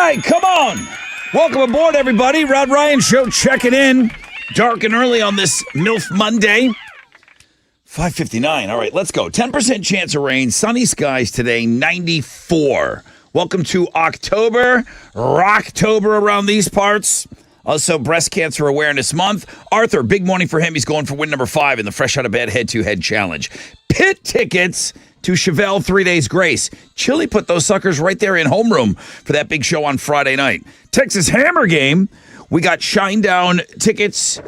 right, come on. Welcome aboard, everybody. Rod Ryan Show checking in. Dark and early on this MILF Monday. 5:59. All right, let's go. 10% chance of rain. Sunny skies today, 94. Welcome to October. Rocktober around these parts. Also, Breast Cancer Awareness Month. Arthur, big morning for him. He's going for win number 5 in the Fresh Out of Bed Head-to-Head Challenge. Pit tickets to Chevelle 3 Days Grace. Chili put those suckers right there in homeroom for that big show on Friday night. Texas Hammer Game. We got Shinedown tickets.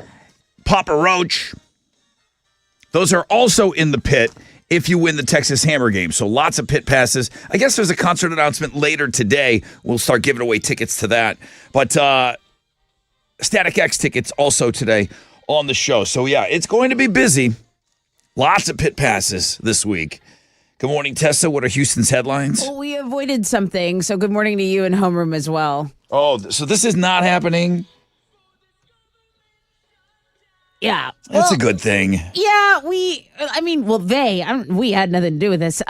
Papa Roach. Those are also in the pit if you win the Texas Hammer Game. So lots of pit passes. I guess there's a concert announcement later today. We'll start giving away tickets to that. But Static X tickets also today on the show. So, yeah, it's going to be busy. Lots of pit passes this week. Good morning, Tessa. What are Houston's headlines? Well, we avoided something, so good morning to you in homeroom as well. Oh, so this is not happening? Yeah. That's a good thing. Yeah, we had nothing to do with this.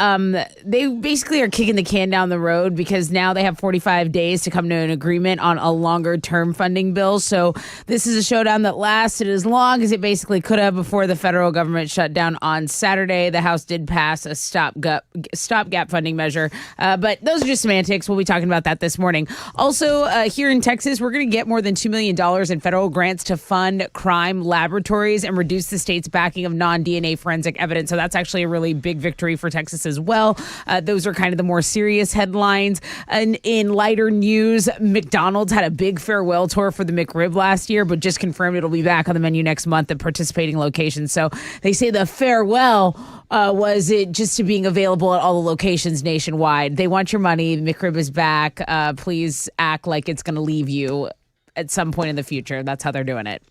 They basically are kicking the can down the road because now they have 45 days to come to an agreement on a longer term funding bill. So this is a showdown that lasted as long as it basically could have before the federal government shut down on Saturday. The House did pass a stopgap funding measure, but those are just semantics. We'll be talking about that this morning. Also, here in Texas, we're going to get more than $2 million in federal grants to fund crime laboratories and reduce the state's backing of non-DNA forensic evidence. So that's actually a really big victory for Texas as well. Those are kind of the more serious headlines. And in lighter news, McDonald's had a big farewell tour for the McRib last year, but just confirmed it'll be back on the menu next month at participating locations. So they say the farewell was it just to being available at all the locations nationwide. They want your money. The McRib is back. Please act like it's going to leave you at some point in the future. That's how they're doing it.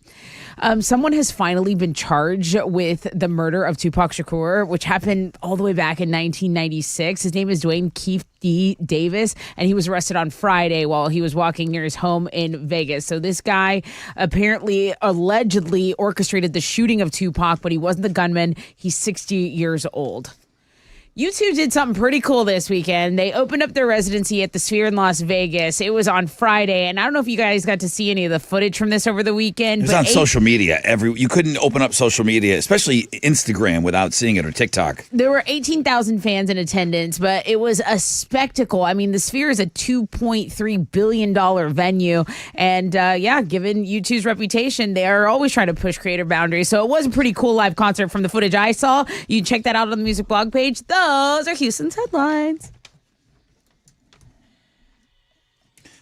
Someone has finally been charged with the murder of Tupac Shakur, which happened all the way back in 1996. His name is Dwayne Keefe D. Davis, and he was arrested on Friday while he was walking near his home in Vegas. So this guy allegedly orchestrated the shooting of Tupac, but he wasn't the gunman. He's 60 years old. U2 did something pretty cool this weekend. They opened up their residency at the Sphere in Las Vegas. It was on Friday, and I don't know if you guys got to see any of the footage from this over the weekend. It was on social media. You couldn't open up social media, especially Instagram, without seeing it, or TikTok. There were 18,000 fans in attendance, but it was a spectacle. I mean, the Sphere is a $2.3 billion venue, and given U2's reputation, they are always trying to push creative boundaries. So it was a pretty cool live concert from the footage I saw. You can check that out on the music blog page. Those are Houston's headlines.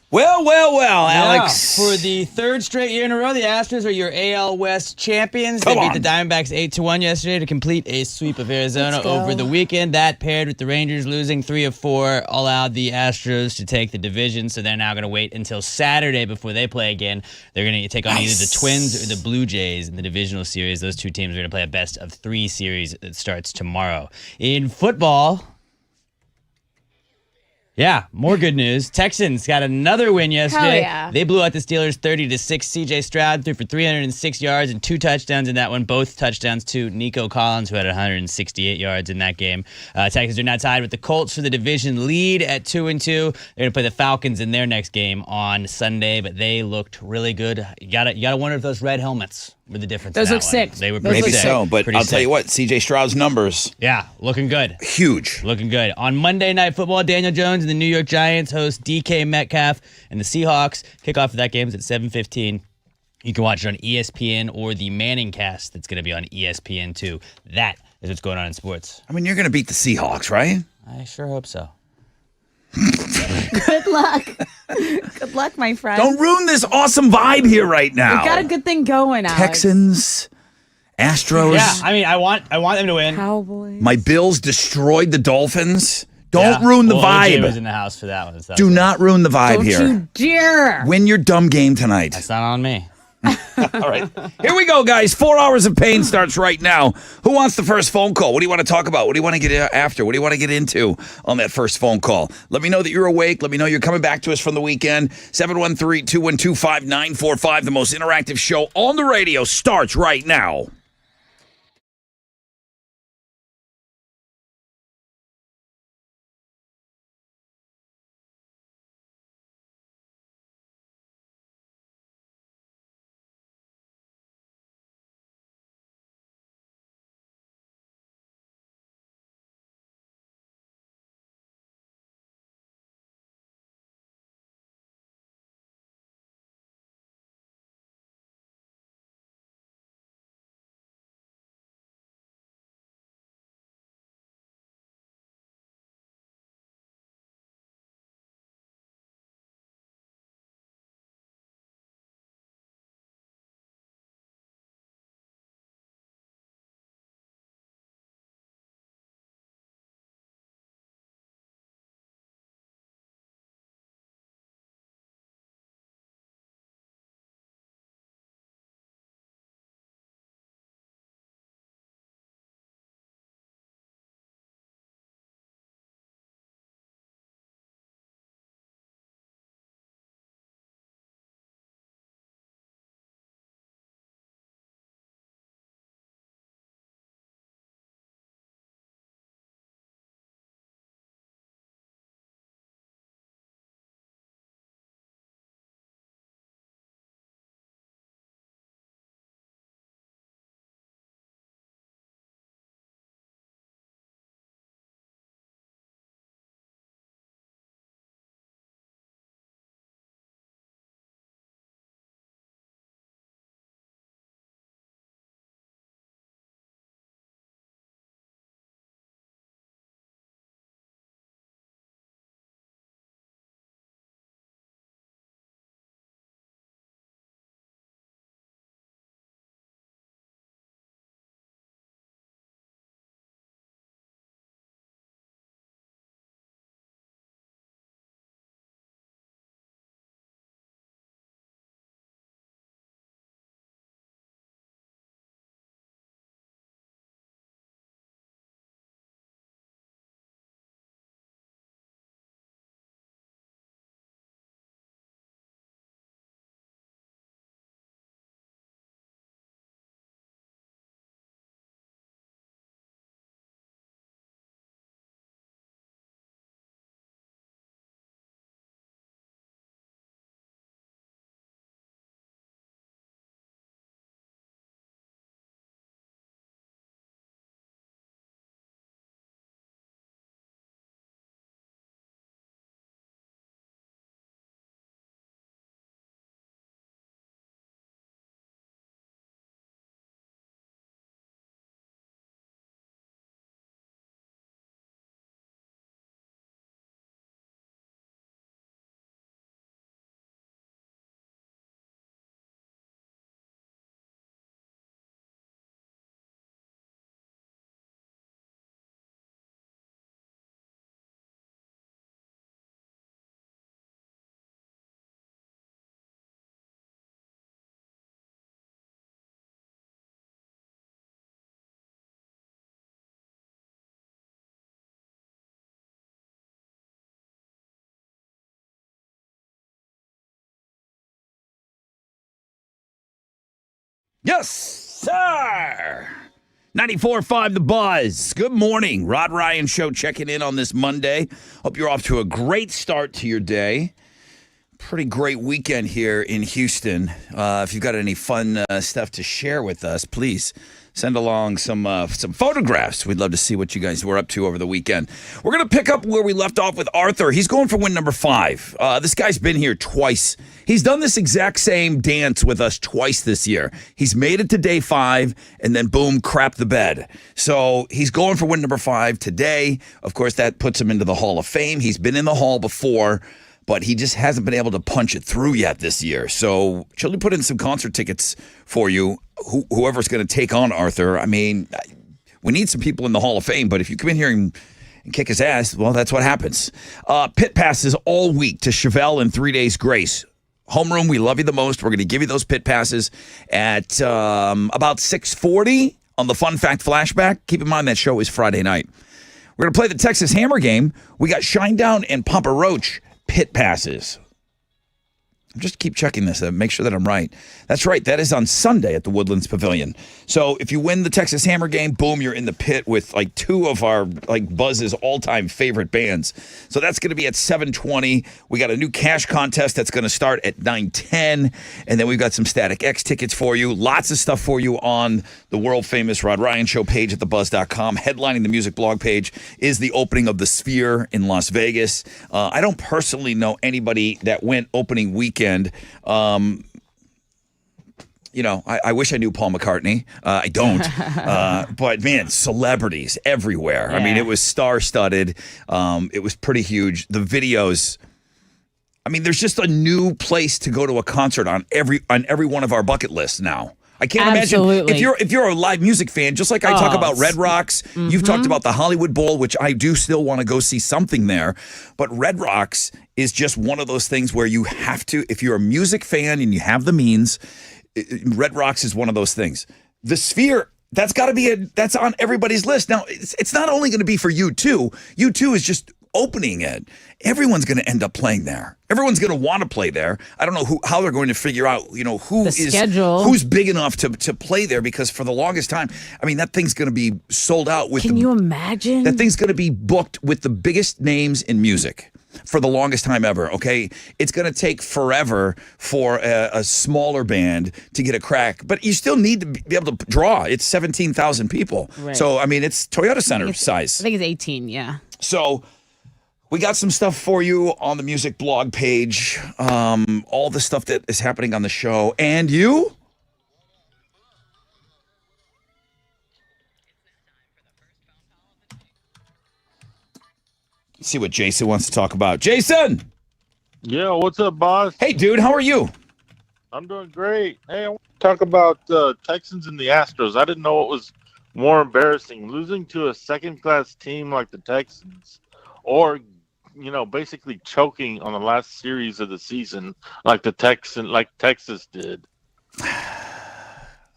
Well, Alex. For the third straight year in a row, the Astros are your AL West champions. They beat the Diamondbacks 8-1 yesterday to complete a sweep of Arizona over the weekend. That, paired with the Rangers losing 3 of 4, allowed the Astros to take the division. So they're now going to wait until Saturday before they play again. They're going to take on either the Twins or the Blue Jays in the divisional series. Those two teams are going to play a best-of-3 series that starts tomorrow. In football, yeah, more good news. Texans got another win yesterday. Yeah. They blew out the Steelers 30-6. C.J. Stroud threw for 306 yards and 2 touchdowns in that one. Both touchdowns to Nico Collins, who had 168 yards in that game. Texans are now tied with the Colts for the division lead at 2-2. They're going to play the Falcons in their next game on Sunday, but they looked really good. You gotta wonder if those red helmets were the difference. Those in that look sick. They were Maybe sick. so, but I'll tell you what, C.J. Stroud's numbers. Yeah, looking good. Huge. Looking good. On Monday Night Football, Daniel Jones and the New York Giants host DK Metcalf and the Seahawks. Kickoff of that game is at 7:15. You can watch it on ESPN or the Manning Cast that's going to be on ESPN2. That is what's going on in sports. I mean, you're going to beat the Seahawks, right? I sure hope so. Good luck. Good luck, my friend. Don't ruin this awesome vibe here right now. We got a good thing going, Alex. Texans, Astros. Yeah, I mean, I want them to win. Cowboys. My Bills destroyed the Dolphins. Don't ruin the OJ vibe. was in the house for that one. So Do not ruin the vibe Don't here. you dare. Win your dumb game tonight. That's not on me. All right. Here we go, guys. 4 hours of pain starts right now. Who wants the first phone call? What do you want to talk about? What do you want to get after? What do you want to get into on that first phone call? Let me know that you're awake. Let me know you're coming back to us from the weekend. 713-212-5945. The most interactive show on the radio starts right now. Yes, sir. 94.5 The Buzz. Good morning. Rod Ryan Show checking in on this Monday. Hope you're off to a great start to your day. Pretty great weekend here in Houston. If you've got any fun stuff to share with us, please send along some photographs. We'd love to see what you guys were up to over the weekend. We're going to pick up where we left off with Arthur. He's going for win number 5. This guy's been here twice. He's done this exact same dance with us twice this year. He's made it to day 5, and then boom, crap the bed. So he's going for win number 5 today. Of course, that puts him into the Hall of Fame. He's been in the Hall before, but he just hasn't been able to punch it through yet this year. So Chili put in some concert tickets for you, whoever's going to take on Arthur. I mean, we need some people in the Hall of Fame, but if you come in here and kick his ass, well, that's what happens. Pit passes all week to Chevelle and 3 Days Grace. Homeroom, we love you the most. We're going to give you those pit passes at about 6:40 on the Fun Fact Flashback. Keep in mind that show is Friday night. We're going to play the Texas Hammer game. We got Shinedown and Papa Roach pit passes. Just keep checking this, make sure that I'm right. That's right. That is on Sunday at the Woodlands Pavilion. So if you win the Texas Hammer game, boom, you're in the pit with like 2 of our Buzz's all-time favorite bands. So that's going to be at 7:20. We got a new cash contest that's going to start at 9:10, and then we've got some Static X tickets for you. Lots of stuff for you on the world-famous Rod Ryan Show page at thebuzz.com. Headlining the music blog page is the opening of the Sphere in Las Vegas. I don't personally know anybody that went opening weekend. I wish I knew Paul McCartney. I don't. But, man, celebrities everywhere. Yeah. I mean, it was star-studded. It was pretty huge. The videos, I mean, there's just a new place to go to a concert on every one of our bucket lists now. I can't imagine if you're a live music fan, just like I talk about Red Rocks, you've talked about the Hollywood Bowl, which I do still want to go see something there. But Red Rocks is just one of those things where you have to, if you're a music fan and you have the means, Red Rocks is one of those things. The Sphere, that's got to be that's on everybody's list. Now, it's not only going to be for U2. U2 is just opening it. Everyone's going to end up playing there. Everyone's going to want to play there. I don't know how they're going to figure out, who's big enough to play there, because for the longest time, I mean, that thing's going to be sold out with. Can you imagine? That thing's going to be booked with the biggest names in music for the longest time ever, okay? It's going to take forever for a smaller band to get a crack, but you still need to be able to draw. It's 17,000 people. Right. So, I mean, it's Toyota Center size. I think it's 18, yeah. So we got some stuff for you on the music blog page, all the stuff that is happening on the show. And you? See what Jason wants to talk about. Jason! Yeah, what's up, boss? Hey, dude, how are you? I'm doing great. Hey, I want to talk about the Texans and the Astros. I didn't know what was more embarrassing, losing to a second-class team like the Texans, or basically choking on the last series of the season like Texas did.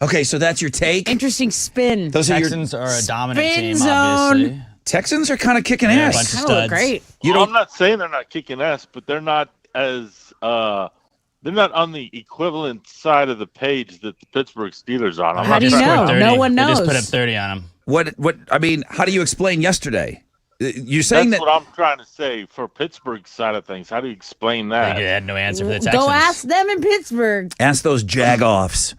Okay, so that's your take? Interesting spin. Those Texans are a dominant team, zone. obviously. Texans are kind of kicking ass. A bunch of studs. Great. I'm not saying they're not kicking ass, but they're not as they're not on the equivalent side of the page that the Pittsburgh Steelers are. How do you know? No one knows. They just put up 30 on them. What? I mean, how do you explain yesterday? You're saying that's what I'm trying to say for Pittsburgh's side of things. How do you explain that? You had no answer for the Texans. Go ask them in Pittsburgh. Ask those jagoffs.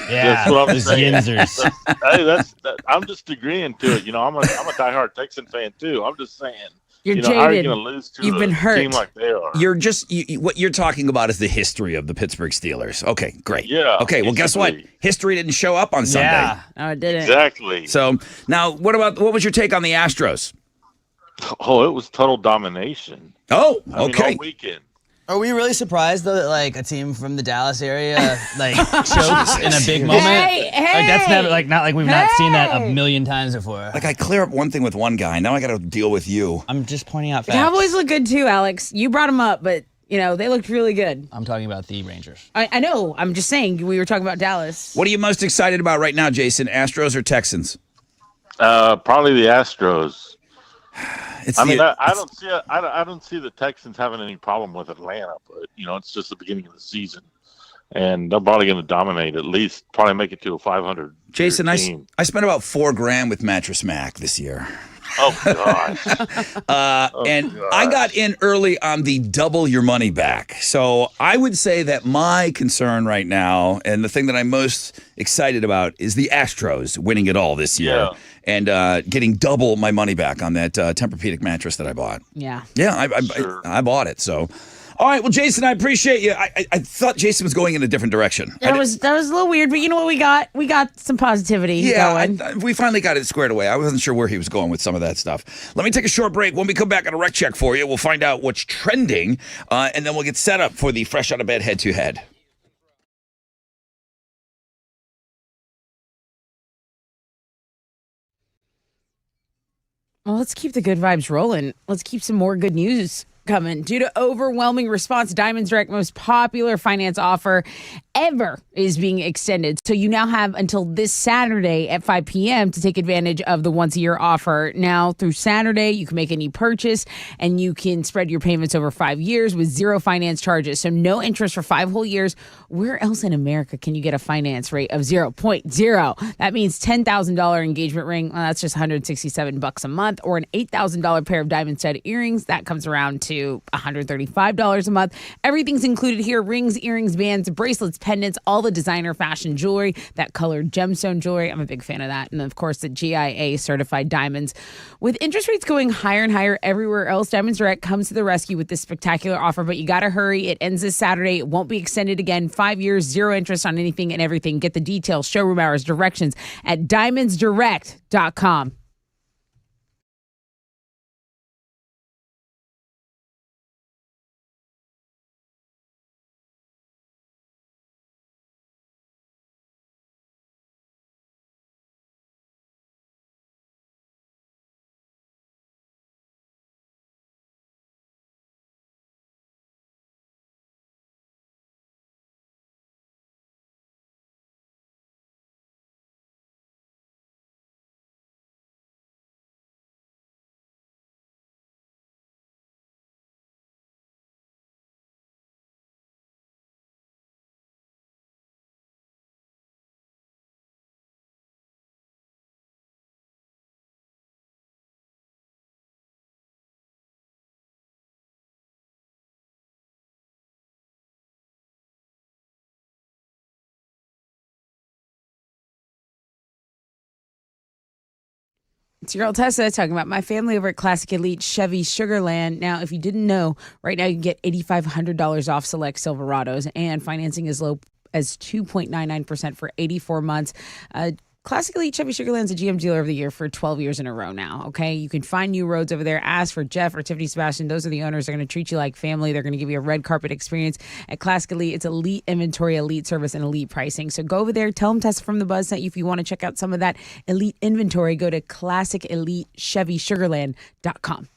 Yeah, that's what I'm saying. Yinzers. Hey, I'm just agreeing to it. I'm a diehard Texan fan too. I'm just saying. You're jaded. How are you going to lose to You've been hurt. Team like they are? You're just what you're talking about is the history of the Pittsburgh Steelers. Okay, great. Yeah. Okay, well, guess what? History didn't show up on Sunday. Yeah. No, it didn't. Exactly. So now, what was your take on the Astros? Oh, it was total domination. Oh, I mean, okay. all weekend. Are we really surprised though that a team from the Dallas area chokes in a big moment? Hey, that's never not like we've not seen that a million times before. I clear up one thing with one guy. Now I got to deal with you. I'm just pointing out facts. The Cowboys look good too, Alex. You brought them up, but they looked really good. I'm talking about the Rangers. I know. I'm just saying we were talking about Dallas. What are you most excited about right now, Jason? Astros or Texans? Probably the Astros. I don't see the Texans having any problem with Atlanta, but it's just the beginning of the season. and they're probably going to dominate. At least probably make it to a 500. Jason, I team. spent about $4,000 with Mattress Mac this year. Oh gosh. And I got in early on the double your money back. So I would say that my concern right now, and the thing that I'm most excited about, is the Astros winning it all this year and getting double my money back on that Tempur-Pedic mattress that I bought. Yeah. Yeah, I bought it. So. All right, well, Jason, I appreciate you. I thought Jason was going in a different direction. That was a little weird, but you know what we got? We got some positivity going. We finally got it squared away. I wasn't sure where he was going with some of that stuff. Let me take a short break. When we come back on a rec check for you, we'll find out what's trending, and then we'll get set up for the Fresh Out of Bed head-to-head. Well, let's keep the good vibes rolling. Let's keep some more good news coming. Due to overwhelming response, Diamonds Direct most popular finance offer ever is being extended. So you now have until this Saturday at 5 p.m. to take advantage of the once-a-year offer. Now through Saturday, you can make any purchase and you can spread your payments over 5 years with zero finance charges. So no interest for 5 whole years. Where else in America can you get a finance rate of 0.0? That means $10,000 engagement ring. Well, that's just $167 a month, or an $8,000 pair of diamond stud earrings. That comes around to $135 a month. Everything's included here: rings, earrings, bands, bracelets, pendants, all the designer fashion jewelry, that colored gemstone jewelry. I'm a big fan of that. And of course, the GIA certified diamonds. With interest rates going higher and higher everywhere else, Diamonds Direct comes to the rescue with this spectacular offer, but you got to hurry. It ends this Saturday. It won't be extended again. 5 years, zero interest on anything and everything. Get the details, showroom hours, directions at diamondsdirect.com. It's your girl Tessa talking about my family over at Classic Elite Chevy Sugarland. Now, if you didn't know, right now you can get $8,500 off select Silverados, and financing as low as 2.99% for 84 months. Classic Elite Chevy Sugarland's a GM Dealer of the Year for 12 years in a row now, okay? You can find new roads over there. Ask for Jeff or Tiffany Sebastian. Those are the owners. They're going to treat you like family. They're going to give you a red carpet experience at Classic Elite. It's elite inventory, elite service, and elite pricing. So go over there. Tell them Tessa from the Buzz sent you. If you want to check out some of that elite inventory, go to ClassicEliteChevySugarland.com.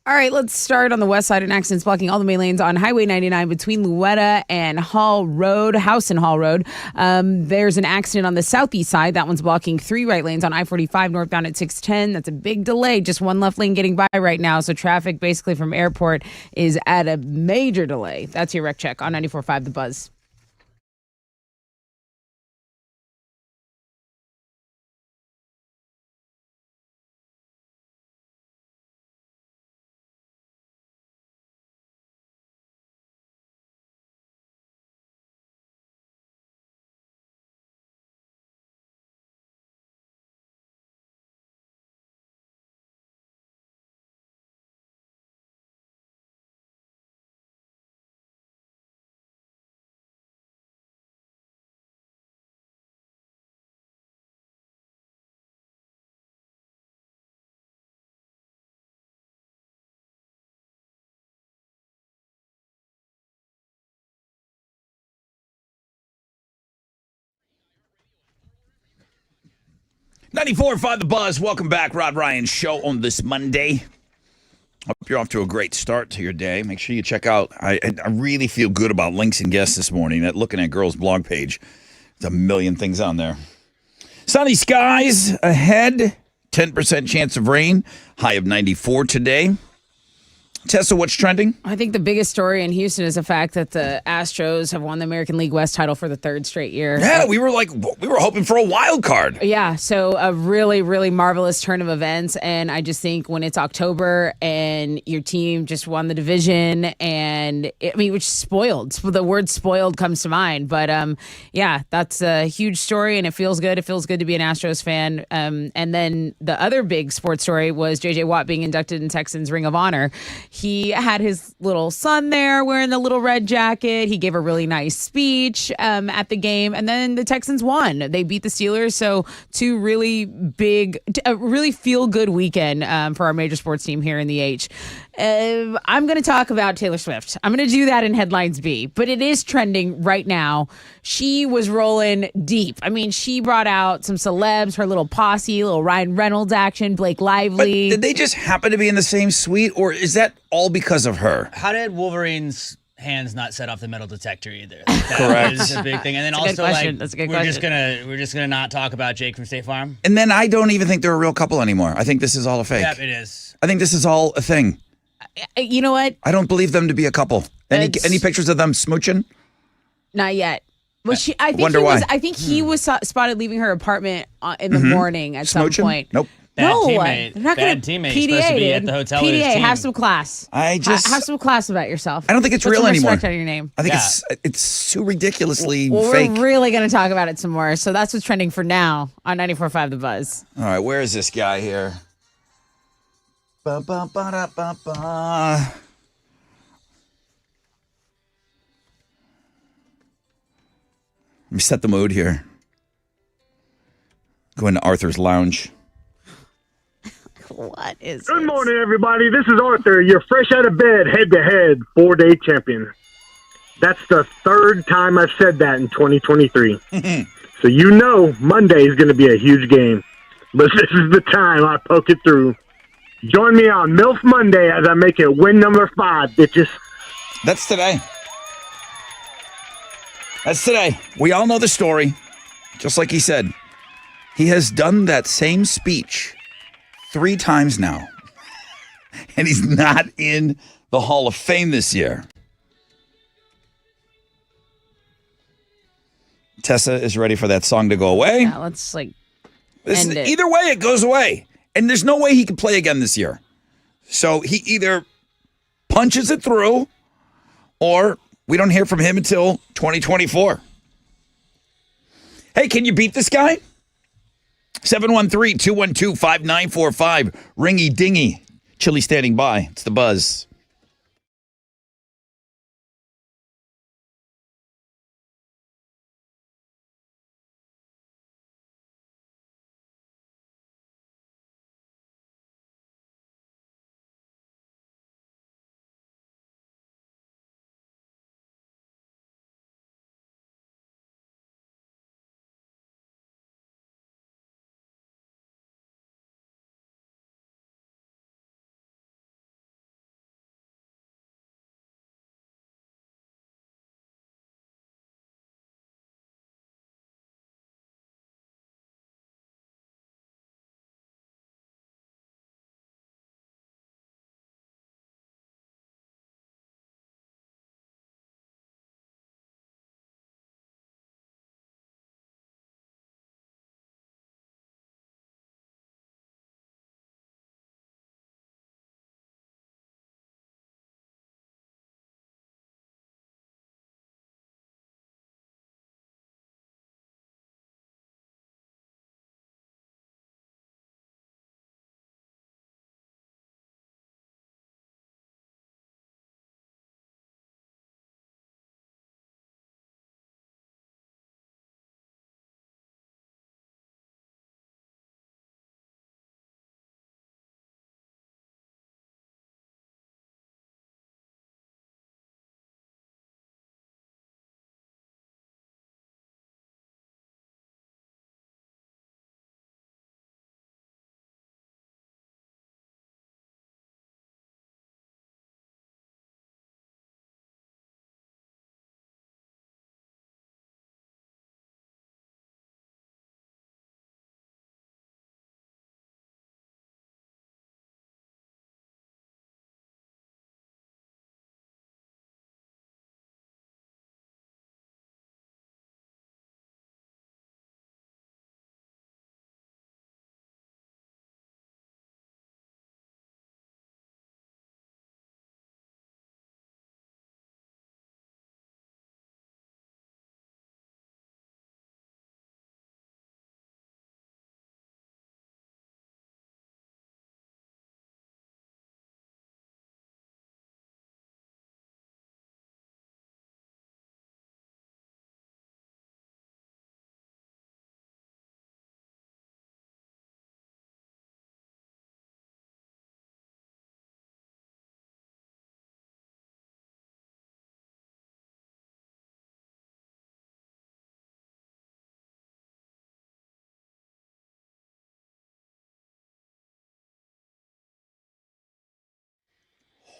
All right, let's start on the west side. An accident's blocking all the main lanes on Highway 99 between Louetta and Hall Road, House and Hall Road. There's an accident on the southeast side. That one's blocking 3 right lanes on I-45 northbound at 610. That's a big delay. Just one left lane getting by right now. So traffic basically from airport is at a major delay. That's your wreck check on 94.5 The Buzz. Ninety-four five The Buzz. Welcome back. Rod Ryan Show on this Monday. Hope you're off to a great start to your day. Make sure you check out. I really feel good about links and guests this morning. That Looking at Girls blog page. There's a million things on there. Sunny skies ahead. 10% chance of rain. High of 94 today. Tessa, what's trending? I think the biggest story in Houston is the fact that the Astros have won the American League West title for the 3rd straight year. Yeah, we were hoping for a wild card. Yeah, so a really, really marvelous turn of events. And I just think when it's October and your team just won the division which spoiled. The word spoiled comes to mind. But yeah, that's a huge story and it feels good. It feels good to be an Astros fan. And then the other big sports story was J.J. Watt being inducted in Texans Ring of Honor. He had his little son there wearing the little red jacket. He gave a really nice speech at the game. And then the Texans won. They beat the Steelers. So 2 really big, a really feel-good weekend for our major sports team here in the H. I'm going to talk about Taylor Swift. I'm going to do that in Headlines B. But it is trending right now. She was rolling deep. I mean, she brought out some celebs, her little posse, little Ryan Reynolds action, Blake Lively. But did they just happen to be in the same suite, or is that all because of her? How did Wolverine's hands not set off the metal detector either? Correct. That is a big thing. And then That's a good also, question. That's a good we're question. just gonna not talk about Jake from State Farm. And then I don't even think they're a real couple anymore. I think this is all a fake. Yep, it is. I think this is all a thing. You know what? I don't believe them to be a couple. Any pictures of them smooching? Not yet. Well, I think he was spotted leaving her apartment in the morning at Smooching? some point. Nope. Bad No, teammate. they're not gonna- Bad teammate. PDA, Supposed to be dude. at the hotel with his PDA, team. have some class. Have some class about yourself. I don't think it's Put real some anymore. respect on your name. I think Yeah. it's too ridiculously Well, fake. we're really going to talk about it some more. So that's what's trending for now on 94.5 The Buzz. All right, where is this guy here? Ba-ba-ba-da-ba-ba. Let me set the mood here. Go into Arthur's lounge. What is Good this? morning, everybody. This is Arthur. You're fresh out of bed, head-to-head, 4-day champion. That's the 3rd time I've said that in 2023. So you know Monday is going to be a huge game. But this is the time I poke it through. Join me on MILF Monday as I make it win number 5, bitches. That's today. That's today. We all know the story. Just like he said. He has done that same speech 3 times now. And he's not in the Hall of Fame this year. Tessa is ready for that song to go away. Yeah, let's end it. Either way, it goes away. And there's no way he can play again this year. So he either punches it through or we don't hear from him until 2024. Hey, can you beat this guy? 713-212-5945. Ringy dingy. Chili standing by. It's the Buzz.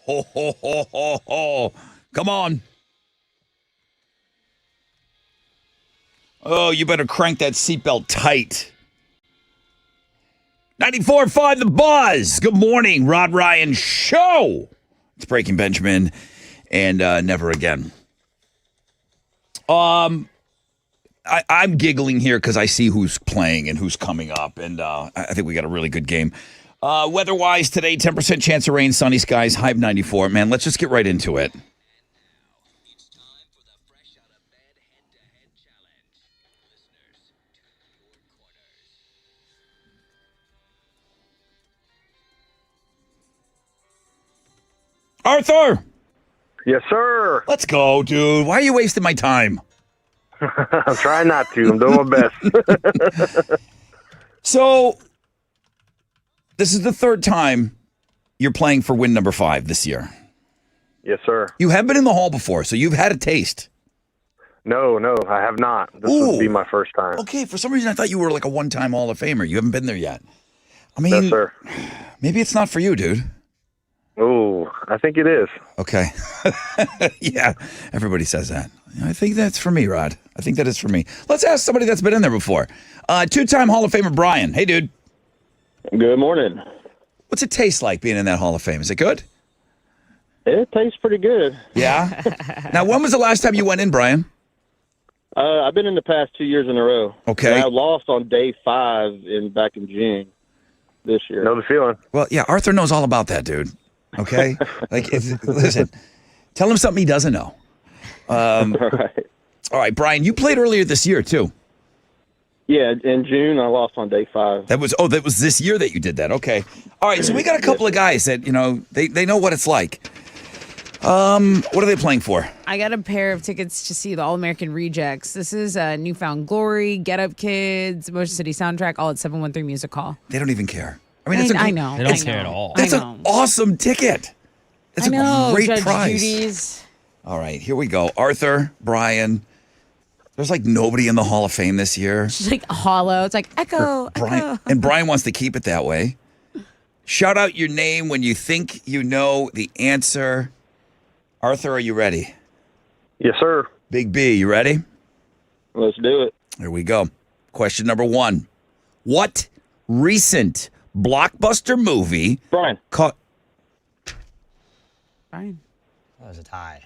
Ho, ho, ho, ho, ho. Come on. Oh, you better crank that seatbelt tight. 94.5 The Buzz. Good morning, Rod Ryan Show. It's Breaking Benjamin and Never Again. I'm giggling here because I see who's playing and who's coming up, and I think we got a really good game. Weather-wise today, 10% chance of rain, sunny skies, high of 94. Man, let's just get right into it. Arthur! Yes, sir. Let's go, dude. Why are you wasting my time? I'm trying not to. I'm doing my best. So, this is the third time you're playing for win number 5 this year. Yes, sir. You have been in the hall before, so you've had a taste. No, I have not. This Ooh. would be my first time. Okay, for some reason I thought you were like a one-time Hall of Famer. You haven't been there yet. I mean, Yes, sir. maybe it's not for you, dude. Ooh, I think it is. Okay. Yeah, everybody says that. I think that's for me, Rod. I think that is for me. Let's ask somebody that's been in there before. Two-time Hall of Famer Brian. Hey, dude. Good morning. What's it taste like being in that Hall of Fame? Is it good? It tastes pretty good. Yeah? Now, when was the last time you went in, Brian? I've been in the past 2 years in a row. Okay. And I lost on day 5 back in June this year. Know the feeling. Well, yeah, Arthur knows all about that, dude. Okay? Listen, tell him something he doesn't know. All right. All right, Brian, you played earlier this year, too. Yeah, in June I lost on day 5. That was this year that you did that. Okay. All right, so we got a couple of guys that, they know what it's like. What are they playing for? I got a pair of tickets to see the All American Rejects. This is Newfound Glory, Get Up Kids, Motion City Soundtrack, all at 713 Music Hall. They don't even care. I mean, I know. They don't I care know, at all. That's I know. an awesome ticket. It's I know, a great Judge prize. Judy's. All right, here we go. Arthur, Brian. There's like nobody in the Hall of Fame this year. She's like hollow. It's like echo, Brian, echo. and Brian wants to keep it that way. Shout out your name when you think you know the answer. Arthur, are you ready? Yes, sir. Big B, you ready? Let's do it. Here we go. Question number 1. What recent blockbuster movie Brian. caught... Fine. That was a tie.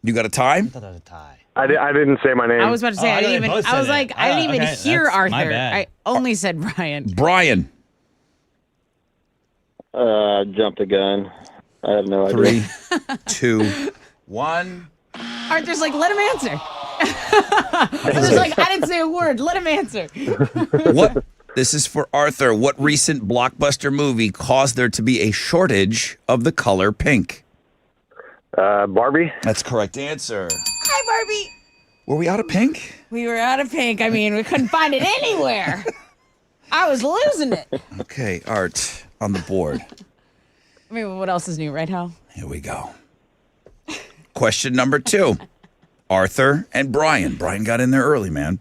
You got a time? I thought that was a tie. I didn't say my name. I was about to say Oh, I I didn't thought even. they both I was said like it. I didn't even Okay, hear that's Arthur. my bad. I only said Brian. Brian, Jumped the gun. I have no idea. 3, 2, 1. Arthur's like, let him answer. Arthur's like, I didn't say a word. Let him answer. What? This is for Arthur. What recent blockbuster movie caused there to be a shortage of the color pink? Barbie. That's correct answer. Hi, Barbie. Were we out of pink? We were out of pink. I mean, we couldn't find it anywhere. I was losing it. Okay, Art on the board. I mean, what else is new, right, Hal? Here we go. Question number 2. Arthur and Brian. Brian got in there early, man.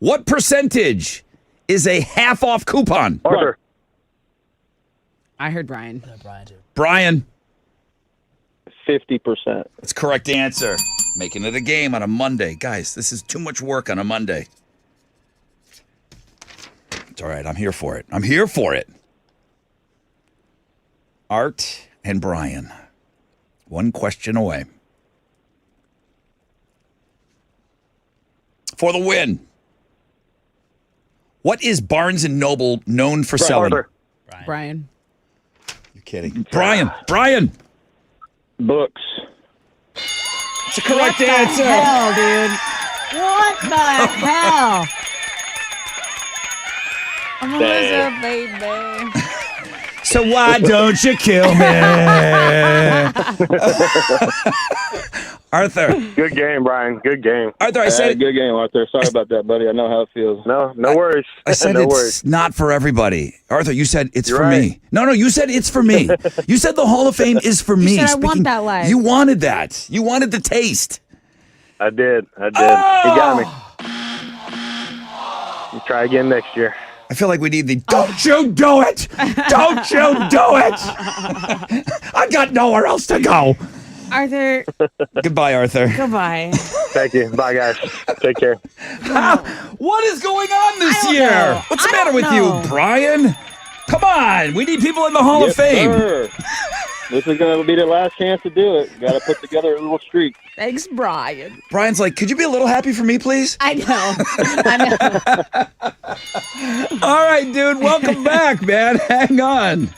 What percentage is a half-off coupon? Arthur. I heard Brian. Brian too. Brian. 50%. That's correct answer. Making it a game on a Monday. Guys, this is too much work on a Monday. It's all right. I'm here for it. I'm here for it. Art and Brian. One question away. For the win. What is Barnes & Noble known for selling? Arthur. Brian. You're kidding. Brian. Books. It's a correct answer. Hell, dude. What the hell? I'm a loser, baby. So why don't you kill me? Arthur. Good game, Brian. Good game. Arthur, I said Good game, Arthur. Sorry about that, buddy. I know how it feels. No worries. I said no it's worries. not for everybody. Arthur, you said it's You're for right. me. No, you said it's for me. You said the Hall of Fame is for me. said I want that life. You wanted that. You wanted the taste. I did. Oh! He got me. You try again next year. I feel like we need the don't you do it! Don't you do it! I got nowhere else to go. Arthur, Goodbye, Arthur. goodbye. Thank you. Bye, guys. Take care. What is going on this don't year? know. What's the I matter don't with know. you, Brian? Come on, we need people in the Hall of Fame. Sir. This is going to be the last chance to do it. Got to put together a little streak. Thanks, Brian. Brian's like, could you be a little happy for me, please? I know. All right, dude, welcome back, man. Hang on.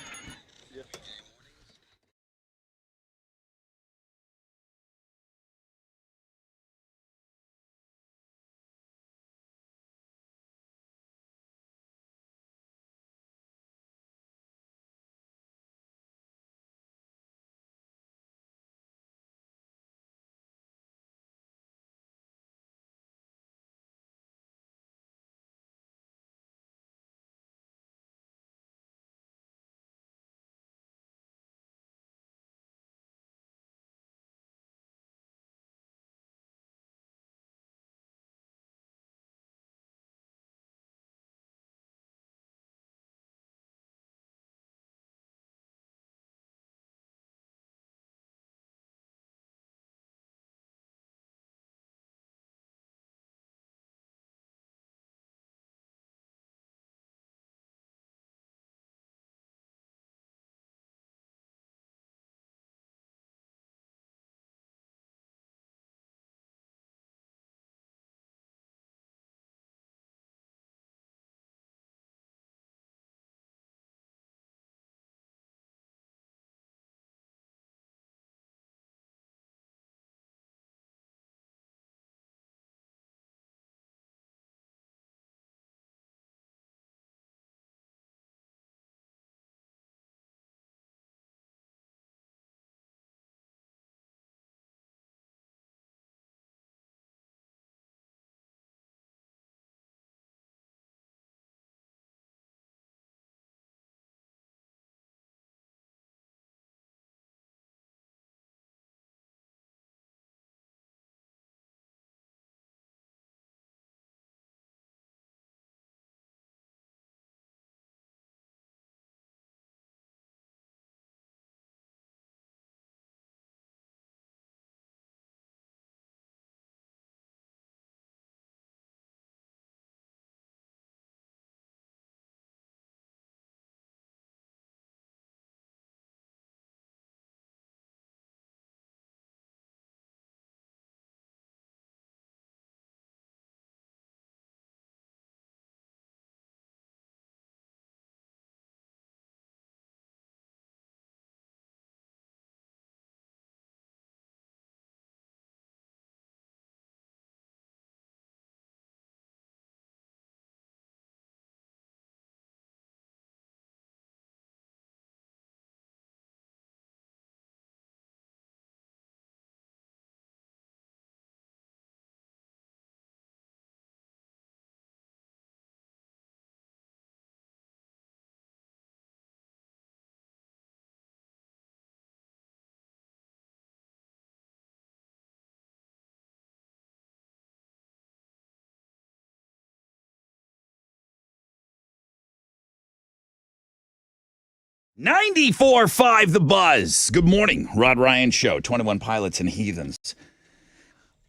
$94.5 The Buzz. Good morning, Rod Ryan Show, 21 Pilots and Heathens.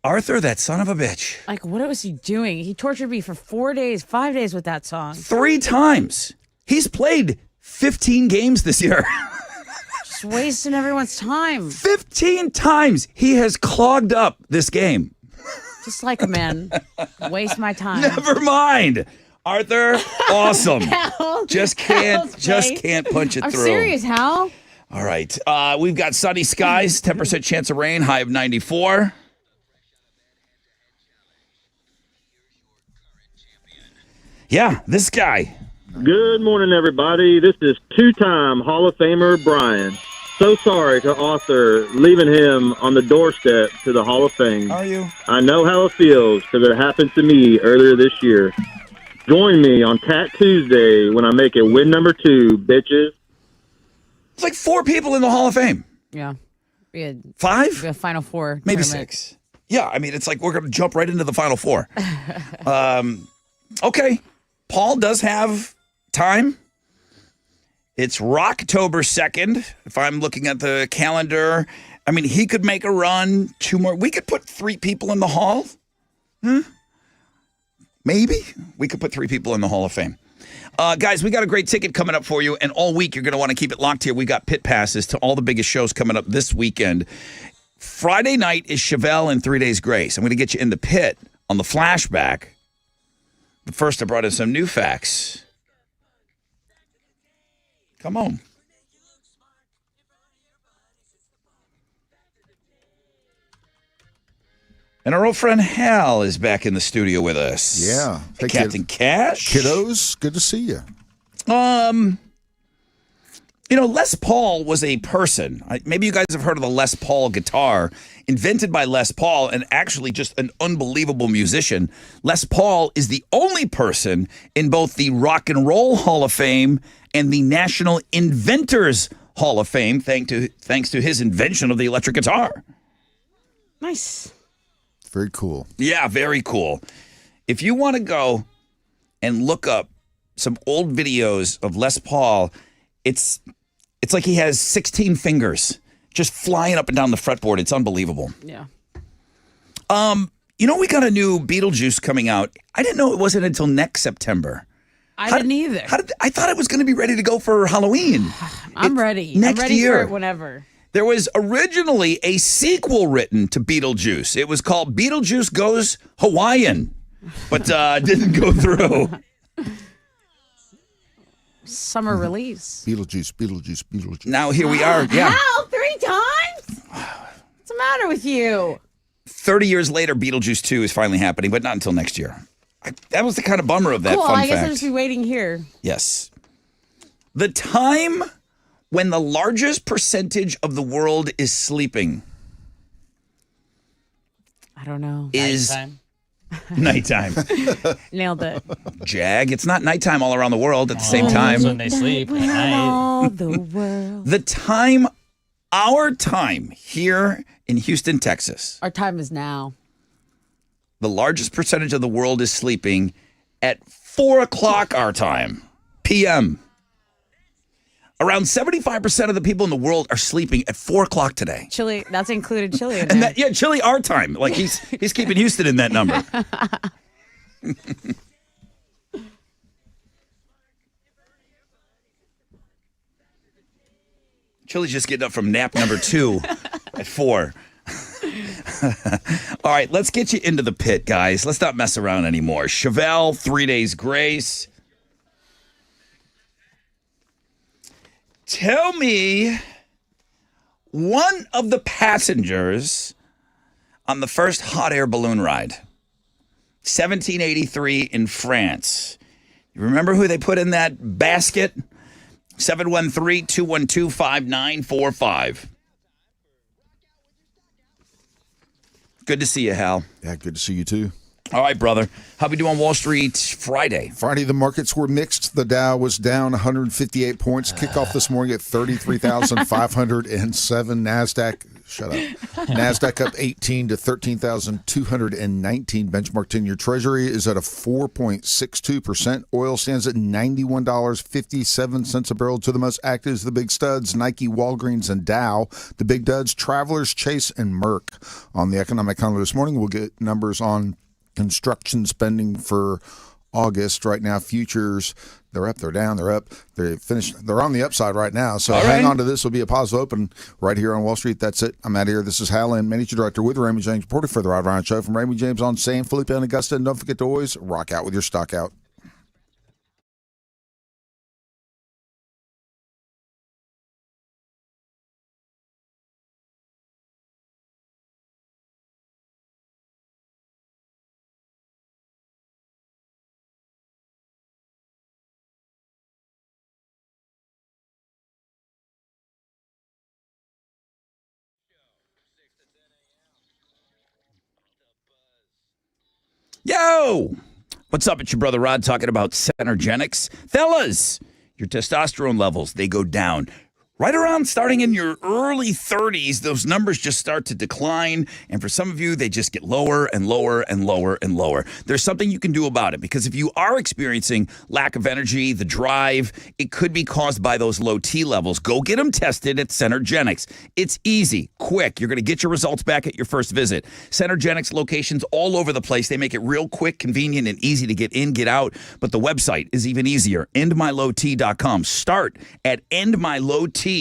Arthur, that son of a bitch. Like, what was he doing? He tortured me for 4 days, 5 days with that song. 3 times. He's played 15 games this year. Just wasting everyone's time. 15 times he has clogged up this game. Just like a man. Waste my time. Never mind. Arthur, awesome. Hal, Just can't punch it I'm through. serious, Hal. All right. We've got sunny skies, 10% chance of rain, high of 94. Yeah, this guy. Good morning, everybody. This is two-time Hall of Famer Brian. So sorry to Arthur leaving him on the doorstep to the Hall of Fame. How are you? I know how it feels because it happened to me earlier this year. Join me on Tat Tuesday when I make it win number 2, bitches. It's like 4 people in the Hall of Fame. Yeah. We had 5? a Final Four. Maybe tournament. 6. Yeah, I mean, it's like we're going to jump right into the Final Four. Okay. Paul does have time. It's Rocktober 2nd. If I'm looking at the calendar, I mean, he could make a run. 2 more. We could put 3 people in the Hall. Maybe. We could put 3 people in the Hall of Fame. Guys, we got a great ticket coming up for you, and all week you're going to want to keep it locked here. We got pit passes to all the biggest shows coming up this weekend. Friday night is Chevelle and 3 Days Grace. I'm going to get you in the pit on the flashback. But first, I brought in some new facts. Come on. And our old friend Hal is back in the studio with us. Yeah. Hey, Captain Cash. Kiddos, good to see you. Les Paul was a person. Maybe you guys have heard of the Les Paul guitar, invented by Les Paul and actually just an unbelievable musician. Les Paul is the only person in both the Rock and Roll Hall of Fame and the National Inventors Hall of Fame, thanks to his invention of the electric guitar. Nice. Very cool. Yeah, very cool. If you want to go and look up some old videos of Les Paul, it's like he has 16 fingers just flying up and down the fretboard. It's unbelievable. Yeah. We got a new Beetlejuice coming out. I didn't know it wasn't until next September. I didn't either. I thought it was going to be ready to go for Halloween. I'm ready. Next I'm ready year. for it whenever. There was originally a sequel written to Beetlejuice. It was called Beetlejuice Goes Hawaiian, but didn't go through. Summer release. Beetlejuice. Now here we are. Yeah. How? 3 times? What's the matter with you? 30 years later, Beetlejuice 2 is finally happening, but not until next year. That was the kind of bummer of that Cool. fun I guess fact. I'll just be waiting here. Yes. The time when the largest percentage of the world is sleeping I don't know. is Nighttime. nighttime. Nailed it. Jag, it's not nighttime all around the world at the same time. When they sleep at night. All the world. The time, our time here in Houston, Texas, Our time is now. the largest percentage of the world is sleeping at 4 o'clock our time, p.m. Around 75% of the people in the world are sleeping at 4 o'clock today. Chili, that's included chili in And there. Chili our time. Like he's keeping Houston in that number. Chili's just getting up from nap number 2 at 4. All right, let's get you into the pit, guys. Let's not mess around anymore. Chevelle, 3 Days Grace. Tell me one of the passengers on the first hot air balloon ride. 1783 in France. You remember who they put in that basket? 713-212-5945. Good to see you, Hal. Yeah, good to see you too. All right, brother. How we do on Wall Street Friday? Friday, the markets were mixed. The Dow was down 158 points. Kickoff this morning at 33,507. NASDAQ, shut up. NASDAQ up 18 to 13,219. Benchmark 10-year Treasury is at a 4.62%. Oil stands at $91.57 a barrel. To the most active is the big studs, Nike, Walgreens, and Dow. The big duds, Travelers, Chase, and Merck. On the economic calendar this morning, we'll get numbers on construction spending for August. Right now, futures, they're up, they're down, they're up, they're finished. They're on the upside right now. So hang on to this. Will be a positive open right here on Wall Street. That's it. I'm out of here. This is Hal Lynn, Manager Director with Raymond James, reporting for the Rod Ryan Show from Raymond James on San Felipe and Augusta. And don't forget to always rock out with your stock out. Yo! What's up? It's your brother Rod talking about Centergenics. Fellas, your testosterone levels, they go down right around starting in your early 30s, those numbers just start to decline. And for some of you, they just get lower and lower and lower and lower. There's something you can do about it, because if you are experiencing lack of energy, the drive, it could be caused by those low T levels. Go get them tested at Centergenics. It's easy, quick. You're going to get your results back at your first visit. Centergenics locations all over the place. They make it real quick, convenient, and easy to get in, get out. But the website is even easier, endmylowt.com. Start at endmylowt.com.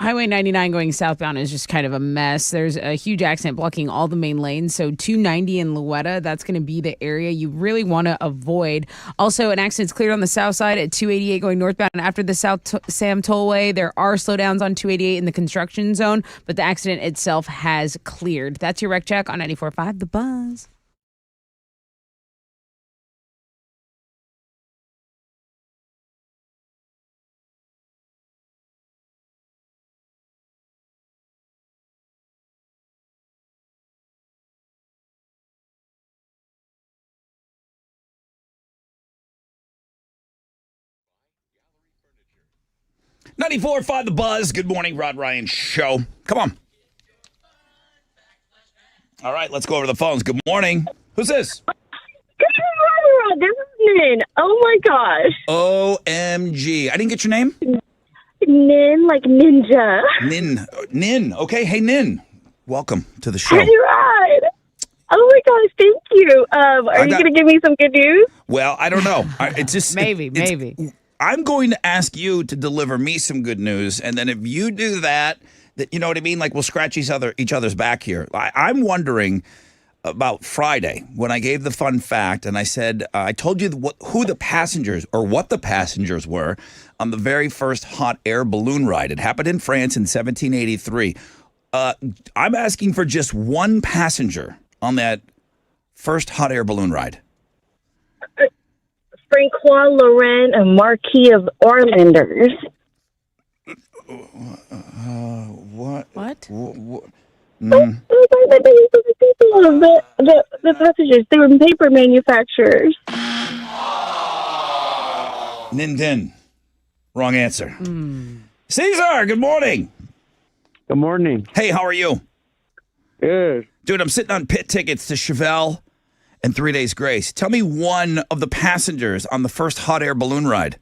Highway 99 going southbound is just kind of a mess. There's a huge accident blocking all the main lanes. So 290 in Louetta, that's going to be the area you really want to avoid. Also, an accident's cleared on the south side at 288 going northbound after the South Sam Tollway. There are slowdowns on 288 in the construction zone, but the accident itself has cleared. That's your wreck check on 94.5 The Buzz. Ninety-four five The Buzz. Good morning, Rod Ryan Show. Come on. All right, let's go over to the phones. Good morning. Who's this? This is Nin. Oh my gosh. OMG. I didn't get your name? Nin, like ninja. Nin. Okay. Hey, Nin. Welcome to the show. Hey, Rod. Oh my gosh, thank you. Are you going to give me some good news? Well, I don't know. It's just Maybe. I'm going to ask you to deliver me some good news, and then if you do that, you know what I mean? Like we'll scratch each other's back here. I'm wondering about Friday when I gave the fun fact, and I said I told you who the passengers or what the passengers were on the very first hot air balloon ride. It happened in France in 1783. I'm asking for just one passenger on that first hot air balloon ride. Francois Laurent, a Marquis of Orlanders. What? The passengers, they were paper manufacturers. Ninden. Wrong answer. Caesar, good morning. Good morning. Hey, how are you? Good. Dude, I'm sitting on pit tickets to Chevelle and 3 Days Grace. Tell me one of the passengers on the first hot air balloon ride.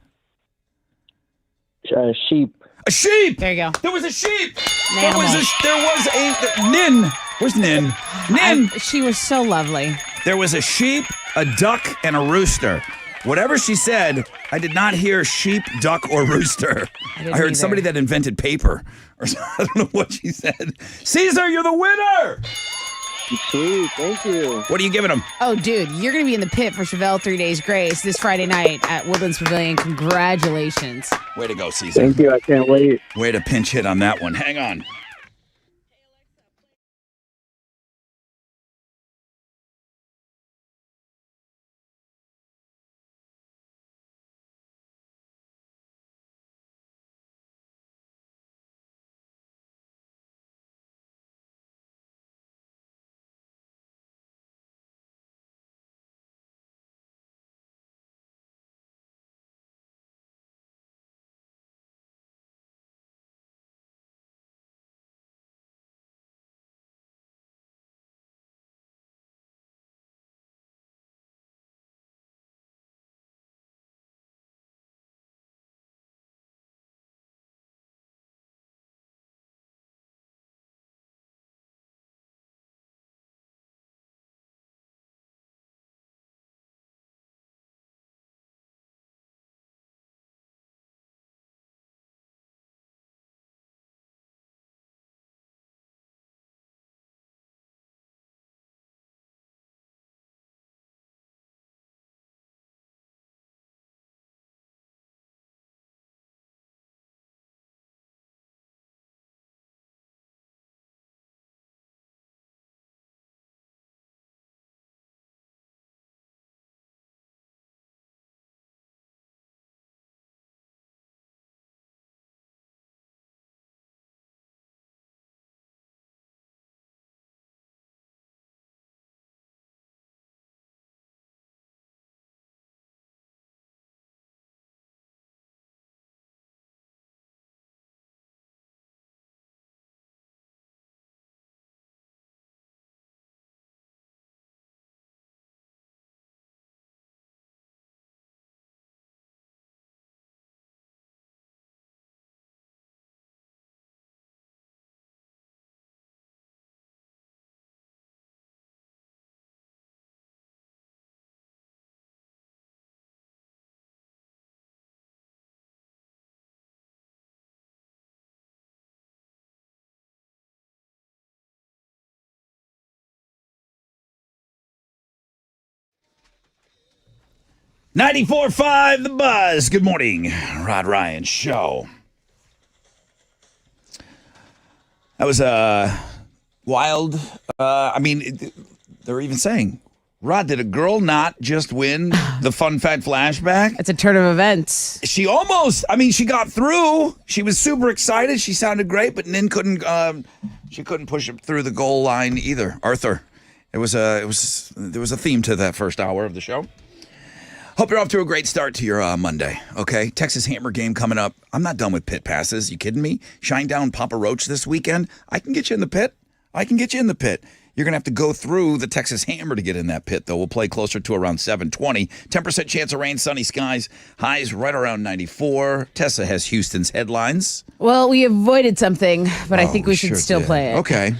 Sheep. A sheep! There you go. There was a sheep! An There was a Nin. Where's Nin? Nin! She was so lovely. There was a sheep, a duck, and a rooster. Whatever she said, I did not hear sheep, duck, or rooster. I heard either. somebody that invented paper. Or I don't know what she said. Caesar, you're the winner! Sweet. Thank you. What are you giving him? Oh, dude, you're going to be in the pit for Chevelle 3 Days Grace this Friday night at Woodlands Pavilion. Congratulations. Way to go, Caesar. Thank you. I can't wait. Way to pinch hit on that one. Hang on. 94.5 The Buzz. Good morning, Rod Ryan Show. That was wild. They're even saying, Rod, did a girl not just win the Fun Fact Flashback? It's a turn of events. She got through. She was super excited. She sounded great, but Nin couldn't. She couldn't push it through the goal line either. Arthur, there was a theme to that first hour of the show. Hope you're off to a great start to your Monday. Okay, Texas Hammer game coming up. I'm not done with pit passes. You kidding me? Shinedown Papa Roach this weekend. I can get you in the pit. You're going to have to go through the Texas Hammer to get in that pit, though. We'll play closer to around 7:20. 10% chance of rain, sunny skies. Highs right around 94. Tessa has Houston's headlines. Well, we avoided something, but I think we should sure still did. play it. Okay.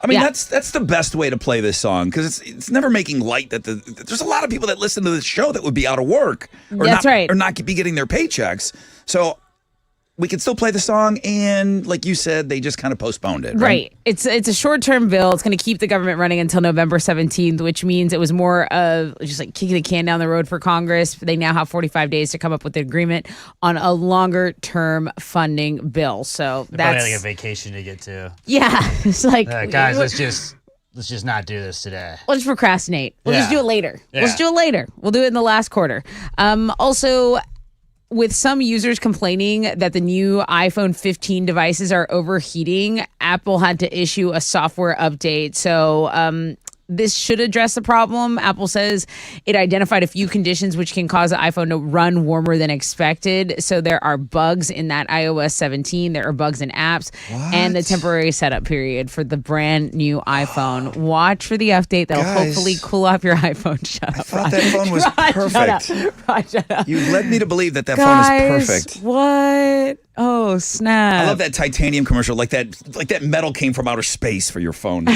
That's the best way to play this song because it's never making light that there's a lot of people that listen to this show that would be out of work or not be getting their paychecks. So we can still play the song, and like you said, they just kind of postponed it. Right. It's a short-term bill. It's going to keep the government running until November 17th, which means it was more of just like kicking the can down the road for Congress. They now have 45 days to come up with an agreement on a longer-term funding bill. So that's probably like a vacation to get to. Yeah, it's like guys, let's just not do this today. We'll just procrastinate. We'll just do it later. Yeah. We'll just do it later. We'll do it in the last quarter. Also, with some users complaining that the new iPhone 15 devices are overheating, Apple had to issue a software update. So this should address the problem. Apple says it identified a few conditions which can cause the iPhone to run warmer than expected. So there are bugs in that iOS 17. There are bugs in apps and the temporary setup period for the brand new iPhone. Watch for the update that'll hopefully cool off your iPhone. Shut up, I thought that phone was perfect. Shut up. You led me to believe that phone is perfect. What? Oh, snap. I love that titanium commercial, like that metal came from outer space for your phone.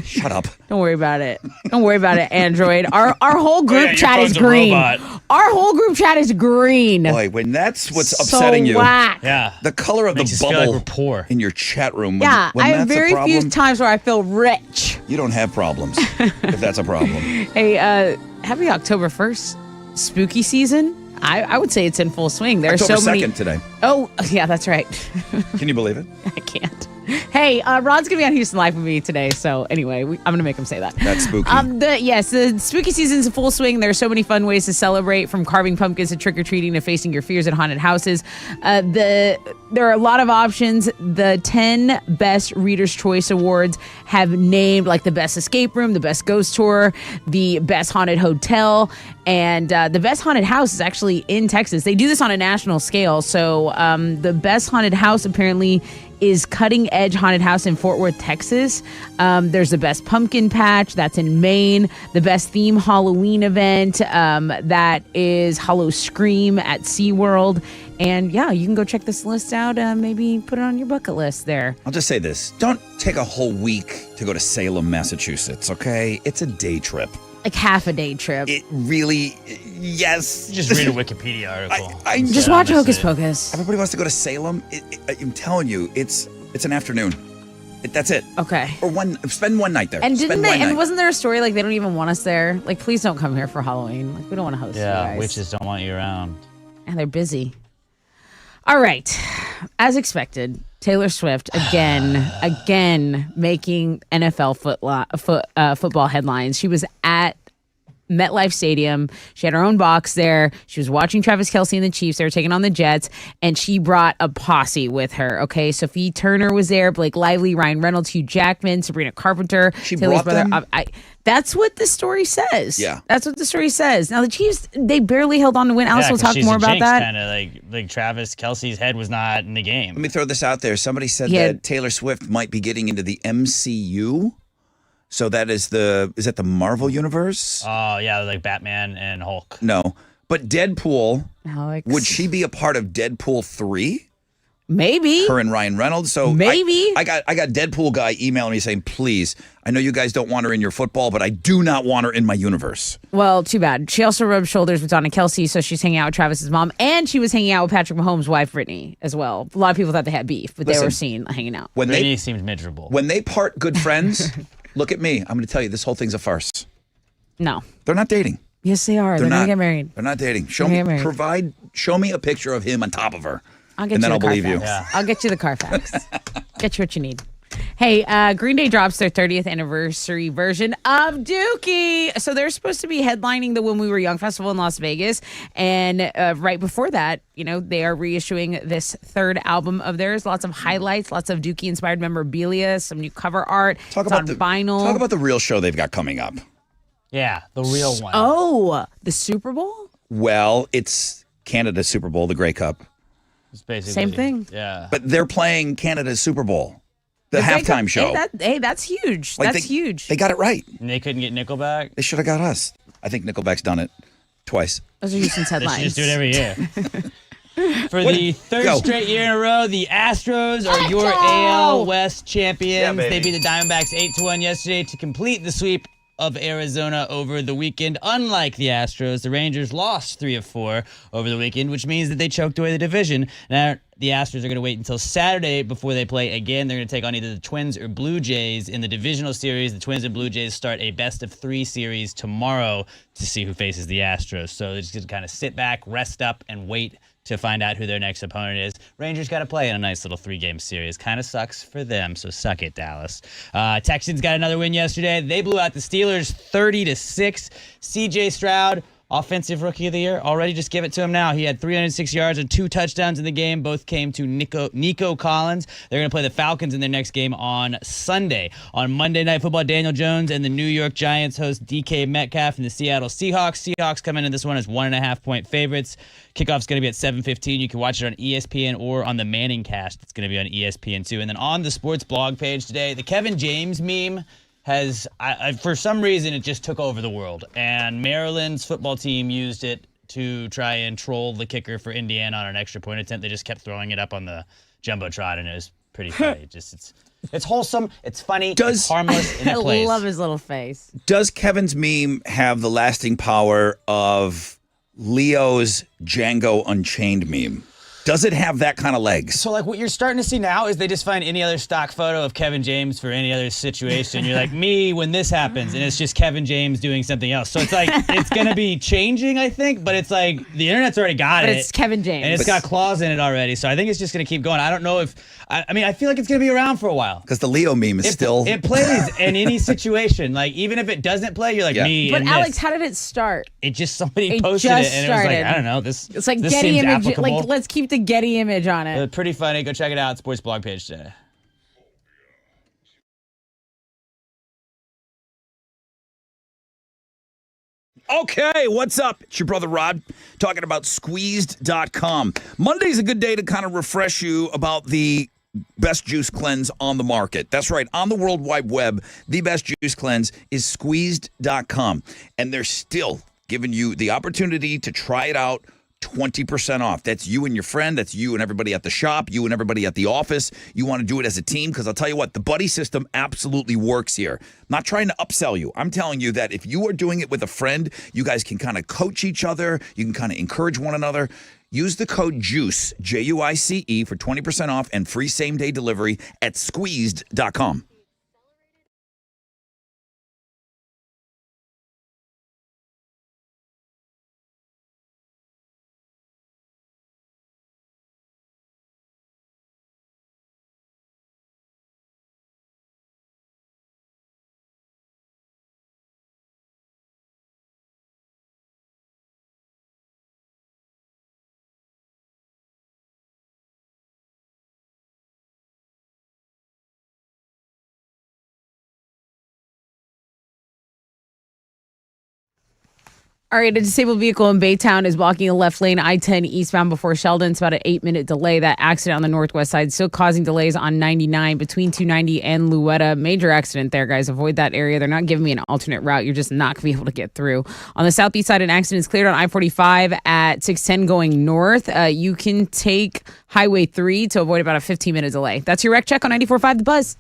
Shut up. Don't worry about it. Don't worry about it, Android. Our whole group chat is green. Our whole group chat is green. Boy, when that's what's upsetting you. Whack. Yeah. The color of Makes the us feel like bubble we're poor. in your chat room. Yeah, when I have that's a very problem, few times where I feel rich. You don't have problems if that's a problem. Hey, happy October 1st. Spooky season. I would say it's in full swing. There's October so many. 2nd today. Oh, yeah, that's right. Can you believe it? I can't. Hey, Rod's going to be on Houston Live with me today. So anyway, I'm going to make him say that. That's spooky. The spooky season's in full swing. There are so many fun ways to celebrate, from carving pumpkins to trick-or-treating to facing your fears at haunted houses. There are a lot of options. The 10 best Reader's Choice Awards have named like the best escape room, the best ghost tour, the best haunted hotel, and the best haunted house is actually in Texas. They do this on a national scale. So the best haunted house apparently is Cutting Edge Haunted House in Fort Worth, Texas. There's the best pumpkin patch, that's in Maine. The best theme Halloween event, that is Hollow Scream at SeaWorld. And yeah, you can go check this list out. Maybe put it on your bucket list there. I'll just say this. Don't take a whole week to go to Salem, Massachusetts, okay? It's a day trip. Like half a day trip. It really, yes. Just read a Wikipedia article. Just watch Hocus Pocus. Everybody wants to go to Salem. I'm telling you, it's an afternoon. That's it. Okay. Or spend one night there. And wasn't there a story like they don't even want us there? Like, please don't come here for Halloween. Like, we don't want to host you guys. Yeah, witches don't want you around. And they're busy. All right. As expected, Taylor Swift again making NFL football headlines. She was at MetLife Stadium. She had her own box there. She was watching Travis Kelce and the Chiefs. They were taking on the Jets, and she brought a posse with her. Okay, Sophie Turner was there, Blake Lively, Ryan Reynolds, Hugh Jackman, Sabrina Carpenter. She Taylor's brought brother. them? That's what the story says. Yeah. That's what the story says. Now, the Chiefs, they barely held on to win. Alice will talk more about that. Kind of like Travis Kelce's head was not in the game. Let me throw this out there. Somebody said that Taylor Swift might be getting into the MCU. So that is that the Marvel universe? Oh, yeah, like Batman and Hulk. No. But Deadpool, Alex. would she be a part of Deadpool 3? Maybe. Her and Ryan Reynolds. So maybe. I got Deadpool guy emailing me saying, please, I know you guys don't want her in your football, but I do not want her in my universe. Well, too bad. She also rubbed shoulders with Donna Kelce, so she's hanging out with Travis's mom, and she was hanging out with Patrick Mahomes' wife, Brittany, as well. A lot of people thought they had beef, but they were seen hanging out. Brittany seems miserable. When they part good friends, look at me. I'm going to tell you, this whole thing's a farce. No. They're not dating. Yes, they are. They're not going to get married. They're not dating. They're gonna get married. Show me a picture of him on top of her. I'll get and you then the I'll believe you. Carfax. Yeah. I'll get you the Carfax. Get you what you need. Hey, Green Day drops their 30th anniversary version of Dookie. So they're supposed to be headlining the When We Were Young Festival in Las Vegas. And right before that, they are reissuing this third album of theirs. Lots of highlights, lots of Dookie-inspired memorabilia, some new cover art. Talk it's about on the vinyl. Talk about the real show they've got coming up. Yeah, the real one. Oh, the Super Bowl? Well, it's Canada's Super Bowl, the Grey Cup. It's basically Same thing. Yeah. But they're playing Canada's Super Bowl, the Grey halftime Cup- show. Hey, that's huge. Like, That's huge. They got it right. And they couldn't get Nickelback. They should have got us. I think Nickelback's done it twice. Those are Houston's They headlines. should just do it every year. For the third straight year in a row, the Astros are your AL West champions. Yeah, They beat the Diamondbacks 8-1 yesterday to complete the sweep of Arizona over the weekend. Unlike the Astros, the Rangers lost 3 of 4 over the weekend, which means that they choked away the division. Now, the Astros are going to wait until Saturday before they play again. They're going to take on either the Twins or Blue Jays in the divisional series. The Twins and Blue Jays start a best-of-3 series tomorrow to see who faces the Astros. So they're just going to kind of sit back, rest up, and wait to find out who their next opponent is. Rangers got to play in a nice little 3-game series. Kind of sucks for them, so suck it, Dallas. Texans got another win yesterday. They blew out the Steelers 30-6. C.J. Stroud, Offensive Rookie of the Year, already just give it to him now. He had 306 yards and 2 touchdowns in the game. Both came to Nico Collins. They're going to play the Falcons in their next game on Sunday. On Monday Night Football, Daniel Jones and the New York Giants host DK Metcalf and the Seattle Seahawks. Seahawks come into this one as 1.5-point favorites. Kickoff's going to be at 7:15. You can watch it on ESPN or on the Manning Cast. It's going to be on ESPN too. And then on the sports blog page today, the Kevin James meme has, for some reason, it just took over the world. And Maryland's football team used it to try and troll the kicker for Indiana on an extra point attempt. They just kept throwing it up on the Jumbotron, and it was pretty funny. It's wholesome, it's funny, it's harmless, and it plays. I love his little face. Does Kevin's meme have the lasting power of Leo's Django Unchained meme? Does it have that kind of legs? So, like, what you're starting to see now is they just find any other stock photo of Kevin James for any other situation. You're like, me when this happens, and it's just Kevin James doing something else. So it's like, it's going to be changing, I think, but it's like, the internet's already got But it. it's Kevin James. And it's got claws in it already. So I think it's just going to keep going. I don't know if, I feel like it's going to be around for a while. Because the Leo meme is still... It plays in any situation. Like, even if it doesn't play, you're like, me But in Alex, this. how did it start? It just, somebody It posted just it, and it was like, started. I don't know, this It's like this Getty seems image. applicable. Like, let's keep the Getty image on it. Pretty funny. Go check it out. Sports blog page today. Okay, what's up? It's your brother Rod talking about squeezed.com. Monday's a good day to kind of refresh you about the best juice cleanse on the market. That's right. On the World Wide Web, the best juice cleanse is squeezed.com. And they're still giving you the opportunity to try it out 20% off. That's you and your friend. That's you and everybody at the shop, you and everybody at the office. You want to do it as a team because I'll tell you what, the buddy system absolutely works here. I'm not trying to upsell you. I'm telling you that if you are doing it with a friend, you guys can kind of coach each other. You can kind of encourage one another. Use the code JUICE, J-U-I-C-E, for 20% off and free same-day delivery at squeezed.com. All right, a disabled vehicle in Baytown is blocking a left lane I-10 eastbound before Sheldon. It's about an 8-minute delay. That accident on the northwest side still causing delays on 99 between 290 and Louetta. Major accident there, guys. Avoid that area. They're not giving me an alternate route. You're just not going to be able to get through. On the southeast side, an accident is cleared on I-45 at 610 going north. You can take Highway 3 to avoid about a 15-minute delay. That's your wreck check on 94.5 The Buzz.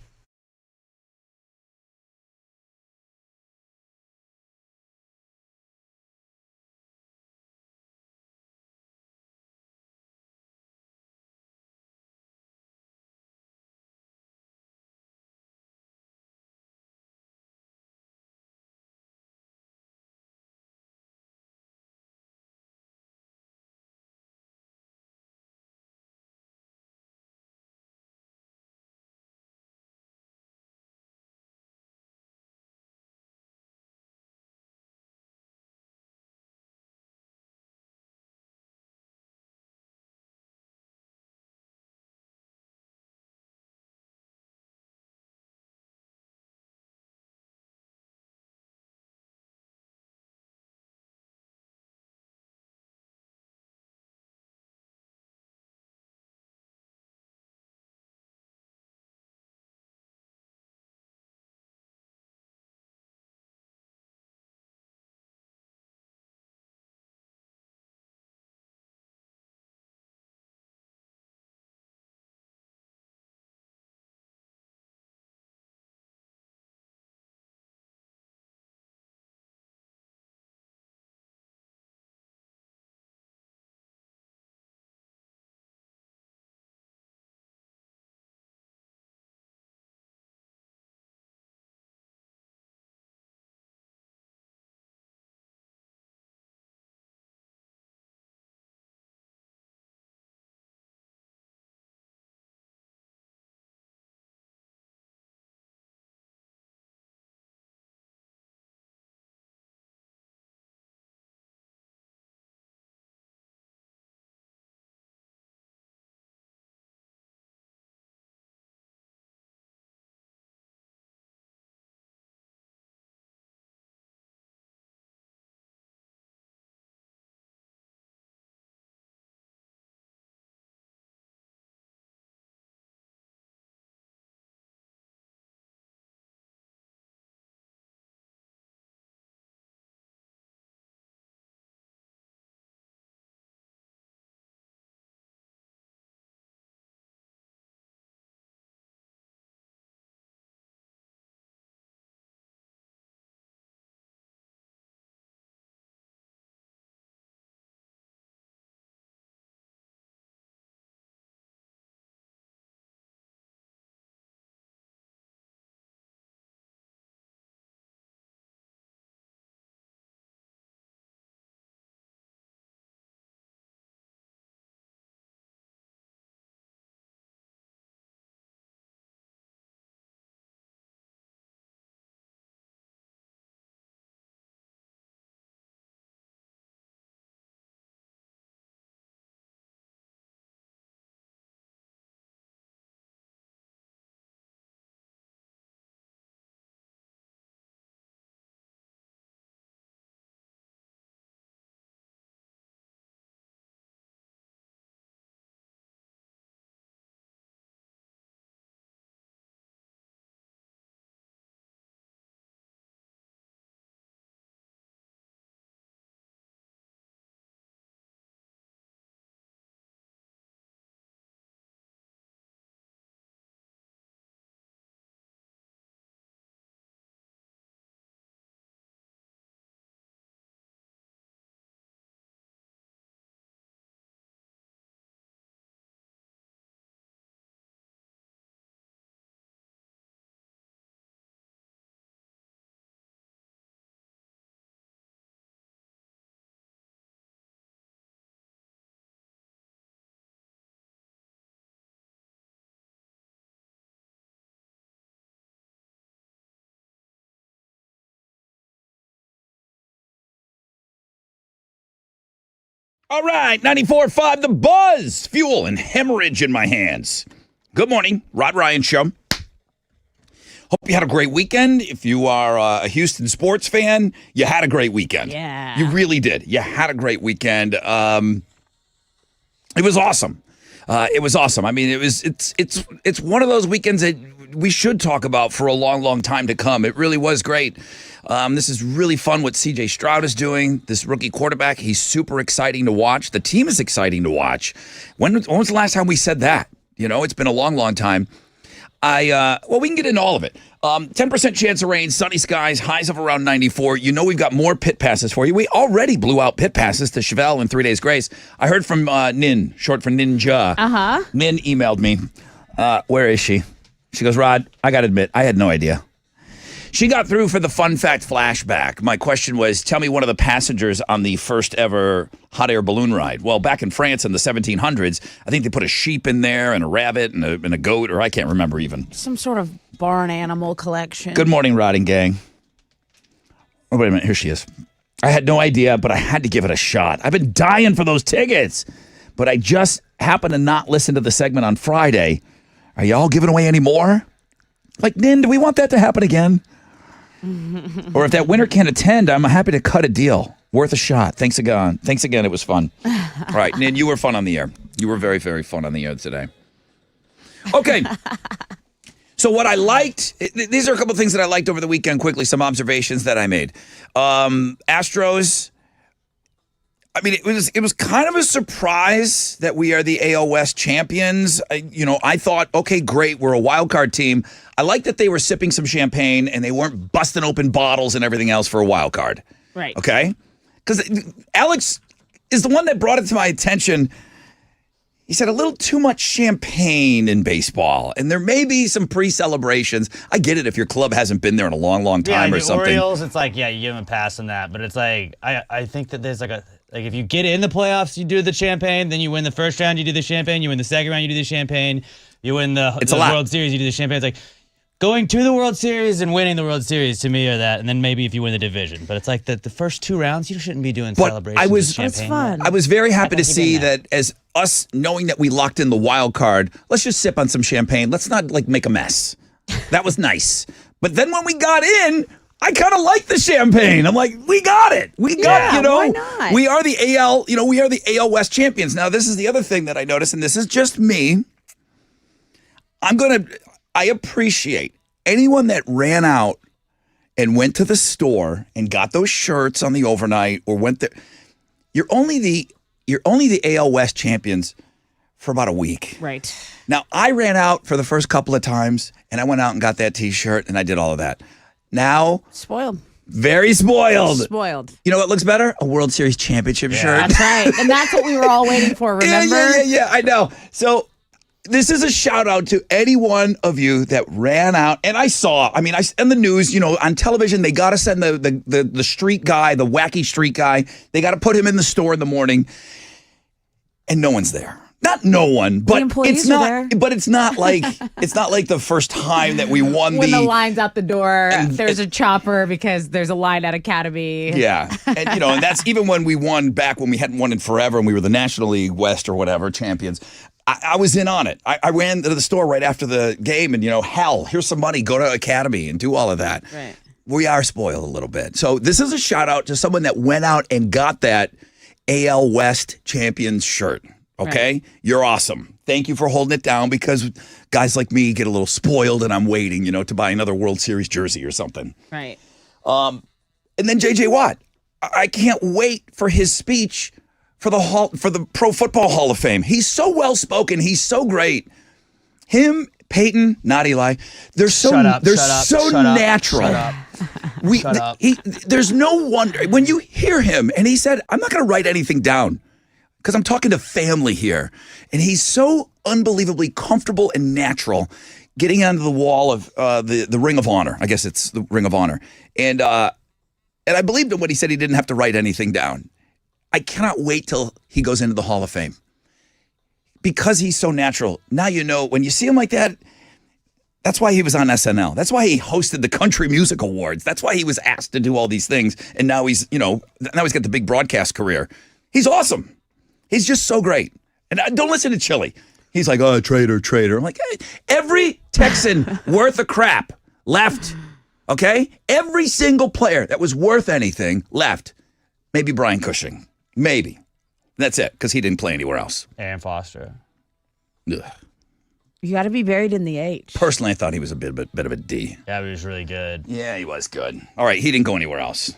All right, 94.5 The Buzz. Fuel and hemorrhage in my hands. Good morning, Rod Ryan Show. Hope you had a great weekend. If you are a Houston sports fan, you had a great weekend. Yeah. You really did. You had a great weekend. It was awesome. It was awesome. I mean, it's one of those weekends that we should talk about for a long, long time to come. It really was great. This is really fun what C.J. Stroud is doing. This rookie quarterback, he's super exciting to watch. The team is exciting to watch. When was the last time we said that? You know, it's been a long, long time. We can get into all of it. 10% chance of rain, sunny skies, highs of around 94. You know we've got more pit passes for you. We already blew out pit passes to Chevelle and 3 Days Grace. I heard from Nin, short for Ninja. Uh-huh. Nin emailed me. Where is she? She goes, Rod, I got to admit, I had no idea. She got through for the fun fact flashback. My question was, tell me one of the passengers on the first ever hot air balloon ride. Well, back in France in the 1700s, I think they put a sheep in there and a rabbit and a goat, or I can't remember even. Some sort of barn animal collection. Good morning, Rodding Gang. Oh, wait a minute. Here she is. I had no idea, but I had to give it a shot. I've been dying for those tickets, but I just happened to not listen to the segment on Friday. Are y'all giving away any more? Like, Nin, do we want that to happen again? Or if that winner can't attend, I'm happy to cut a deal. Worth a shot. Thanks again. Thanks again. It was fun. All right, Nin, you were fun on the air. You were very, very fun on the air today. Okay. So what I liked, these are a couple of things that I liked over the weekend quickly, some observations that I made. Astros, I mean, it was kind of a surprise that we are the AL West champions. I thought, okay, great, we're a wild card team. I like that they were sipping some champagne and they weren't busting open bottles and everything else for a wild card. Right. Okay? Because Alex is the one that brought it to my attention. He said a little too much champagne in baseball, and there may be some pre-celebrations. I get it if your club hasn't been there in a long, long time or something. Orioles, it's like, yeah, you give them a pass on that, but it's like I think that there's like if you get in the playoffs, you do the champagne, then you win the first round, you do the champagne, you win the second round, you do the champagne, you win the World Series, you do the champagne. It's like going to the World Series and winning the World Series to me are that, and then maybe if you win the division. But it's like the first two rounds, you shouldn't be doing celebrations with champagne. It's fun. I was very happy to see that as us knowing that we locked in the wild card, let's just sip on some champagne. Let's not like make a mess. That was nice. But then when we got in, I kind of like the champagne. I'm like, we got it. We got it, why not? We are the AL, we are the AL West champions. Now, this is the other thing that I noticed, and this is just me. I appreciate anyone that ran out and went to the store and got those shirts on the overnight or went there. You're only the AL West champions for about a week. Right. Now, I ran out for the first couple of times, and I went out and got that T-shirt, and I did all of that. Now, Spoiled. very spoiled. Spoiled. You know what looks better? A World Series championship shirt. That's right. And that's what we were all waiting for, remember? Yeah, I know. So this is a shout out to any one of you that ran out. And I in the news, on television, they got to send the street guy, the wacky street guy. They got to put him in the store in the morning. And no one's there. Not no one, but it's not. There. But it's not like the first time that we won when the line's out the door. There's a chopper because there's a line at Academy. Yeah, and and that's even when we won back when we hadn't won in forever and we were the National League West or whatever champions. I was in on it. I ran to the store right after the game and hell, here's some money. Go to Academy and do all of that. Right. We are spoiled a little bit. So this is a shout out to someone that went out and got that AL West champions shirt. Okay? Right. You're awesome. Thank you for holding it down because guys like me get a little spoiled and I'm waiting, to buy another World Series jersey or something. Right. And then J.J. Watt. I can't wait for his speech for the Pro Football Hall of Fame. He's so well-spoken. He's so great. Him, Peyton, not Eli, they're so natural. Shut up. There's no wonder. When you hear him, and he said, I'm not going to write anything down because I'm talking to family here. And he's so unbelievably comfortable and natural getting onto the wall of the Ring of Honor. I guess it's the Ring of Honor. And I believed him when he said he didn't have to write anything down. I cannot wait till he goes into the Hall of Fame because he's so natural. Now when you see him like that, that's why he was on SNL. That's why he hosted the Country Music Awards. That's why he was asked to do all these things. And now he's got the big broadcast career. He's awesome. He's just so great. And don't listen to Chili. He's like, oh, traitor. I'm like, hey, every Texan worth a crap left, okay? Every single player that was worth anything left. Maybe Brian Cushing. Maybe. That's it, because he didn't play anywhere else. Aaron Foster. Ugh. You got to be buried in the H. Personally, I thought he was a bit of a D. Yeah, he was really good. Yeah, he was good. All right, he didn't go anywhere else.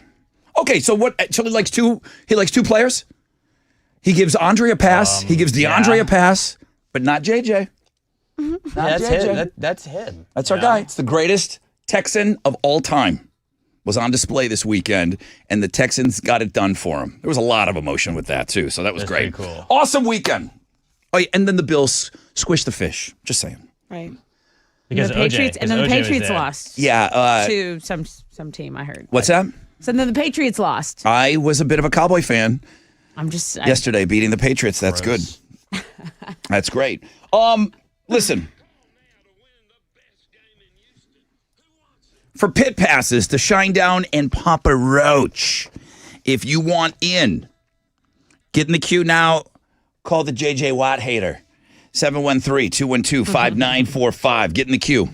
Okay, so what? Chili likes two. He likes two players. He gives Andre a pass. He gives DeAndre a pass, but not JJ. Not That's JJ. him. That's him. That's our guy. It's the greatest Texan of all time. Was on display this weekend, and the Texans got it done for him. There was a lot of emotion with that too, so that was That's great. pretty cool. Awesome weekend. Oh, yeah, and then the Bills squished the fish. Just saying. Right. Because the Patriots, OJ, and then the OJ was Patriots there. lost. Yeah. To some team, I heard. What's that? So then the Patriots lost. I was a bit of a Cowboy fan Yesterday, beating the Patriots. That's good. That's great. Listen. For pit passes to Shinedown and Papa Roach, if you want in, get in the queue now. Call the JJ Watt hater. 713-212-5945. Get in the queue.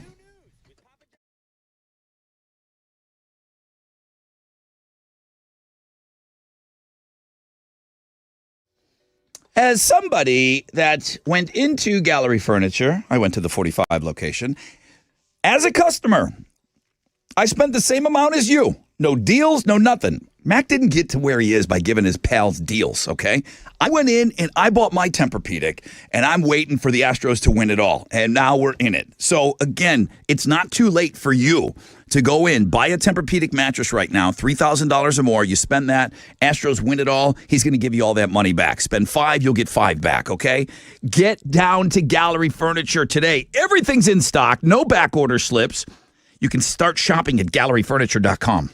As somebody that went into Gallery Furniture, I went to the 45 location, as a customer, I spent the same amount as you. No deals, no nothing. Mac didn't get to where he is by giving his pals deals, okay? I went in and I bought my Tempur-Pedic, and I'm waiting for the Astros to win it all, and now we're in it. So, again, it's not too late for you to go in, buy a Tempur-Pedic mattress right now, $3,000 or more. You spend that, Astros win it all, he's going to give you all that money back. Spend $5, you'll get $5 back, okay? Get down to Gallery Furniture today. Everything's in stock, no back order slips. You can start shopping at galleryfurniture.com.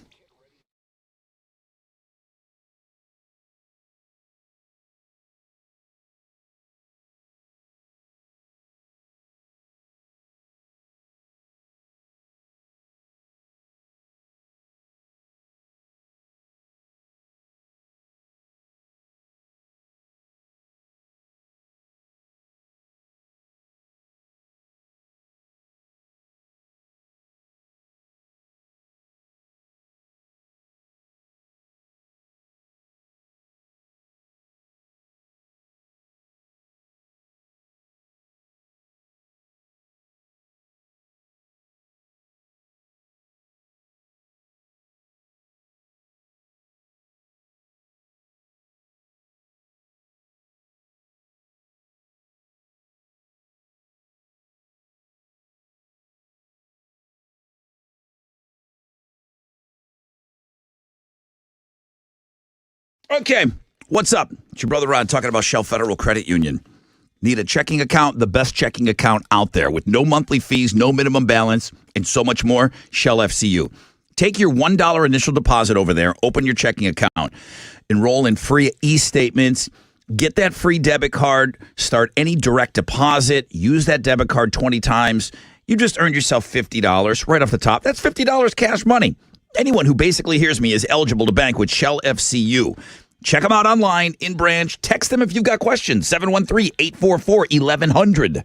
Okay, what's up? It's your brother Ron talking about Shell Federal Credit Union. Need a checking account? The best checking account out there with no monthly fees, no minimum balance, and so much more. Shell FCU. Take your $1 initial deposit over there, open your checking account, enroll in free e-statements, get that free debit card, start any direct deposit, use that debit card 20 times. You just earned yourself $50 right off the top. That's $50 cash money. Anyone who basically hears me is eligible to bank with Shell FCU. Check them out online, in branch. Text them if you've got questions. 713-844-1100.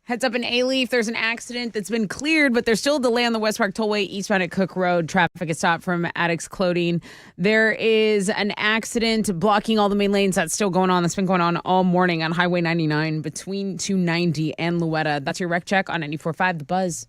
Heads up in A-Leaf, there's an accident that's been cleared, but there's still a delay on the West Park Tollway eastbound at Cook Road. Traffic is stopped from Addicts Clothing. There is an accident blocking all the main lanes. That's still going on. That's been going on all morning on Highway 99 between 290 and Louetta. That's your rec check on 94.5 The Buzz.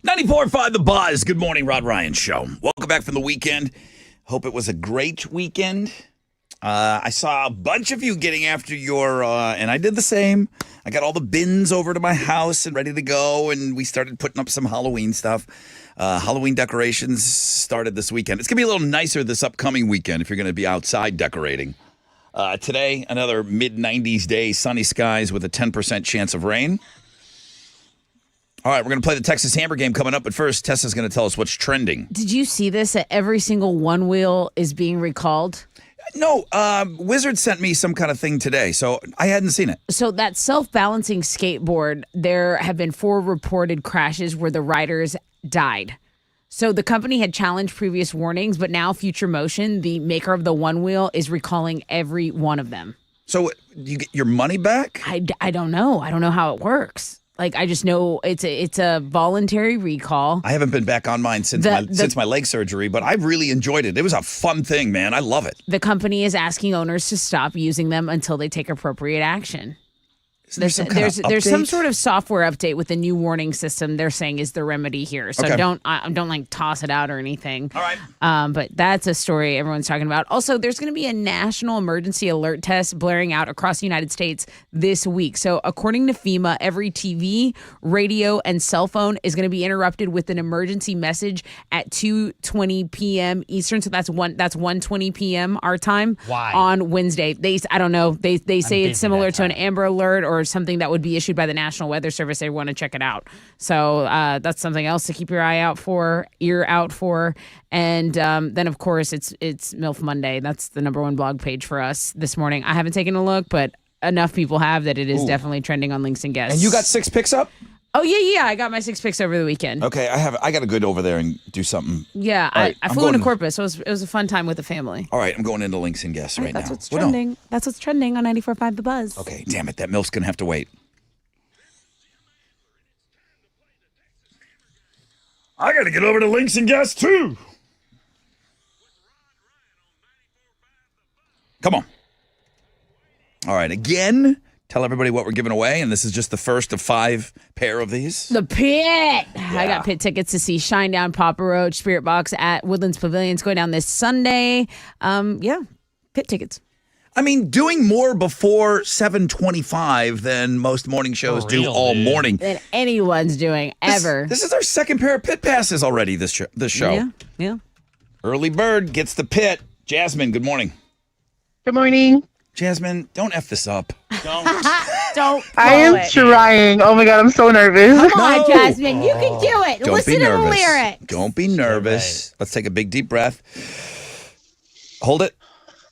.94.5 The Buzz. Good morning, Rod Ryan Show. Welcome back from the weekend. Hope it was a great weekend. I saw a bunch of you getting after your, and I did the same. I got all the bins over to my house and ready to go, and we started putting up some Halloween stuff. Halloween decorations started this weekend. It's going to be a little nicer this upcoming weekend if you're going to be outside decorating. Today, another mid-90s day, sunny skies with a 10% chance of rain. All right, we're going to play the Texas Hammer game coming up, but first, Tessa's going to tell us what's trending. Did you see this? That every single one wheel is being recalled? No, Wizard sent me some kind of thing today, so I hadn't seen it. So that self-balancing skateboard, there have been 4 reported crashes where the riders died. So the company had challenged previous warnings, but now Future Motion, the maker of the one wheel, is recalling every one of them. So you get your money back? I don't know. I don't know how it works. Like, I just know it's a voluntary recall. I haven't been back on mine since my leg surgery, but I really enjoyed it. It was a fun thing, man. I love it. The company is asking owners to stop using them until they take appropriate action. There's some sort of software update with the new warning system they're saying is the remedy here. So don't like toss it out or anything. All right. But that's a story everyone's talking about. Also, there's going to be a national emergency alert test blaring out across the United States this week. So according to FEMA, every TV, radio, and cell phone is going to be interrupted with an emergency message at 2:20 p.m. Eastern. So that's 1:20 p.m. our time. Why? On Wednesday. I don't know. They say it's similar to an Amber Alert or something that would be issued by the National Weather Service. They want to check it out. So that's something else to keep your ear out for. And then, of course, it's MILF Monday. That's the #1 blog page for us this morning. I haven't taken a look, but enough people have that it is definitely trending on Links and Guests. And you got 6 picks up? Oh, yeah. I got my 6 picks over the weekend. Okay, I got to go over there and do something. Yeah, right, I flew into Corpus. So it was a fun time with the family. All right, I'm going into Links and Guests right now. That's what's trending. No. That's what's trending on 94.5 The Buzz. Okay, damn it. That MILF's going to have to wait. I got to get over to Links and Guests, too. Come on. All right, again, tell everybody what we're giving away, and this is just the first of 5 pair of these. The Pit. Yeah. I got Pit tickets to see Shinedown, Papa Roach, Spirit Box at Woodlands Pavilions going down this Sunday. Pit tickets. I mean, doing more before 7:25 than most morning shows do all morning. Than anyone's doing ever. This is our second pair of Pit passes already this show. Yeah. Early bird gets the Pit. Jasmine, good morning. Good morning. Jasmine, don't F this up. Don't. I am trying. Oh my God, I'm so nervous. Come on, Jasmine. You can do it. Don't Listen be to the nervous. lyrics. Don't be nervous. Let's take a big deep breath. Hold it.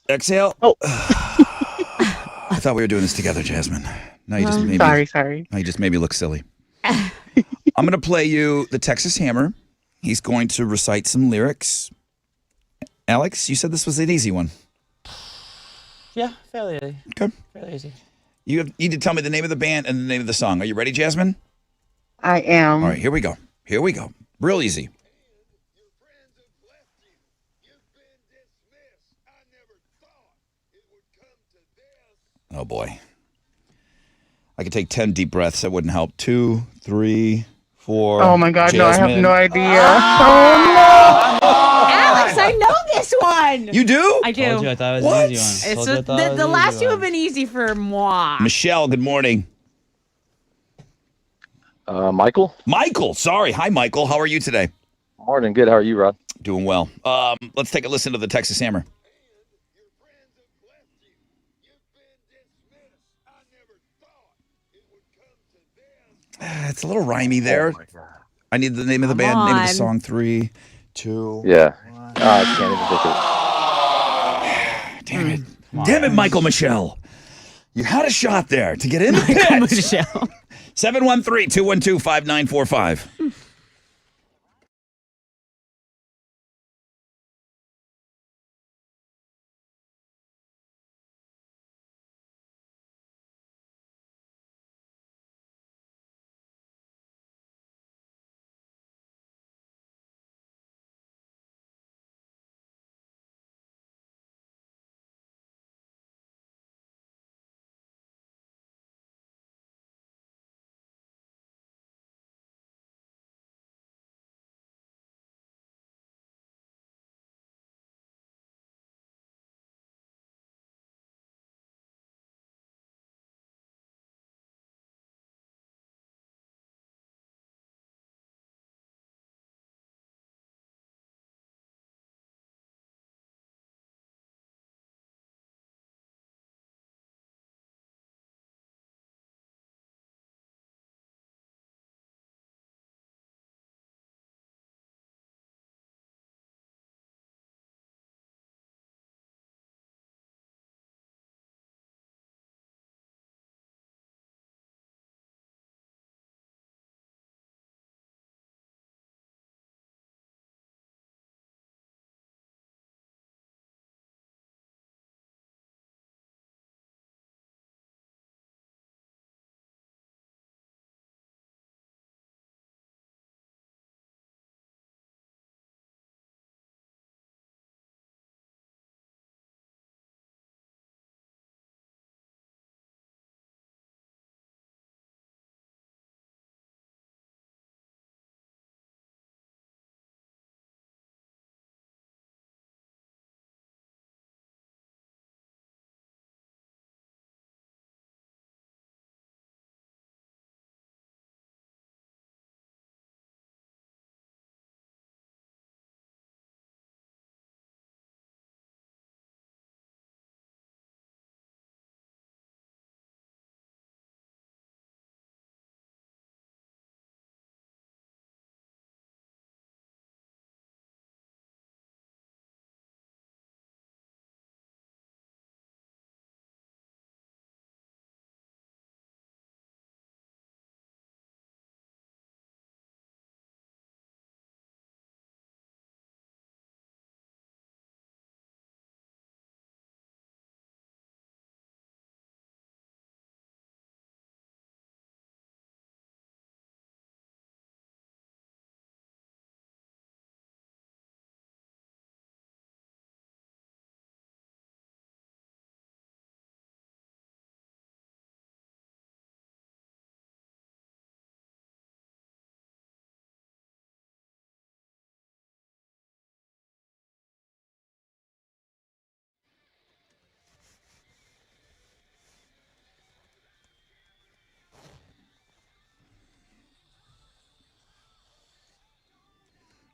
Exhale. Oh. I thought we were doing this together, Jasmine. Now you just made me, sorry. Now you just made me look silly. I'm going to play you the Texas Hammer. He's going to recite some lyrics. Alex, you said this was an easy one. Yeah, fairly easy. Okay. Fairly easy. You need to tell me the name of the band and the name of the song. Are you ready, Jasmine? I am. All right, here we go. Real easy. Oh, boy. I could take 10 deep breaths. That wouldn't help. 2, 3, 4. Oh my God, Jasmine. no, I have no idea. Alex, I know this one. You do? I do. Told you I thought it was What? an easy one. It's Told you I thought it was the an last easy two have one. been easy for moi. Michelle, good morning. Michael? Michael, sorry. Hi, Michael. How are you today? Morning. Good. How are you, Rod? Doing well. Let's take a listen to the Texas Hammer. It's a little rrimey there. I need the name of the band, name of the song. 3, 2. Yeah. I can't even think of it. Damn it. Damn it, Michael Michelle. You had a shot there to get in the pit. Michelle. 713-212-5945.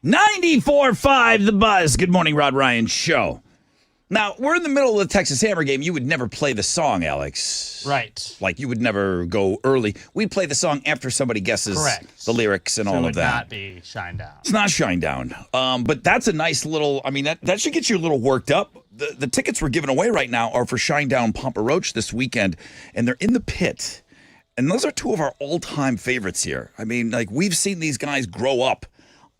.94.5 The Buzz. Good morning, Rod Ryan Show. Now, we're in the middle of the Texas Hammer game. You would never play the song, Alex. Right. Like, you would never go early. We'd play the song after somebody guesses the lyrics and all of that. It would not be Shine Down. It's not Shine Down. But that's a nice little, I mean, that should get you a little worked up. The tickets we're giving away right now are for Shine Down Papa Roach this weekend, and they're in the pit. And those are two of our all-time favorites here. I mean, like, we've seen these guys grow up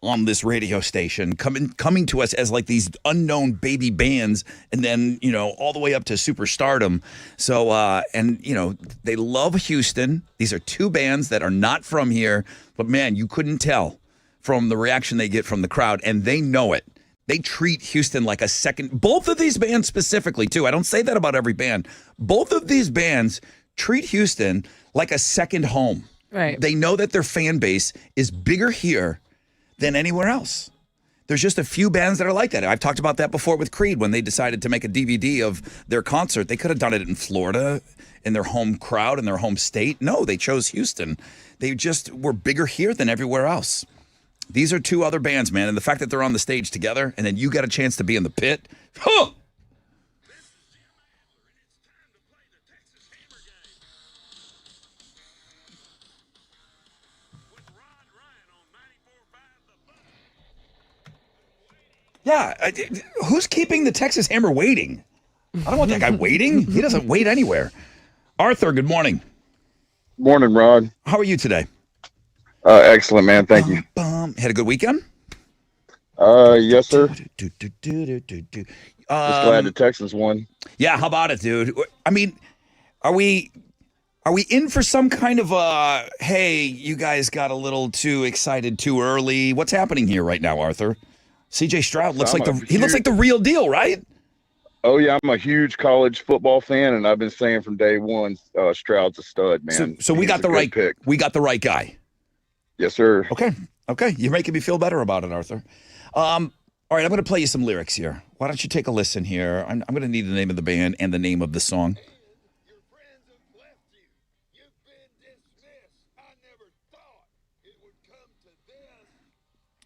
on this radio station, coming to us as like these unknown baby bands, and then, you know, all the way up to superstardom. So, and, you know, they love Houston. These are two bands that are not from here, but man, you couldn't tell from the reaction they get from the crowd, and they know it. They treat Houston like a second. Both of these bands specifically, too. I don't say that about every band. Both of these bands treat Houston like a second home. Right. They know that their fan base is bigger here than anywhere else. There's just a few bands that are like that. I've talked about that before with Creed when they decided to make a DVD of their concert. They could have done it in Florida, in their home crowd, in their home state. No, they chose Houston. They just were bigger here than everywhere else. These are two other bands, man, and the fact that they're on the stage together and then you got a chance to be in the pit. Huh! Yeah, who's keeping the Texas Hammer waiting? I don't want that guy waiting. He doesn't wait anywhere. Arthur, good morning. Morning, Rod. How are you today? Excellent, man. Thank you. Had a good weekend? Yes, sir. Just glad the Texans won. Yeah, how about it, dude? I mean, are we in for some kind of hey, you guys got a little too excited too early? What's happening here right now, Arthur? CJ Stroud looks like the real deal, right? Oh yeah, I'm a huge college football fan, and I've been saying from day one, Stroud's a stud, man. So we got the right pick. We got the right guy. Yes, sir. Okay, you're making me feel better about it, Arthur. All right, I'm going to play you some lyrics here. Why don't you take a listen here? I'm going to need the name of the band and the name of the song.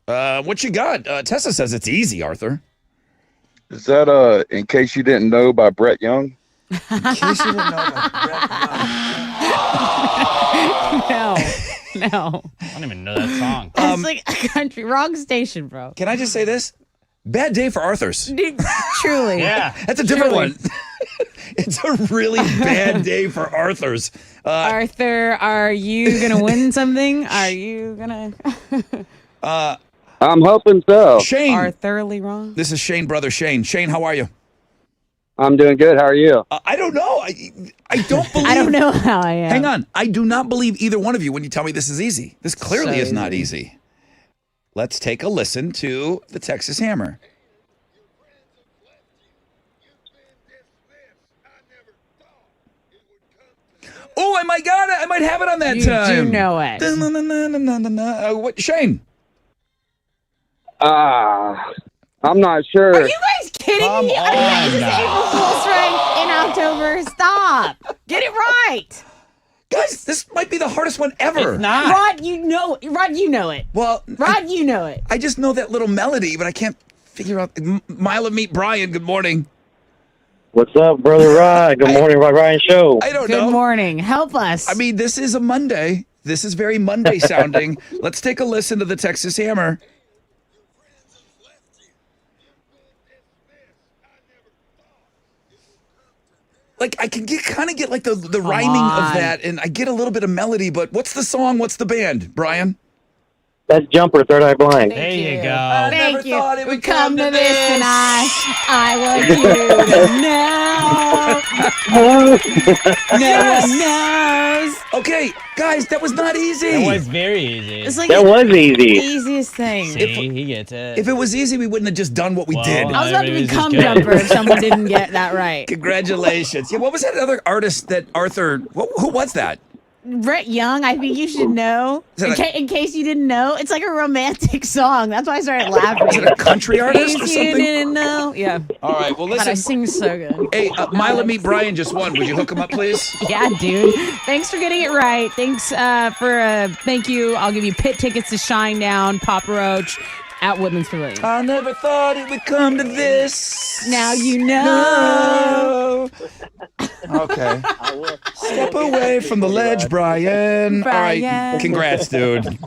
What you got? Tessa says it's easy, Arthur. Is that In Case You Didn't Know by Brett Young? In case you didn't know about Brett Young. No. I don't even know that song. It's like a country. Wrong station, bro. Can I just say this? Bad day for Arthur's. Dude, truly. Yeah. That's a different one. It's a really bad day for Arthur's. Arthur, are you going to win something? Are you going to... I'm hoping so. Shane. Are thoroughly wrong? This is Shane, brother Shane. Shane, how are you? I'm doing good. How are you? I don't know. I don't believe. I don't know how I am. Hang on. I do not believe either one of you when you tell me this is easy. This clearly is not easy. Let's take a listen to the Texas Hammer. Oh, I might got it. I might have it on that You time. do know it. What, Shane? I'm not sure. Are you guys kidding Come me? on I mean, now. April Fool's right in October. Stop. Get it right. Guys, this might be the hardest one ever. It's not. Rod, you know it. Well, Rod, you know it. I just know that little melody, but I can't figure out. Mila, meet Brian. Good morning. What's up, Brother Rod? Good morning, Rod Ryan Show. I don't Good know. morning. Help us. I mean, this is a Monday. This is very Monday sounding. Let's take a listen to the Texas Hammer. Like, I can kind of get like the rhyming of on. that, and I get a little bit of melody, but what's the song? What's the band, Brian? That's Jumper, Third Eye Blind. There you go. Thank never you. thought it We would come to this, and I want you to know. No one knows. Okay, guys, that was not easy. It was very easy. It's like That was the easy. easiest thing. See, he gets it. If it was easy, we wouldn't have just done what we did. I was about to It was just become good. Jumper if someone didn't get that right. Congratulations. Yeah, what was that other artist that Arthur, who was that? Brett Young, I think you should know. Is it In case you didn't know, it's like a romantic song. That's why I started laughing. Is it a country In artist or case you something? didn't know. Yeah. All right, well, God, I listen. sing so good. Hey, Mila, meet Brian just won. Would you hook him up, please? Yeah, dude. Thanks for getting it right. Thanks thank you. I'll give you pit tickets to Shinedown, Papa Roach at Woodlands Pavilion. I never thought it would come to this. Now you know. Okay. Step away from the ledge, Brian. All right. Brian. Congrats, dude.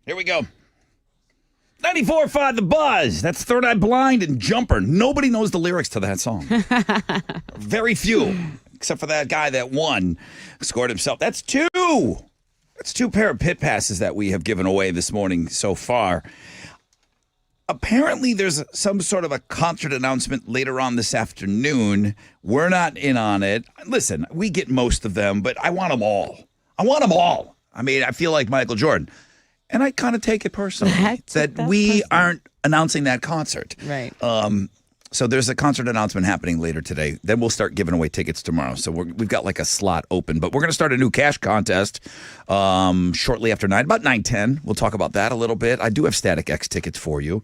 Here we go. 94.5 The Buzz. That's Third Eye Blind and Jumper. Nobody knows the lyrics to that song. Very few, except for that guy that won, scored himself. That's two. That's two pair of pit passes that we have given away this morning so far. Apparently, there's some sort of a concert announcement later on this afternoon. We're not in on it. Listen, we get most of them, but I want them all. I want them all. I mean, I feel like Michael Jordan. And I kind of take it personally that we aren't announcing that concert. Right. So there's a concert announcement happening later today. Then we'll start giving away tickets tomorrow. So we've got like a slot open. But we're going to start a new cash contest shortly after 9, about 9:10. We'll talk about that a little bit. I do have Static X tickets for you.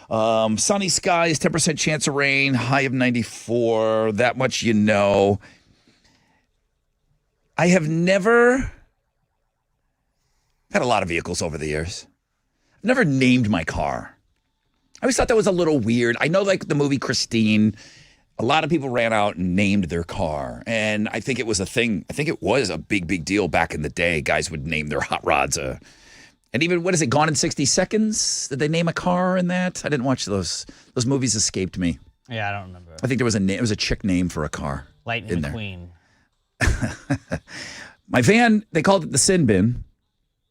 Sunny skies, 10% chance of rain, high of 94. That much you know. I have never had a lot of vehicles over the years. I've never named my car. I always thought that was a little weird. I know, like the movie Christine, a lot of people ran out and named their car. And I think it was a thing. I think it was a big, big deal back in the day. Guys would name their hot rods. And even, what is it, Gone in 60 Seconds? Did they name a car in that? I didn't watch those. Those movies escaped me. Yeah, I don't remember. I think there was it was a chick name for a car. Lightning McQueen. My van, they called it the sin bin.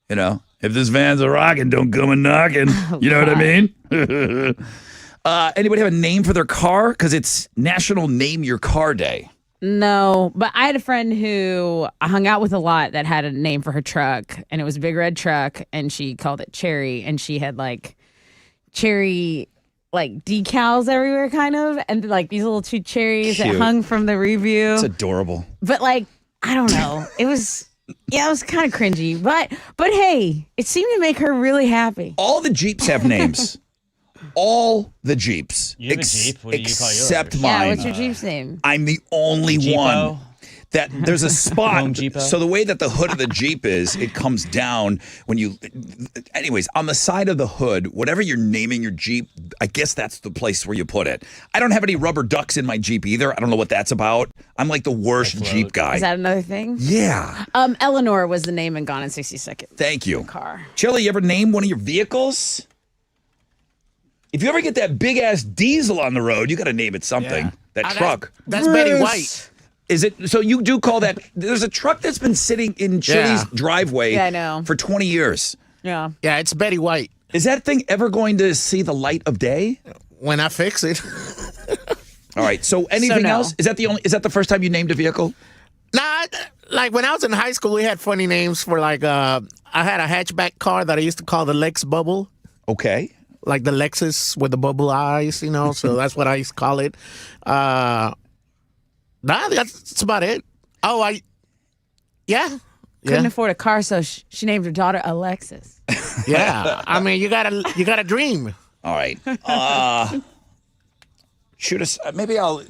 You know, if this van's a rockin', don't come a knocking. You know what I mean? Anybody have a name for their car? Because it's National Name Your Car Day. No, but I had a friend who I hung out with a lot that had a name for her truck, and it was a big red truck, and she called it Cherry, and she had like cherry like decals everywhere, kind of, and like these little two cherries that hung from the review. It's adorable. But like, I don't know, it was kind of cringy, but hey, it seemed to make her really happy. All the Jeeps have names. All the Jeeps. You have a Jeep? What do you call yours? Except mine. Yeah, what's your Jeep's name? I'm the only Jeepo? one that there's a spot. Jeepo? So the way that the hood of the Jeep is, it comes down when you. Anyways, on the side of the hood, whatever you're naming your Jeep, I guess that's the place where you put it. I don't have any rubber ducks in my Jeep either. I don't know what that's about. I'm like the worst Jeep guy. Is that another thing? Yeah. Eleanor was the name in Gone in 60 Seconds. Thank you. Car. Chili, you ever name one of your vehicles? If you ever get that big ass diesel on the road, you got to name it something. Yeah. That truck. That's Betty White. Is it? So you do call that? There's a truck that's been sitting in Chili's driveway I know. for 20 years. Yeah. Yeah, it's Betty White. Is that thing ever going to see the light of day? When I fix it. All right. So anything else? Is that the first time you named a vehicle? Nah, like when I was in high school, we had funny names for like, I had a hatchback car that I used to call the Lex Bubble. Okay. Like the Lexus with the bubble eyes, you know, so that's what I used to call it. Nah, that's about it. Oh, Couldn't afford a car, so she named her daughter Alexis. Yeah. I mean, you gotta dream. All right. Shoot us. Maybe I'll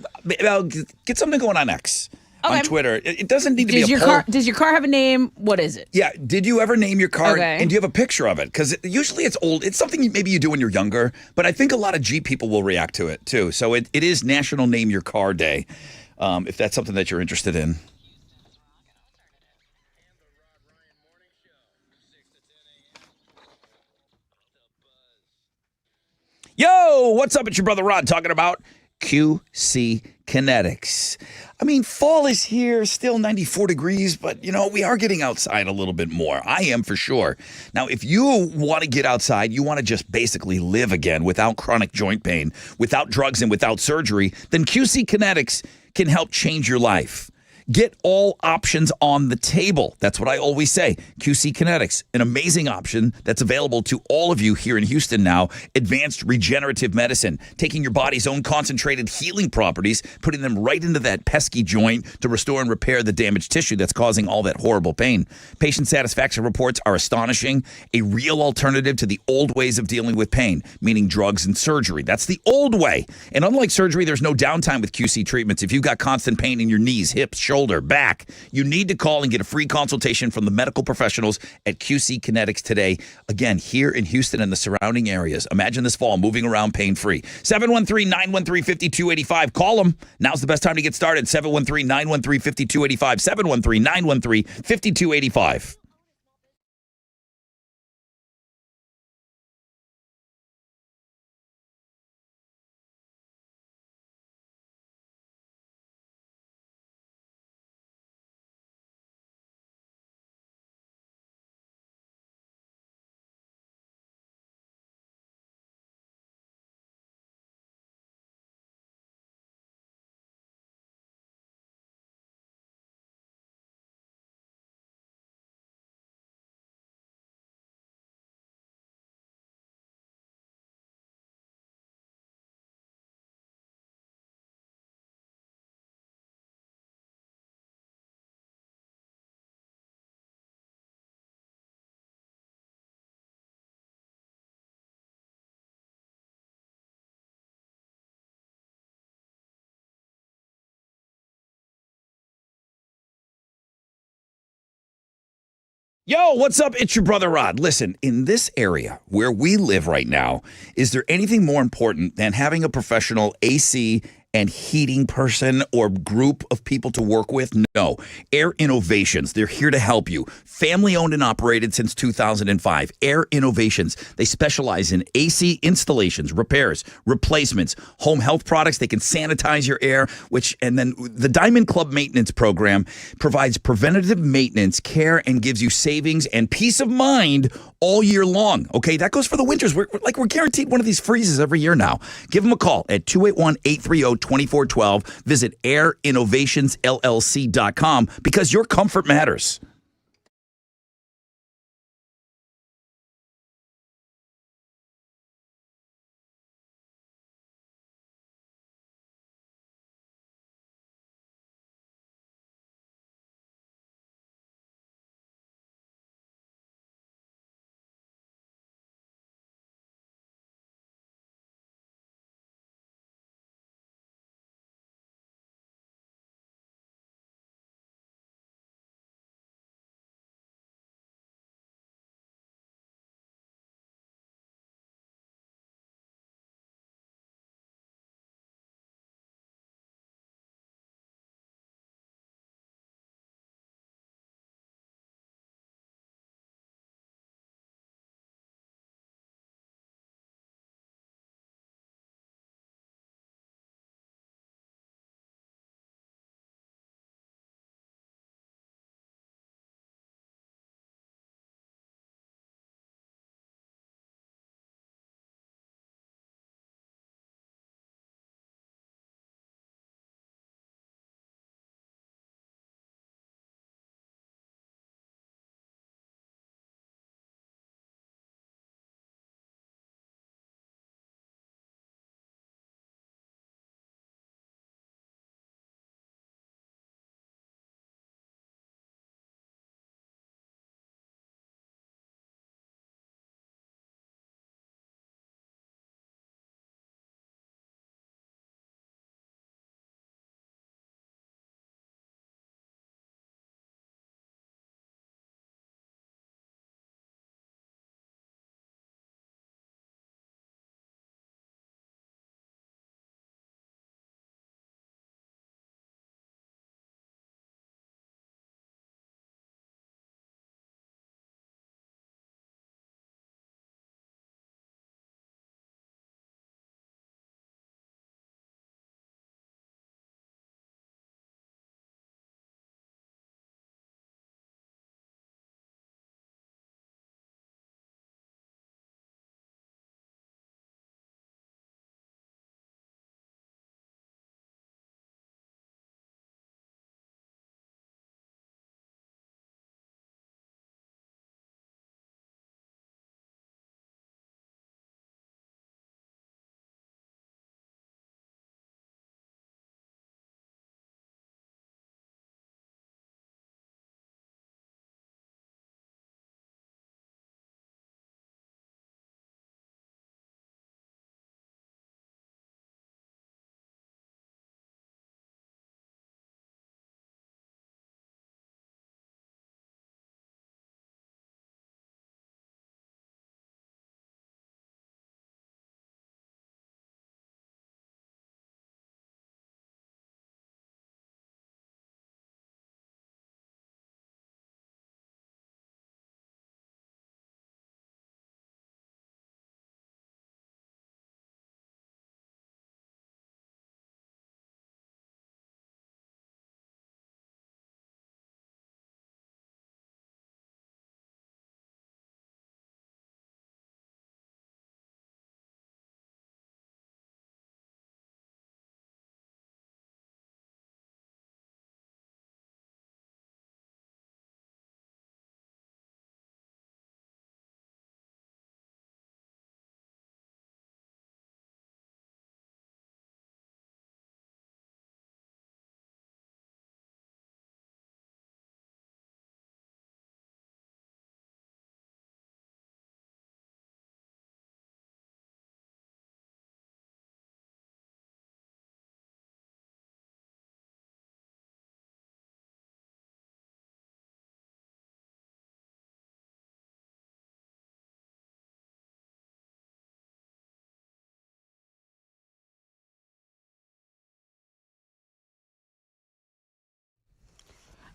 get something going on X. Okay. On Twitter. It doesn't need to be a poll. Does your car have a name? What is it? Yeah. Did you ever name your car? Okay. And do you have a picture of it? Because usually it's old. It's something maybe you do when you're younger, but I think a lot of Jeep people will react to it too. So it is National Name Your Car Day, if that's something that you're interested in. Yo, what's up? It's your brother Rod talking about QC Kinetics. I mean, fall is here, still 94 degrees, but, you know, we are getting outside a little bit more. I am for sure. Now, if you want to get outside, you want to just basically live again without chronic joint pain, without drugs, and without surgery, then QC Kinetics can help change your life. Get all options on the table. That's what I always say. QC Kinetics, an amazing option that's available to all of you here in Houston now. Advanced regenerative medicine, taking your body's own concentrated healing properties, putting them right into that pesky joint to restore and repair the damaged tissue that's causing all that horrible pain. Patient satisfaction reports are astonishing. A real alternative to the old ways of dealing with pain, meaning drugs and surgery. That's the old way. And unlike surgery, there's no downtime with QC treatments. If you've got constant pain in your knees, hips, shoulders, back, you need to call and get a free consultation from the medical professionals at QC Kinetics today. Again, here in Houston and the surrounding areas. Imagine this fall moving around pain-free. 713-913-5285. Call them. Now's the best time to get started. 713-913-5285. 713-913-5285. Yo, what's up? It's your brother Rod. Listen, in this area where we live right now, is there anything more important than having a professional AC and heating person or group of people to work with? No. Air Innovations. They're here to help you. Family owned and operated since 2005. Air Innovations. They specialize in AC installations, repairs, replacements, home health products. They can sanitize your air, and then the Diamond Club Maintenance Program provides preventative maintenance care and gives you savings and peace of mind all year long. Okay, that goes for the winters. We're guaranteed one of these freezes every year now. Give them a call at 281-830-2412. Visit airinnovationsllc.com because your comfort matters.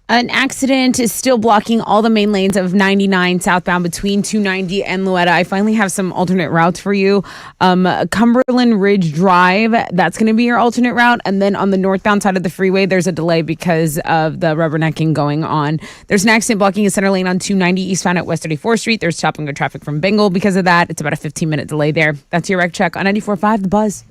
An accident is still blocking all the main lanes of 99 southbound between 290 and Louetta. I finally have some alternate routes for you. Cumberland Ridge Drive, that's going to be your alternate route. And then on the northbound side of the freeway, there's a delay because of the rubbernecking going on. There's an accident blocking a center lane on 290 eastbound at West 34th Street. There's stopping of traffic from Bengal because of that. It's about a 15-minute delay there. That's your wreck check on 94.5 The Buzz.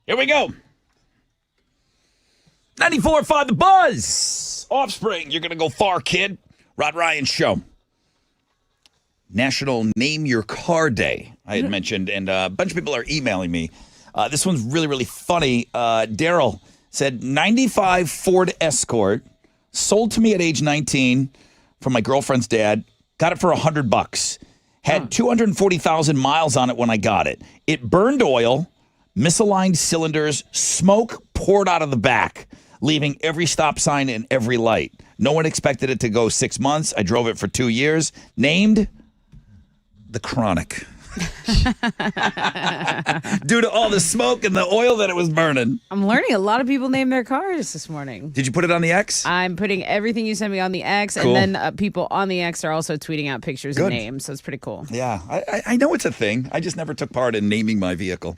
Here we go. 94.5 The Buzz. Offspring, you're going to go far, kid. Rod Ryan Show. National Name Your Car Day, I had mentioned, and a bunch of people are emailing me. This one's really, really funny. Daryl said, 95 Ford Escort, sold to me at age 19 from my girlfriend's dad. Got it for $100. Had 240,000 miles on it when I got it. It burned oil, misaligned cylinders, smoke poured out of the back, leaving every stop sign and every light. No one expected it to go 6 months. I drove it for 2 years. Named the Chronic. Due to all the smoke and the oil that it was burning. I'm learning a lot of people name their cars this morning. Did you put it on the X? I'm putting everything you sent me on the X, Cool. and then people on the X are also tweeting out pictures Good. and names, so it's pretty cool. Yeah, I know it's a thing. I just never took part in naming my vehicle.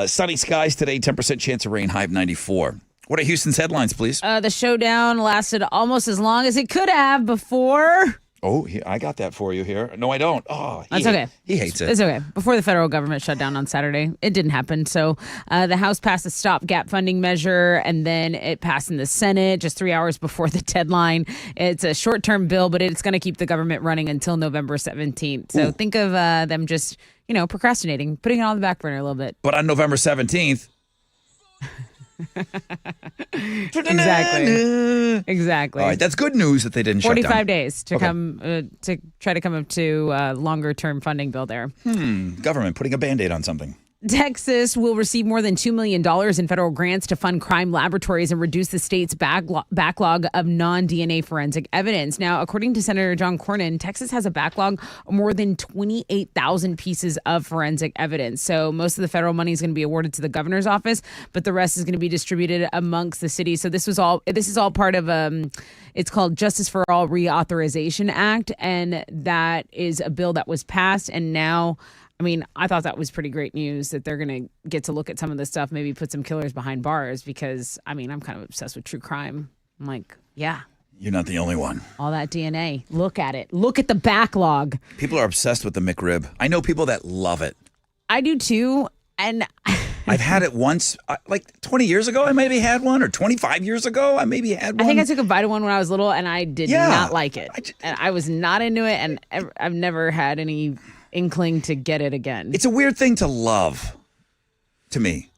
Sunny skies today, 10% chance of rain, high of 94. What are Houston's headlines, please? The showdown lasted almost as long as it could have before Oh, I got that for you here. No, I don't. Oh, That's okay. He hates it. It's okay. Before the federal government shut down on Saturday, it didn't happen. So the House passed a stopgap funding measure, and then it passed in the Senate just 3 hours before the deadline. It's a short-term bill, but it's going to keep the government running until November 17th. So think of them just, procrastinating, putting it on the back burner a little bit. But on November 17th. Exactly. All right, that's good news that they didn't shut down. 45 days to come to try to come up to longer term funding bill there. Government putting a Band-Aid on something. Texas will receive more than $2 million in federal grants to fund crime laboratories and reduce the state's backlog of non-DNA forensic evidence. Now, according to Senator John Cornyn, Texas has a backlog of more than 28,000 pieces of forensic evidence. So most of the federal money is going to be awarded to the governor's office, but the rest is going to be distributed amongst the cities. So this is all part of it's called Justice for All Reauthorization Act, and that is a bill that was passed, and now I thought that was pretty great news that they're going to get to look at some of this stuff, maybe put some killers behind bars because, I'm kind of obsessed with true crime. I'm like, yeah. You're not the only one. All that DNA. Look at it. Look at the backlog. People are obsessed with the McRib. I know people that love it. I do too. And I've had it once, like 20 years ago, I maybe had one, or 25 years ago, I maybe had one. I think I took a bite of one when I was little, and I did not like it. And I was not into it, and I've never had any inkling to get it again. It's a weird thing to love, to me.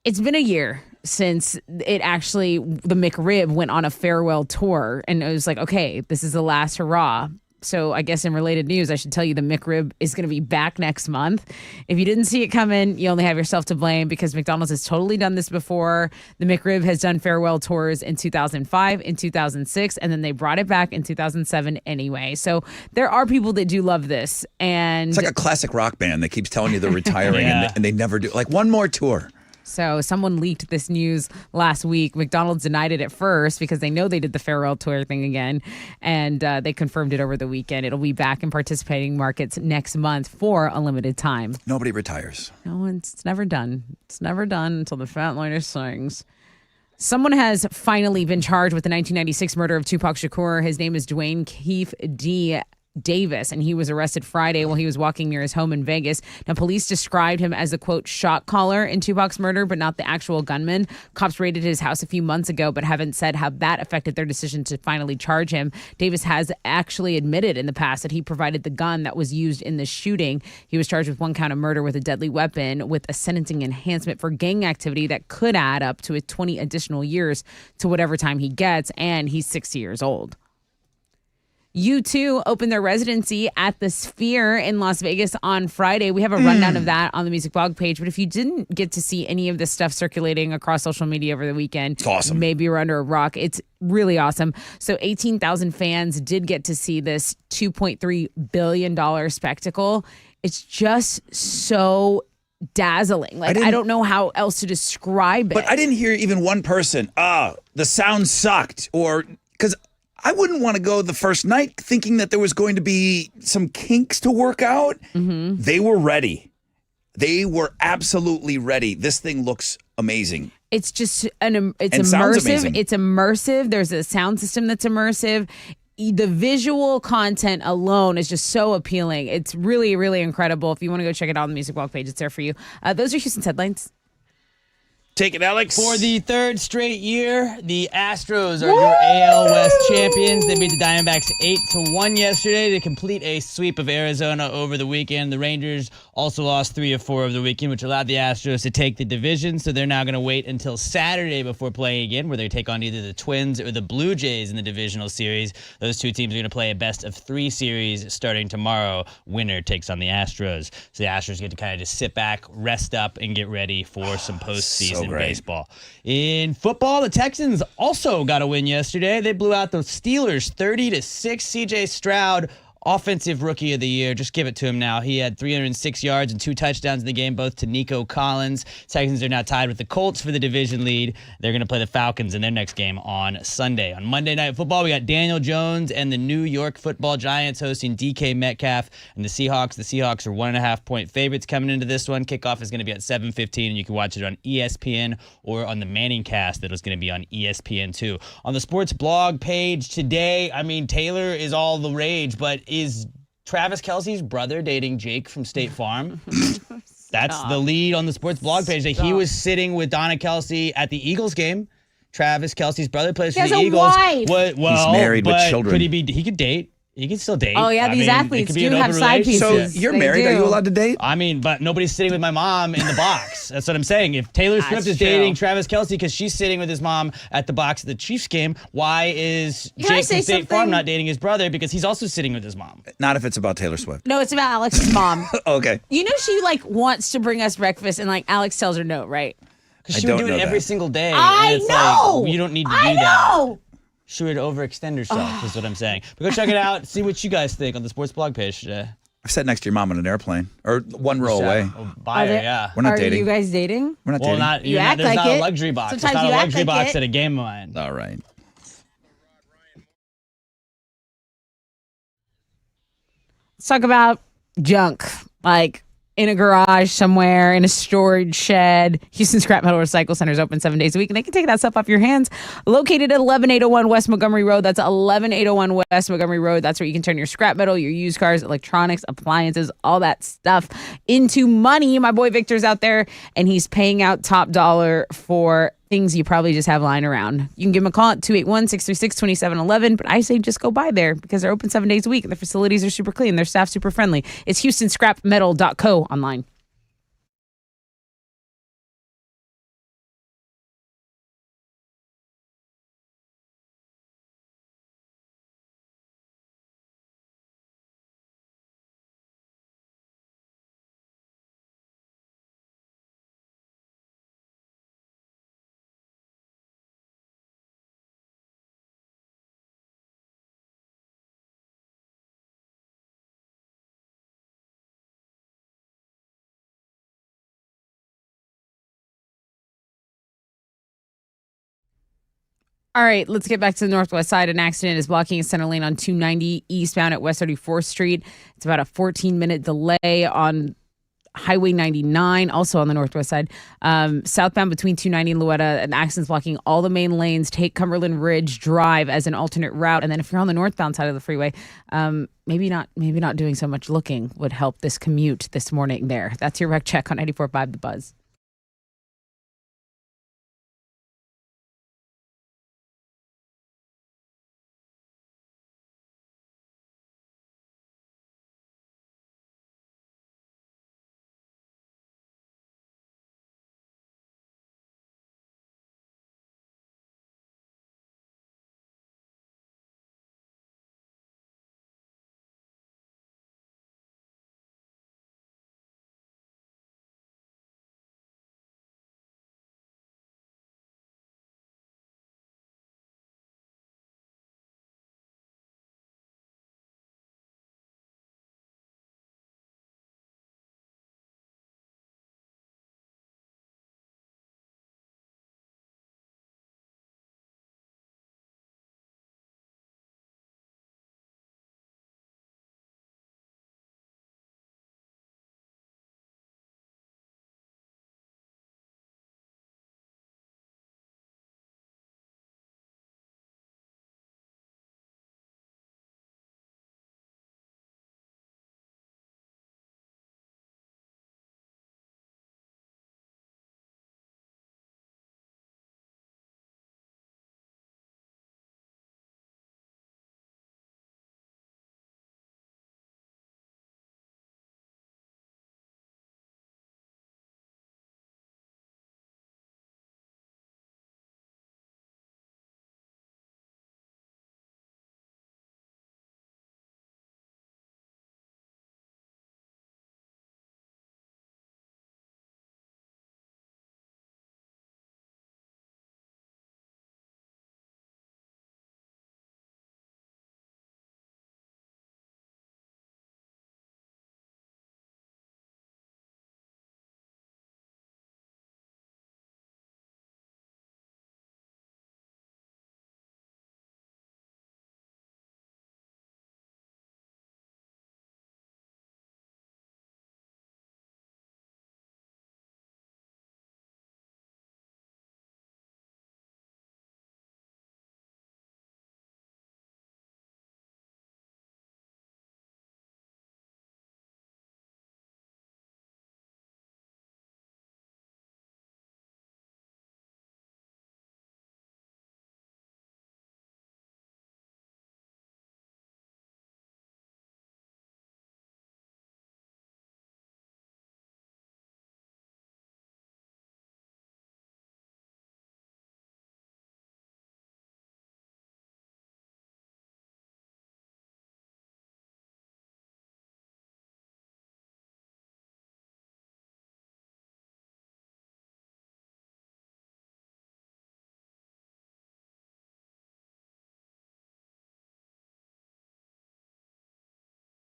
It's been a year since the McRib went on a farewell tour, and it was like, okay, this is the last hurrah. So I guess in related news, I should tell you the McRib is going to be back next month. If you didn't see it coming, you only have yourself to blame because McDonald's has totally done this before. The McRib has done farewell tours in 2005, in 2006, and then they brought it back in 2007 anyway. So there are people that do love this. And it's like a classic rock band that keeps telling you they're retiring and they never do. Like one more tour. So someone leaked this news last week. McDonald's denied it at first because they know they did the farewell tour thing again, and they confirmed it over the weekend. It'll be back in participating markets next month for a limited time. Nobody retires. No, it's never done. It's never done until the fat liner sings. Someone has finally been charged with the 1996 murder of Tupac Shakur. His name is Dwayne Keefe D. Davis, and he was arrested Friday while he was walking near his home in Vegas. Now, police described him as the, quote, shot caller in Tupac's murder, but not the actual gunman. Cops raided his house a few months ago, but haven't said how that affected their decision to finally charge him. Davis has actually admitted in the past that he provided the gun that was used in the shooting. He was charged with one count of murder with a deadly weapon with a sentencing enhancement for gang activity that could add up to 20 additional years to whatever time he gets, and he's 60 years old. U2 opened their residency at the Sphere in Las Vegas on Friday. We have a rundown of that on the Music Blog page. But if you didn't get to see any of this stuff circulating across social media over the weekend, it's awesome. Maybe you're under a rock. It's really awesome. So 18,000 fans did get to see this $2.3 billion spectacle. It's just so dazzling. Like, I don't know how else to describe it. But I didn't hear even one person, the sound sucked, or because I wouldn't want to go the first night thinking that there was going to be some kinks to work out. Mm-hmm. They were ready. They were absolutely ready. This thing looks amazing. It's just it's immersive. It's immersive. There's a sound system that's immersive. The visual content alone is just so appealing. It's really, really incredible. If you want to go check it out on the Music Blog page, it's there for you. Those are Houston's headlines. Take it, Alex. For the third straight year, the Astros are your AL West champions. They beat the Diamondbacks 8-1 yesterday to complete a sweep of Arizona over the weekend. The Rangers also lost 3 of 4 of the weekend, which allowed the Astros to take the division. So they're now going to wait until Saturday before playing again, where they take on either the Twins or the Blue Jays in the divisional series. Those two teams are going to play a best-of-3 series starting tomorrow. Winner takes on the Astros. So the Astros get to kind of just sit back, rest up, and get ready for some postseason baseball. In football, the Texans also got a win yesterday. They blew out the Steelers 30-6. CJ Stroud Offensive Rookie of the Year. Just give it to him now. He had 306 yards and 2 touchdowns in the game, both to Nico Collins. Texans are now tied with the Colts for the division lead. They're going to play the Falcons in their next game on Sunday. On Monday Night Football, we got Daniel Jones and the New York Football Giants hosting DK Metcalf and the Seahawks. The Seahawks are 1.5-point favorites coming into this one. Kickoff is going to be at 7:15, and you can watch it on ESPN or on the Manning Cast that is going to be on ESPN2. On the sports blog page today, I mean, Taylor is all the rage, but is Travis Kelce's brother dating Jake from State Farm? That's the lead on the sports blog page. That he was sitting with Donna Kelce at the Eagles game. Travis Kelce's brother plays for the Eagles. Wife. He's married with children. Could he be? He could date. He can still date. Oh yeah, these athletes do have side pieces. So you're married. Are you allowed to date? I mean, but nobody's sitting with my mom in the box. That's what I'm saying. If Taylor Swift is dating Travis Kelce because she's sitting with his mom at the box at the Chiefs game, why is Jake from State Farm not dating his brother because he's also sitting with his mom? Not if it's about Taylor Swift. No, it's about Alex's mom. Okay. You know she wants to bring us breakfast, and Alex tells her no, right? Because she would do it every single day. I know. You don't need to do that. She would overextend herself, is what I'm saying. But go check it out. See what you guys think on the sports blog page today. I sat next to your mom on an airplane, or one row away. By her, yeah. We're not dating. Are you guys dating? We're not dating. There's not a luxury box. Sometimes There's not you a act luxury like box it. at a game of mine. All right. Let's talk about junk, like in a garage somewhere, in a storage shed. Houston Scrap Metal Recycle Center is open 7 days a week, and they can take that stuff off your hands. Located at 11801 West Montgomery Road. That's 11801 West Montgomery Road. That's where you can turn your scrap metal, your used cars, electronics, appliances, all that stuff into money. My boy Victor's out there, and he's paying out top dollar for things you probably just have lying around. You can give him a call at 281-636-2711, but I say just go by there because they're open 7 days a week. Their facilities are super clean. Their staff super friendly. It's HoustonScrapMetal.co online. All right, let's get back to the northwest side. An accident is blocking a center lane on 290 eastbound at West 34th Street. It's about a 14-minute delay on Highway 99, also on the northwest side. Southbound between 290 and Louetta, an accident's blocking all the main lanes. Take Cumberland Ridge Drive as an alternate route. And then if you're on the northbound side of the freeway, maybe not doing so much looking would help this commute this morning there. That's your Rec Check on 94.5 The Buzz.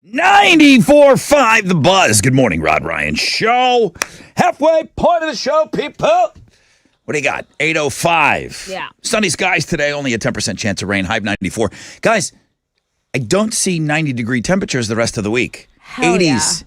94.5 The Buzz. Good morning, Rod Ryan Show. Halfway point of the show, people. What do you got? 8:05. Yeah. Sunny skies today, only a 10% chance of rain, high of 94. Guys, I don't see 90-degree temperatures the rest of the week. Hell 80s.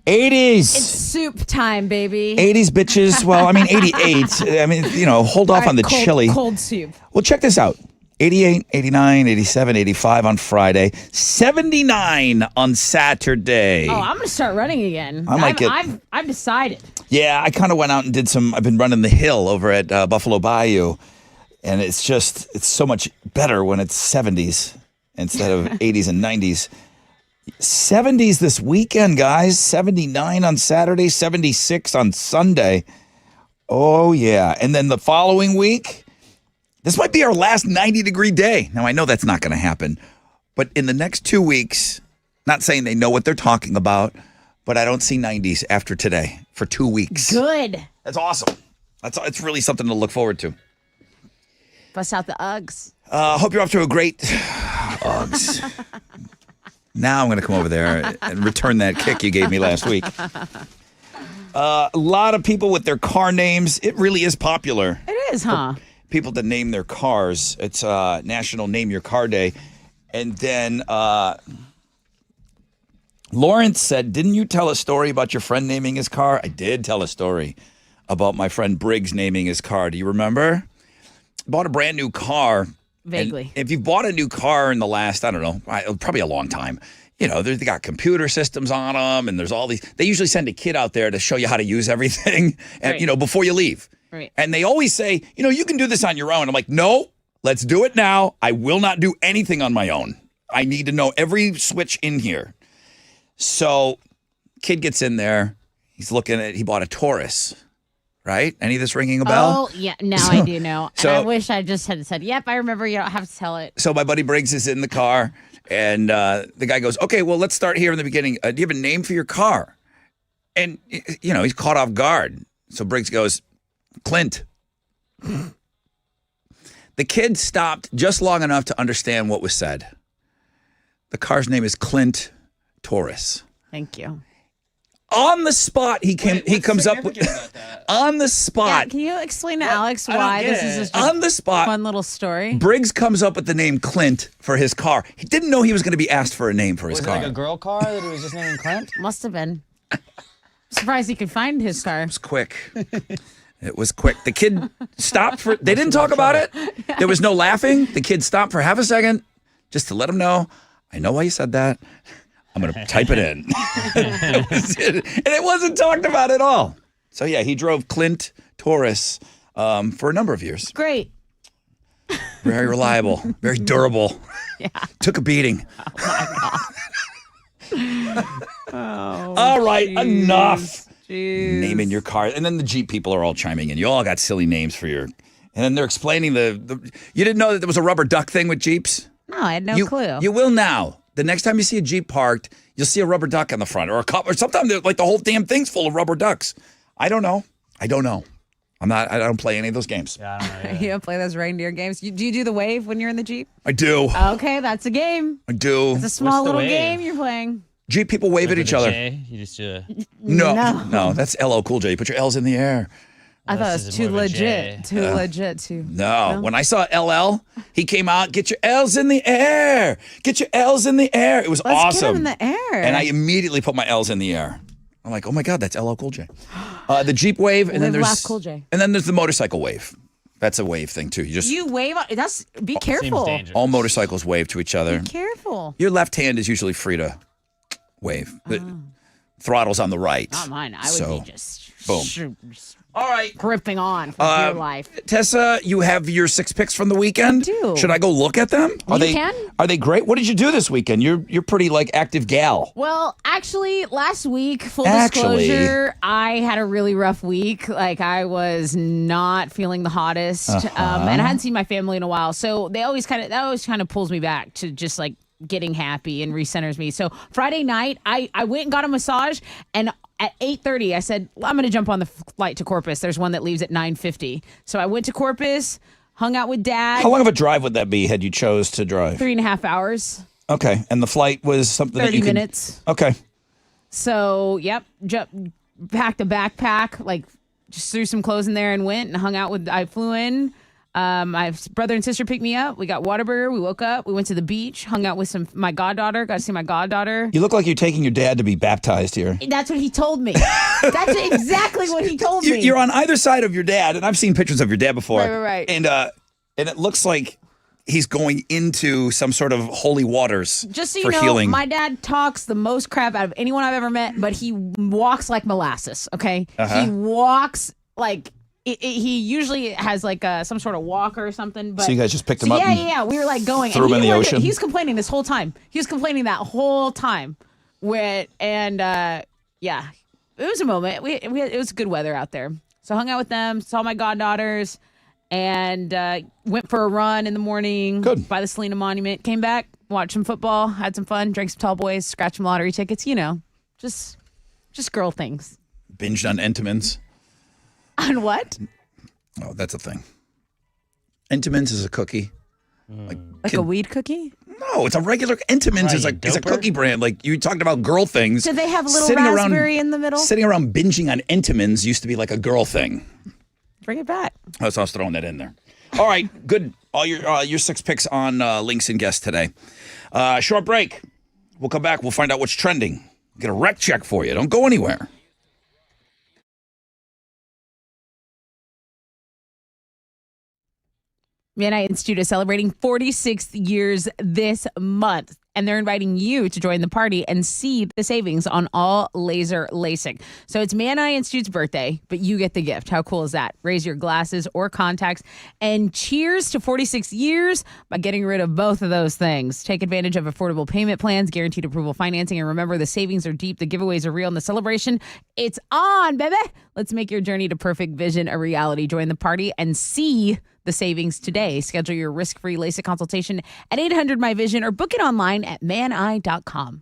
80s. It's soup time, baby. 80s, bitches. Well, I mean, 88. I mean, hold off on the chili. Cold soup. Well, check this out. 88, 89, 87, 85 on Friday, 79 on Saturday. Oh, I'm going to start running again. I've decided. Yeah, I kind of went out and did I've been running the hill over at Buffalo Bayou, and it's so much better when it's 70s instead of 80s and 90s. 70s this weekend, guys. 79 on Saturday, 76 on Sunday. Oh, yeah. And then the following week, this might be our last 90-degree day. Now, I know that's not going to happen, but in the next 2 weeks, not saying they know what they're talking about, but I don't see 90s after today for 2 weeks. Good. That's awesome. It's really something to look forward to. Bust out the Uggs. Hope you're off to a great Uggs. Now I'm going to come over there and return that kick you gave me last week. A lot of people with their car names. It really is popular. It is, huh? People that name their cars. It's National Name Your Car Day. And then Lawrence said, didn't you tell a story about your friend naming his car? I did tell a story about my friend Briggs naming his car. Do you remember? Bought a brand new car. Vaguely. And if you've bought a new car in the last, I don't know, probably a long time, they got computer systems on them, and there's all these. They usually send a kid out there to show you how to use everything, and, right. Before you leave. Right. And they always say, you can do this on your own. I'm like, no, let's do it now. I will not do anything on my own. I need to know every switch in here. So, kid gets in there. He's looking at. He bought a Taurus. Right? Any of this ringing a bell? Oh, yeah. Now I do know. So, and I wish I just had said, yep, I remember. You don't have to tell it. So my buddy Briggs is in the car, and the guy goes, okay, well, let's start here in the beginning. Do you have a name for your car? And, he's caught off guard. So Briggs goes, Clint. The kid stopped just long enough to understand what was said. The car's name is Clint Taurus. Thank you. On the spot, he comes up with on the spot. Yeah, can you explain to Alex why this is just on the spot? Fun little story. Briggs comes up with the name Clint for his car. He didn't know he was going to be asked for a name for his car. Was it like a girl car that he was just naming Clint? Must have been. Surprised he could find his car. It was quick. It was quick. The kid stopped for. They didn't talk about it. There was no laughing. The kid stopped for half a second just to let him know. I know why you said that. I'm going to type it in. And it wasn't talked about at all. So, yeah, he drove Clint Taurus for a number of years. Great. Very reliable. Very durable. Yeah. Took a beating. Oh, my God. All right, enough. Jeez. Naming your car. And then the Jeep people are all chiming in. You all got silly names for your... And then they're explaining the you didn't know that there was a rubber duck thing with Jeeps? No, I had no clue. You will now. The next time you see a Jeep parked, you'll see a rubber duck on the front, or a couple, or sometimes like the whole damn thing's full of rubber ducks. I don't know. I don't play any of those games. Yeah, I don't know. You don't play those reindeer games. Do you do the wave when you're in the Jeep? I do. Okay, that's a game. I do. It's a small What's the little wave? game you're playing. Jeep people wave at each other. You just do a... No, that's LL Cool J. You put your L's in the air. I thought it this was is too more of a J. legit. Too legit to. No. When I saw LL, he came out, get your L's in the air. Get your L's in the air. It was Let's awesome. get 'em in the air. And I immediately put my L's in the air. I'm like, oh my God, that's LL Cool J. The Jeep wave, and then Live, there's laugh, Cool J. And then there's the motorcycle wave. That's a wave thing too. You wave. Be careful. Seems dangerous. All motorcycles wave to each other. Be careful. Your left hand is usually free to wave. The throttle's on the right. Not mine. I would So, be just boom. All right. gripping on for dear life. Tessa, you have your 6 picks from the weekend. I do. Should I go look at them? Are You can. Are they great? What did you do this weekend? You're pretty active gal. Well, actually, last week, full Actually. disclosure, I had a really rough week. I was not feeling the hottest, and I hadn't seen my family in a while. So that always kind of pulls me back to just getting happy and recenters me. So Friday night, I went and got a massage, and at 8:30, I said, I'm going to jump on the flight to Corpus. There's one that leaves at 9:50. So I went to Corpus, hung out with Dad. How long of a drive would that be had you chose to drive? 3.5 hours. Okay, and the flight was something 30 that you could- minutes. Okay. So, yep, packed a backpack, like just threw some clothes in there and went and hung out with. I flew in. My brother and sister picked me up. We got Whataburger. We woke up. We went to the beach, hung out with my goddaughter. Got to see my goddaughter. You look like you're taking your dad to be baptized here. That's what he told me. That's exactly what he told me. You're on either side of your dad, and I've seen pictures of your dad before. Right. And it looks like he's going into some sort of holy waters Just so you for know, healing. my dad talks the most crap out of anyone I've ever met, but he walks like molasses. Okay, He walks like he usually has like some sort of walker or something. But So you guys just picked him up and Yeah. We were like going threw him in the ocean? He's complaining this whole time. He was complaining that whole time. It was a moment. It was good weather out there, so hung out with them, saw my goddaughters. And went for a run in the morning by the Selena Monument. Came back, watched some football, had some fun, drank some tall boys, scratched some lottery tickets. You know, just girl things. Binged on Entenmann's. On what? Oh, that's a thing. Entenmann's is a cookie. Like a weed cookie? No, it's a regular. Entenmann's is a cookie brand. Like you talked about girl things. Do they have a little Sitting raspberry in the middle? Sitting around binging on Entenmann's used to be like a girl thing. Bring it back. I was throwing that in there. All right, good. All your 6 picks on links and guests today. Short break. We'll come back. We'll find out what's trending. Get a rec check for you. Don't go anywhere. Man Eye Institute is celebrating 46 years this month, and they're inviting you to join the party and see the savings on all laser LASIK. So it's Man Eye Institute's birthday, but you get the gift. How cool is that? Raise your glasses or contacts and cheers to 46 years by getting rid of both of those things. Take advantage of affordable payment plans, guaranteed approval financing, and remember the savings are deep, the giveaways are real, and the celebration, it's on, baby. Let's make your journey to perfect vision a reality. Join the party and see the savings today. Schedule your risk-free LASIK consultation at 800-MY-VISION or book it online at maneye.com.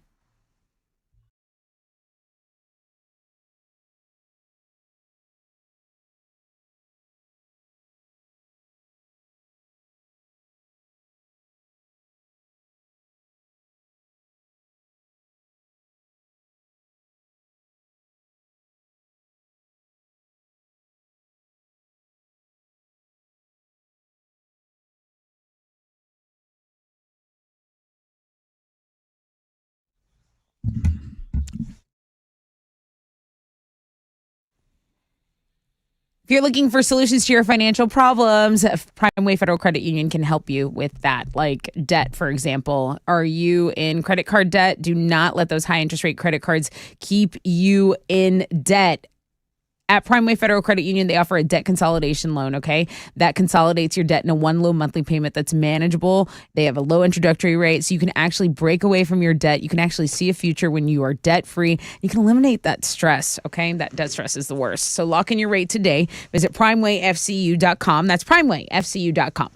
If you're looking for solutions to your financial problems, Primeway Federal Credit Union can help you with that, like debt, for example. Are you in credit card debt? Do not let those high interest rate credit cards keep you in debt. At Primeway Federal Credit Union, they offer a debt consolidation loan, okay? That consolidates your debt into one low monthly payment that's manageable. They have a low introductory rate, so you can actually break away from your debt. You can actually see a future when you are debt-free. You can eliminate that stress, okay? That debt stress is the worst. So lock in your rate today. Visit primewayfcu.com. That's primewayfcu.com.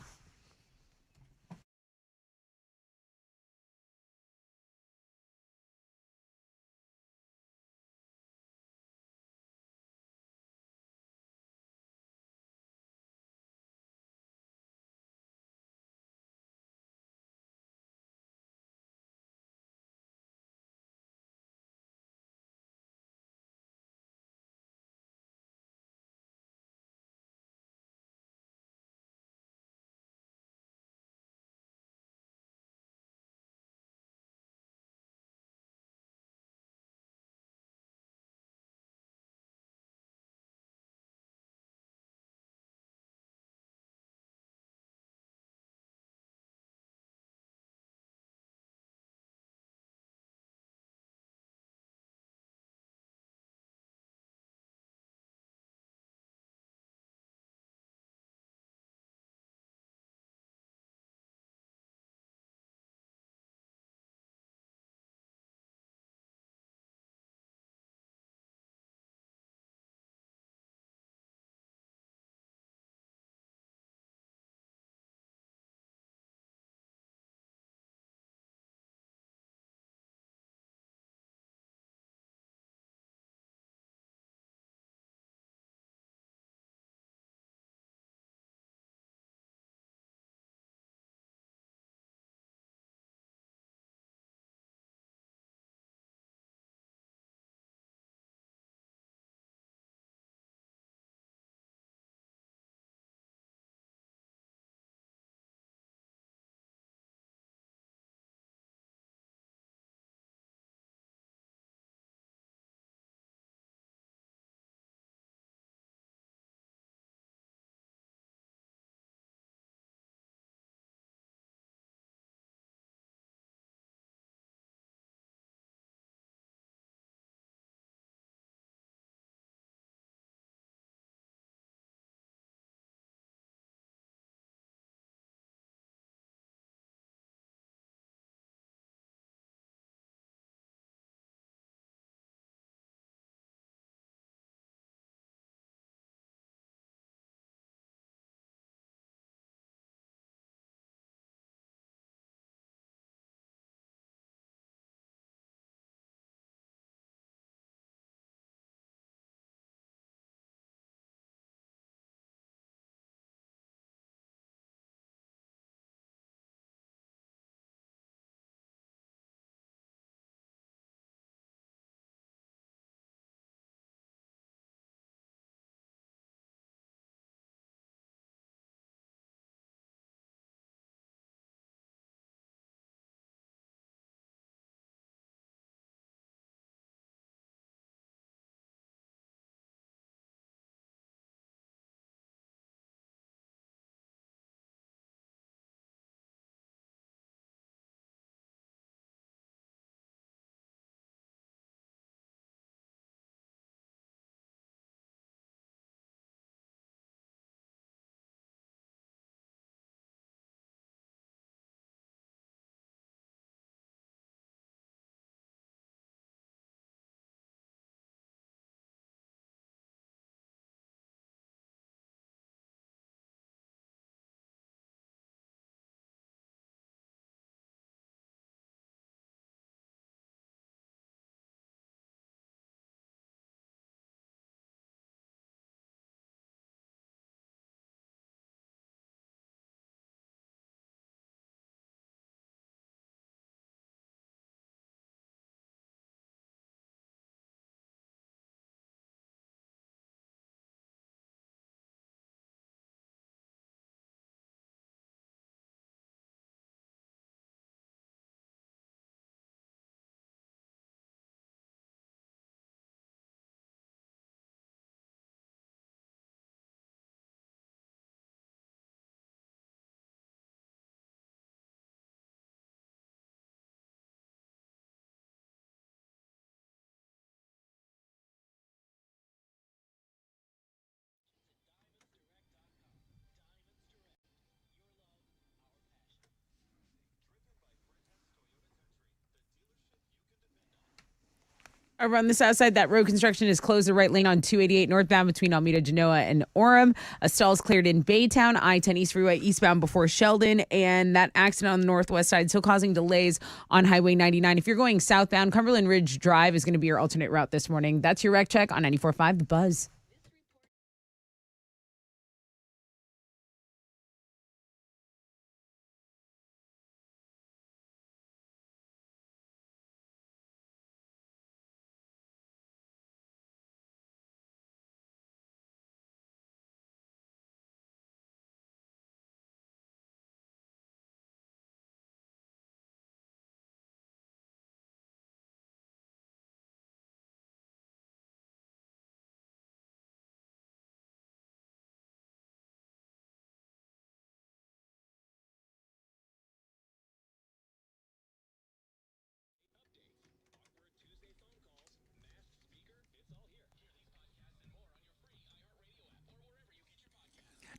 Over on the south side, that road construction has closed the right lane on 288 northbound between Almeda, Genoa, and Orem. A stall is cleared in Baytown, I-10 East Freeway eastbound before Sheldon. And that accident on the northwest side still causing delays on Highway 99. If you're going southbound, Cumberland Ridge Drive is going to be your alternate route this morning. That's your wreck check on 94.5 The Buzz.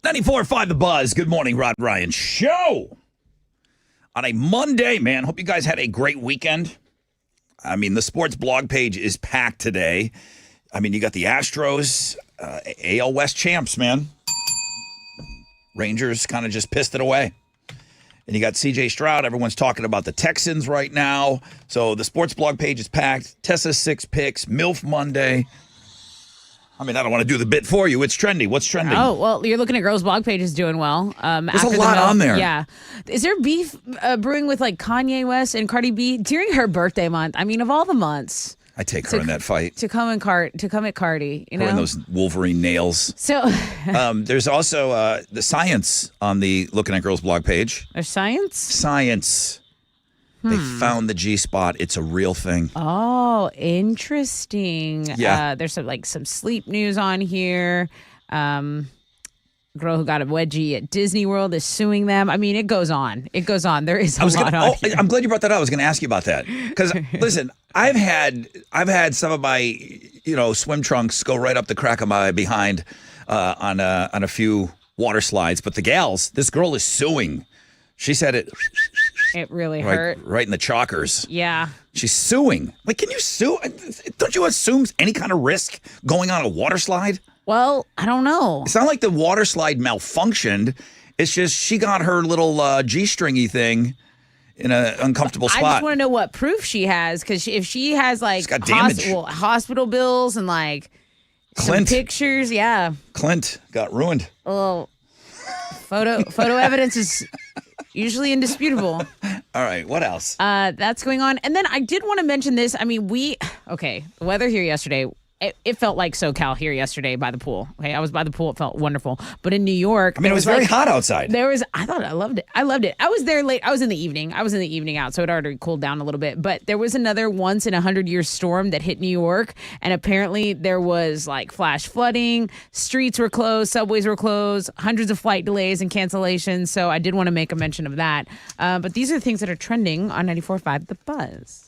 $94.5 The Buzz. Good morning, Rod Ryan Show. On a Monday, man. Hope you guys had a great weekend. I mean, the sports blog page is packed today. I mean, you got the Astros, AL West champs, man. Rangers kind of just pissed it away. And you got CJ Stroud. Everyone's talking about the Texans right now. So the sports blog page is packed. Tessa's 6 picks, MILF Monday. I mean, I don't want to do the bit for you. It's trendy. What's trending? Oh, well, you're looking at Girls Blog Page is doing well. There's a lot on there. Yeah. Is there beef brewing with like Kanye West and Cardi B during her birthday month? I mean, of all the months. I take her in that fight. To come at Cardi, you know? Her and those Wolverine nails. So there's also the science on the Looking at Girls blog page. There's science? Science. They found the G-spot. It's a real thing. Oh, interesting. Yeah. There's some sleep news on here. Girl who got a wedgie at Disney World is suing them. I mean, it goes on. It goes on. There is a lot on here. I'm glad you brought that up. I was going to ask you about that. Because, listen, I've had some of my, swim trunks go right up the crack of my behind on a few water slides. But the gals, this girl is suing. She said it. It really hurt. Right in the chalkers. Yeah. She's suing. Like, can you sue? Don't you assume any kind of risk going on a water slide? Well, I don't know. It's not like the water slide malfunctioned. It's just she got her little G-stringy thing in an uncomfortable spot. I just want to know what proof she has, because if she has got damage. Hospital bills and some pictures, yeah. Clint got ruined. Well, photo evidence is usually indisputable. All right, what else? That's going on. And then I did want to mention this. I mean, the weather here yesterday, it felt like SoCal here yesterday by the pool. Okay, I was by the pool. It felt wonderful. But in New York, I mean, it was very hot outside. I loved it. I loved it. I was there late. I was in the evening. Out, so it already cooled down a little bit. But there was another once in 100-year storm that hit New York, and apparently there was flash flooding. Streets were closed. Subways were closed. Hundreds of flight delays and cancellations. So I did want to make a mention of that. But these are the things that are trending on 94.5 The Buzz.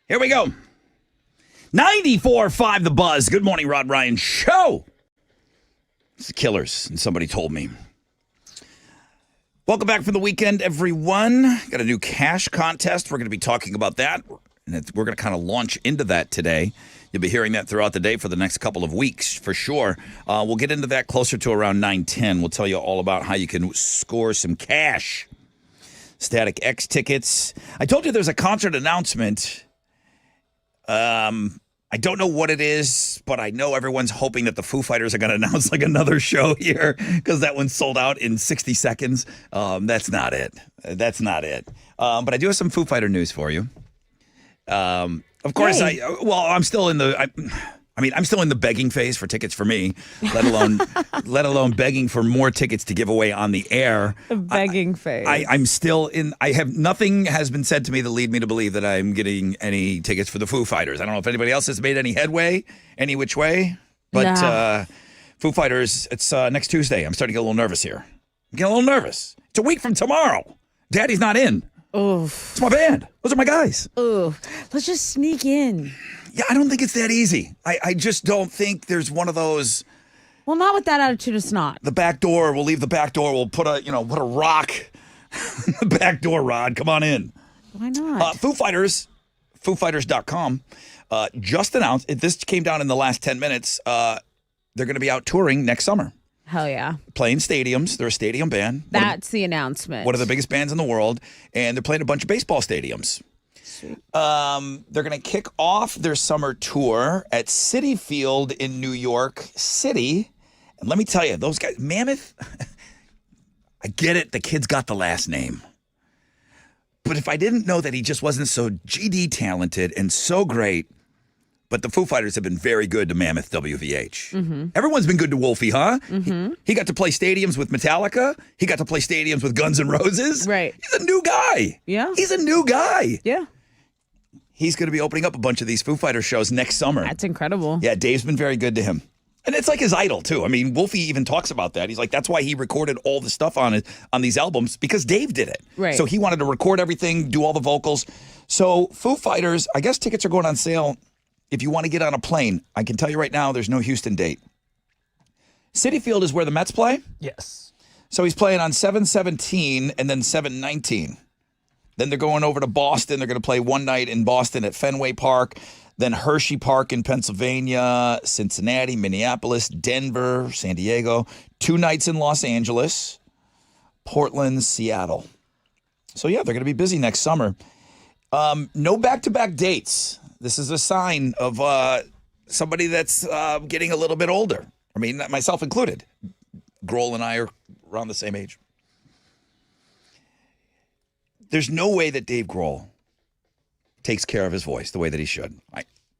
Here we go. 94.5 The Buzz. Good morning, Rod Ryan Show. It's the Killers, and somebody told me. Welcome back for the weekend, everyone. Got a new cash contest. We're going to be talking about that, and we're going to kind of launch into that today. You'll be hearing that throughout the day for the next couple of weeks, for sure. We'll get into that closer to around 9:10. We'll tell you all about how you can score some cash. Static X tickets. I told you there's a concert announcement. I don't know what it is, but I know everyone's hoping that the Foo Fighters are going to announce like another show here because that one sold out in 60 seconds. That's not it. That's not it. But I do have some Foo Fighter news for you. Of course, Hey. I'm still in the. I'm still in the begging phase for tickets for me, let alone begging for more tickets to give away on the air. The begging phase. I'm still in. Nothing has been said to me that lead me to believe that I'm getting any tickets for the Foo Fighters. I don't know if anybody else has made any headway, any which way, but Nah. Foo Fighters. It's next Tuesday. I'm starting to get a little nervous here. I'm getting a little nervous. It's a week from tomorrow. Daddy's not in. Oof. It's my band. Those are my guys. Ooh. Let's just sneak in. Yeah, I don't think it's that easy. I just don't think there's one of those. Well, not with that attitude, it's not. The back door. We'll leave the back door. We'll put a rock in the back door, Rod. Come on in. Why not? Foo Fighters, FooFighters.com, just announced. This came down in the last 10 minutes. They're going to be out touring next summer, Hell yeah. playing stadiums. They're a stadium band. That's the announcement. One of the biggest bands in the world, and they're playing a bunch of baseball stadiums. Sweet. They're going to kick off their summer tour at Citi Field in New York City. And let me tell you, those guys, Mammoth, I get it. The kid's got the last name. But if I didn't know that he just wasn't so GD talented and so great, but the Foo Fighters have been very good to Mammoth WVH. Mm-hmm. Everyone's been good to Wolfie, huh? Mm-hmm. He got to play stadiums with Metallica. He got to play stadiums with Guns N' Roses. Right. He's a new guy. Yeah. He's a new guy. Yeah. He's going to be opening up a bunch of these Foo Fighters shows next summer. That's incredible. Yeah, Dave's been very good to him. And it's like his idol, too. I mean, Wolfie even talks about that. He's like, that's why he recorded all the stuff on these albums, because Dave did it. Right. So he wanted to record everything, do all the vocals. So Foo Fighters, I guess tickets are going on sale if you want to get on a plane. I can tell you right now, there's no Houston date. Citi Field is where the Mets play. Yes. So he's playing on 7/17 and then 7/19. Then they're going over to Boston. They're going to play one night in Boston at Fenway Park, then Hershey Park in Pennsylvania, Cincinnati, Minneapolis, Denver, San Diego, 2 nights in Los Angeles, Portland, Seattle. So, yeah, they're going to be busy next summer. No back-to-back dates. This is a sign of somebody that's getting a little bit older. I mean, myself included. Grohl and I are around the same age. There's no way that Dave Grohl takes care of his voice the way that he should.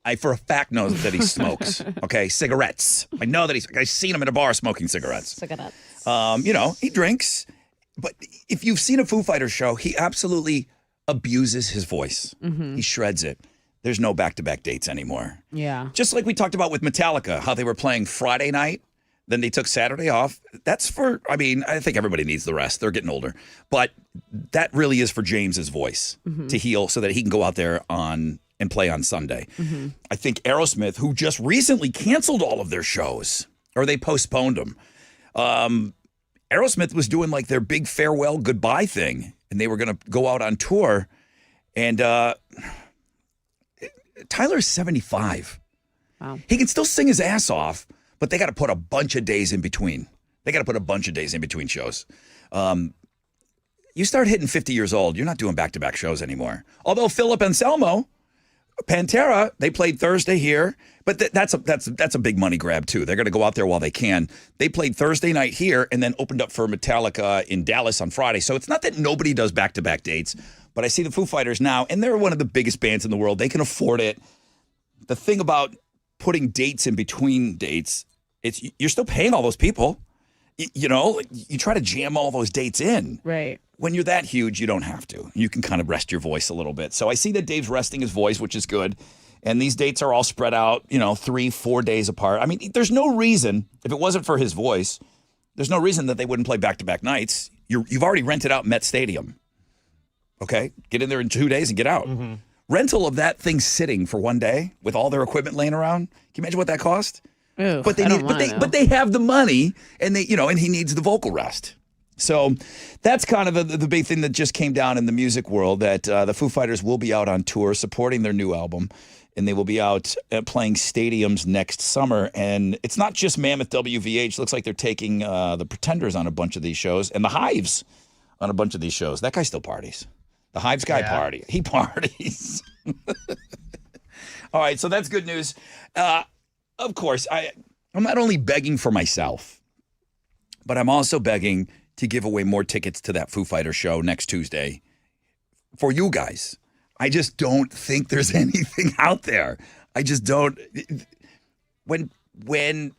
I for a fact know that he smokes, okay, cigarettes. I know that I've seen him in a bar smoking cigarettes. He drinks. But if you've seen a Foo Fighters show, he absolutely abuses his voice. Mm-hmm. He shreds it. There's no back-to-back dates anymore. Yeah. Just like we talked about with Metallica, how they were playing Friday night, then they took Saturday off. That's I think everybody needs the rest. They're getting older. But that really is for James's voice to heal so that he can go out there and play on Sunday. Mm-hmm. I think Aerosmith, who just recently canceled all of their shows, or they postponed them. Aerosmith was doing like their big farewell goodbye thing, and they were going to go out on tour. And Tyler's 75. Wow. He can still sing his ass off, but they got to put a bunch of days in between. They got to put a bunch of days in between shows. You start hitting 50 years old, you're not doing back-to-back shows anymore. Although Philip Anselmo, Pantera, they played Thursday here, but that's a big money grab too. They're going to go out there while they can. They played Thursday night here and then opened up for Metallica in Dallas on Friday. So it's not that nobody does back-to-back dates, but I see the Foo Fighters now, and they're one of the biggest bands in the world. They can afford it. The thing about putting dates in between dates, you're still paying all those people. You try to jam all those dates in. Right. When you're that huge, you don't have to. You can kind of rest your voice a little bit. So I see that Dave's resting his voice, which is good. And these dates are all spread out, 3-4 days apart. I mean, there's no reason, if it wasn't for his voice, there's no reason that they wouldn't play back-to-back nights. You've already rented out Met Stadium. Okay? Get in there in 2 days and get out. Mm-hmm. rental of that thing sitting for one day with all their equipment laying around. Can you imagine what that cost? Ooh, But they have the money, and and he needs the vocal rest. So that's kind of the big thing that just came down in the music world, that the Foo Fighters will be out on tour supporting their new album, and they will be out playing stadiums next summer. And it's not just Mammoth WVH. Looks like they're taking the Pretenders on a bunch of these shows, and the Hives on a bunch of these shows. That guy still parties. The Hives guy He parties. All right, so that's good news. Of course, I'm not only begging for myself, but I'm also begging to give away more tickets to that Foo Fighter show next Tuesday for you guys. I just don't think there's anything out there. I just don't. When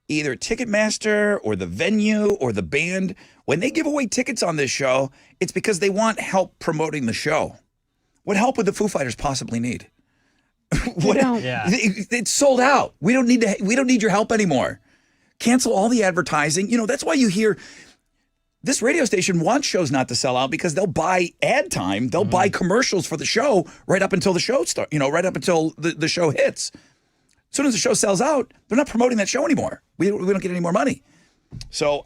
either Ticketmaster or the venue or the band, when they give away tickets on this show, it's because they want help promoting the show. What help would the Foo Fighters possibly need? It's sold out. We don't need your help anymore. Cancel all the advertising. That's why you hear this radio station wants shows not to sell out, because they'll buy ad time. They'll buy commercials for the show right up until the show starts, right up until the show hits. As soon as the show sells out, they're not promoting that show anymore. We don't get any more money. So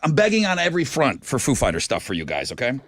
I'm begging on every front for Foo Fighter stuff for you guys, okay?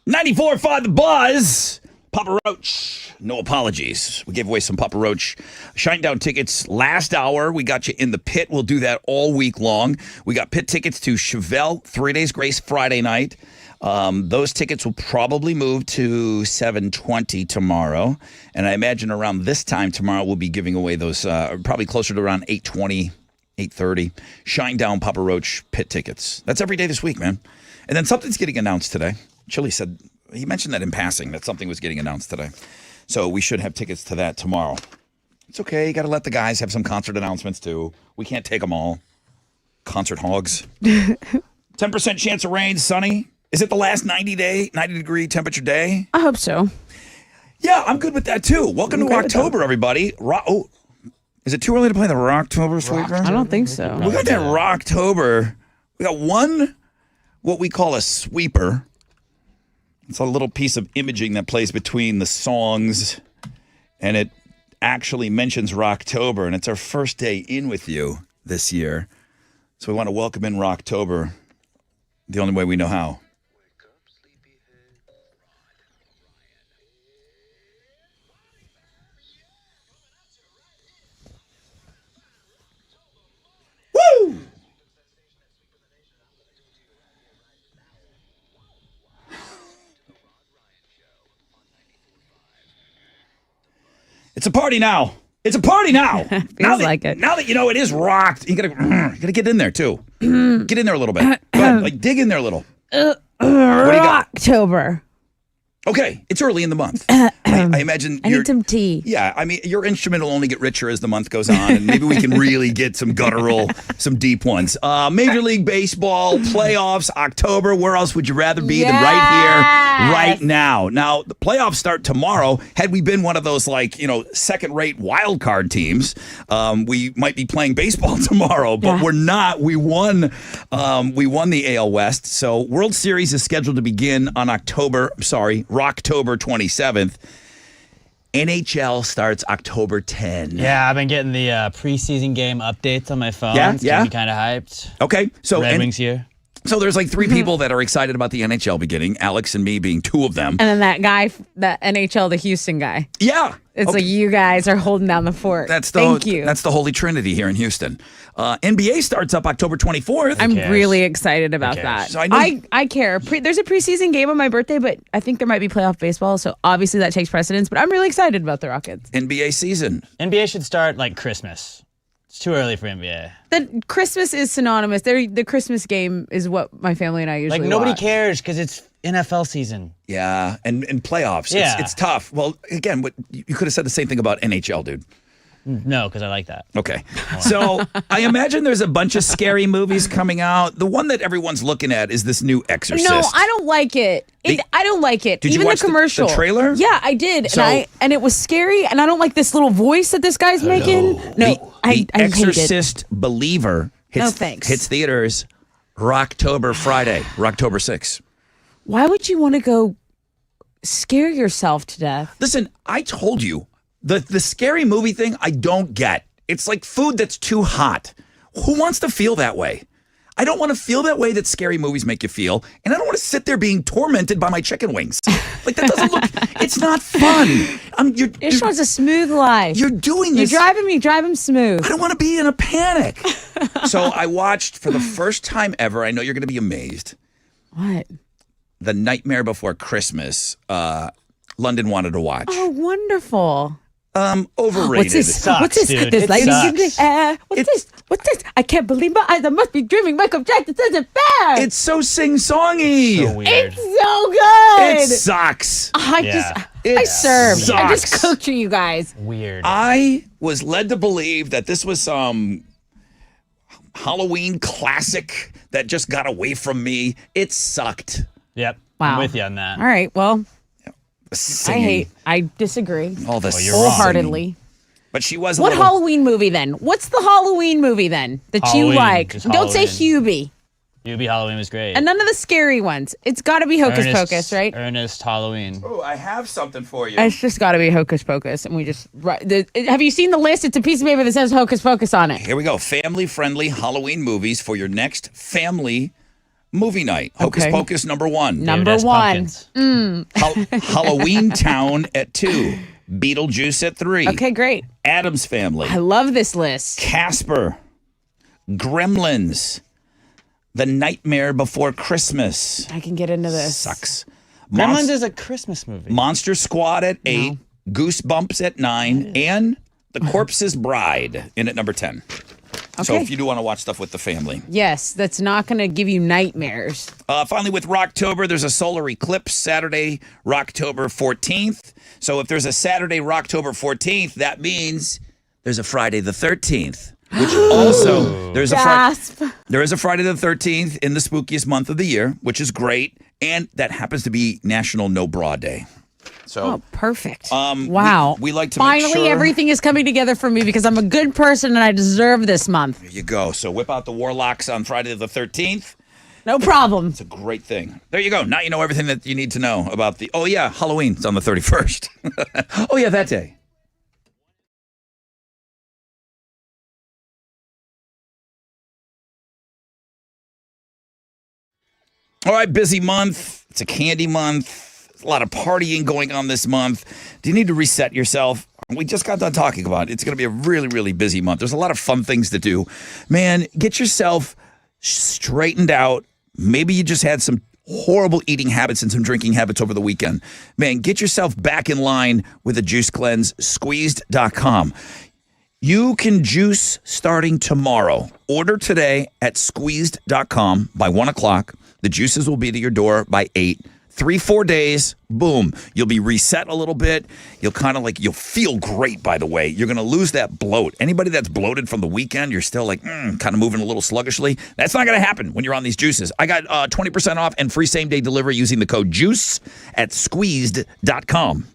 .94.5 The Buzz. Papa Roach. No apologies. We gave away some Papa Roach Shinedown tickets last hour. We got you in the pit. We'll do that all week long. We got pit tickets to Chevelle 3 Days Grace Friday night. Those tickets will probably move to 7:20 tomorrow. And I imagine around this time tomorrow we'll be giving away those probably closer to around 8:20, 8:30. Shinedown Papa Roach pit tickets. That's every day this week, man. And then something's getting announced today. Chili said, he mentioned that in passing, that something was getting announced today. So we should have tickets to that tomorrow. It's okay. You got to let the guys have some concert announcements too. We can't take them all. Concert hogs. 10% chance of rain, sunny. Is it the last 90-degree temperature day? I hope so. Yeah, I'm good with that too. Welcome to October, everybody. Is it too early to play the Rocktober Sweeper? I don't think so. We got that Rocktober. We got one, what we call a sweeper. It's a little piece of imaging that plays between the songs, and it actually mentions Rocktober, and it's our first day in with you this year. So we want to welcome in Rocktober the only way we know how. Woo! It's a party now. It's a party now. Feels like it. Now that you know it is rocked, you gotta get in there too. Get in there a little bit. Go ahead, like dig in there a little. What do you got? October. Okay, it's early in the month. I imagine I need some tea. Yeah, I mean, your instrument will only get richer as the month goes on, and maybe we can really get some guttural, some deep ones. Major League Baseball, playoffs, October. Where else would you rather be than right here, right now? Now, the playoffs start tomorrow. Had we been one of those, second-rate wild card teams, we might be playing baseball tomorrow, but we're not. We won the AL West, so World Series is scheduled to begin on Rocktober 27th. NHL starts October 10. Yeah, I've been getting the preseason game updates on my phone. Yeah, it's getting me kind of hyped. Okay, so Red Wings here. So there's like three people that are excited about the NHL beginning. Alex and me being two of them. And then that guy, that NHL, the Houston guy. Yeah. It's like you guys are holding down the fort. Thank you. That's the Holy Trinity here in Houston. NBA starts up October 24th. I'm really excited about that. So I care. There's a preseason game on my birthday, but I think there might be playoff baseball, so obviously that takes precedence. But I'm really excited about the Rockets. NBA season. NBA should start like Christmas. It's too early for NBA. The Christmas is synonymous. The Christmas game is what my family and I usually nobody watch. cares because it's NFL season. Yeah, and playoffs. Yeah. It's tough. Well, again, you could have said the same thing about NHL, dude. No, because I like that. Okay. So I imagine there's a bunch of scary movies coming out. The one that everyone's looking at is this new Exorcist. No, I don't like it. I don't like it. Did Even you watch the commercial. the trailer? Yeah, I did. So- and it was scary, and I don't like this little voice that this guy's making. No, I hate it. Exorcist Believer No, thanks. hits theaters Rocktober Friday, Rocktober 6th. Why would you want to go scare yourself to death? Listen, I told you, the scary movie thing I don't get. It's like food that's too hot. Who wants to feel that way? I don't want to feel that way that scary movies make you feel, and I don't want to sit there being tormented by my chicken wings. Like, that doesn't look, it's not fun. You just want a smooth life. You're doing this. You drive him smooth. I don't want to be in a panic. So I watched for the first time ever, I know you're going to be amazed, What? The Nightmare Before Christmas, London wanted to watch. Oh, wonderful. Overrated. What's this? What's this? Dude. There's It lightning sucks. in the air. What's this? I can't believe my eyes. I must be dreaming. Michael Jackson isn't fair. It's so sing-songy. So weird. It's so good. It sucks. I serve. Sucks. I just cooked for you guys. Weird. I was led to believe that this was some Halloween classic that just got away from me. It sucked. Yep. Wow. I'm with you on that. All right. Well, Singing. I disagree. All this you're wrong. Wholeheartedly. But she was a What little... Halloween movie then? What's the Halloween movie then that Halloween, you like? just Don't say Halloween. Hubie. Hubie Halloween was great. And none of the scary ones. It's got to be Hocus Pocus, right? Ernest Halloween. Oh, I have something for you. It's just got to be Hocus Pocus. And we just... have you seen the list? It's a piece of paper that says Hocus Pocus on it. Here we go. Family-friendly Halloween movies for your next family movie night. Hocus Okay. Pocus number 1. Number David S. 1. Pumpkins. Halloween Town at 2. Beetlejuice at 3. Okay, great. Adam's Family. I love this list. Casper. Gremlins. The Nightmare Before Christmas. I can get into this. Sucks. Gremlins is a Christmas movie. Monster Squad at 8. Goosebumps at 9. And The Corpse's Bride in at number 10. So Okay. if you do want to watch stuff with the family. Yes, that's not going to give you nightmares. Finally, with Rocktober, there's a solar eclipse Saturday, Rocktober 14th. So if there's a Saturday, Rocktober 14th, that means there's a Friday the 13th. Which also, there is a Friday the 13th in the spookiest month of the year, which is great. And that happens to be National No Bra Day. So, Oh, perfect. Wow. we like to make Finally, sure- everything is coming together for me because I'm a good person and I deserve this month. there you go. So whip out the Warlocks on Friday the 13th. No problem. It's a great thing. There you go. Now you know everything that you need to know about the. Oh yeah, Halloween. It's on the 31st. Oh yeah, that day. All right, busy month. It's a candy month. There's a lot of partying going on this month. Do you need to reset yourself? We just got done talking about it. It's going to be a really, really busy month. There's a lot of fun things to do. Man, get yourself straightened out. Maybe you just had some horrible eating habits and some drinking habits over the weekend. Man, get yourself back in line with a juice cleanse, squeezed.com. You can juice starting tomorrow. Order today at squeezed.com by 1 o'clock. The juices will be to your door by 8. 3-4 days, boom. You'll be reset a little bit. You'll you'll feel great, by the way. You're going to lose that bloat. Anybody that's bloated from the weekend, you're still kind of moving a little sluggishly. That's not going to happen when you're on these juices. I got 20% off and free same-day delivery using the code JUICE at squeezed.com.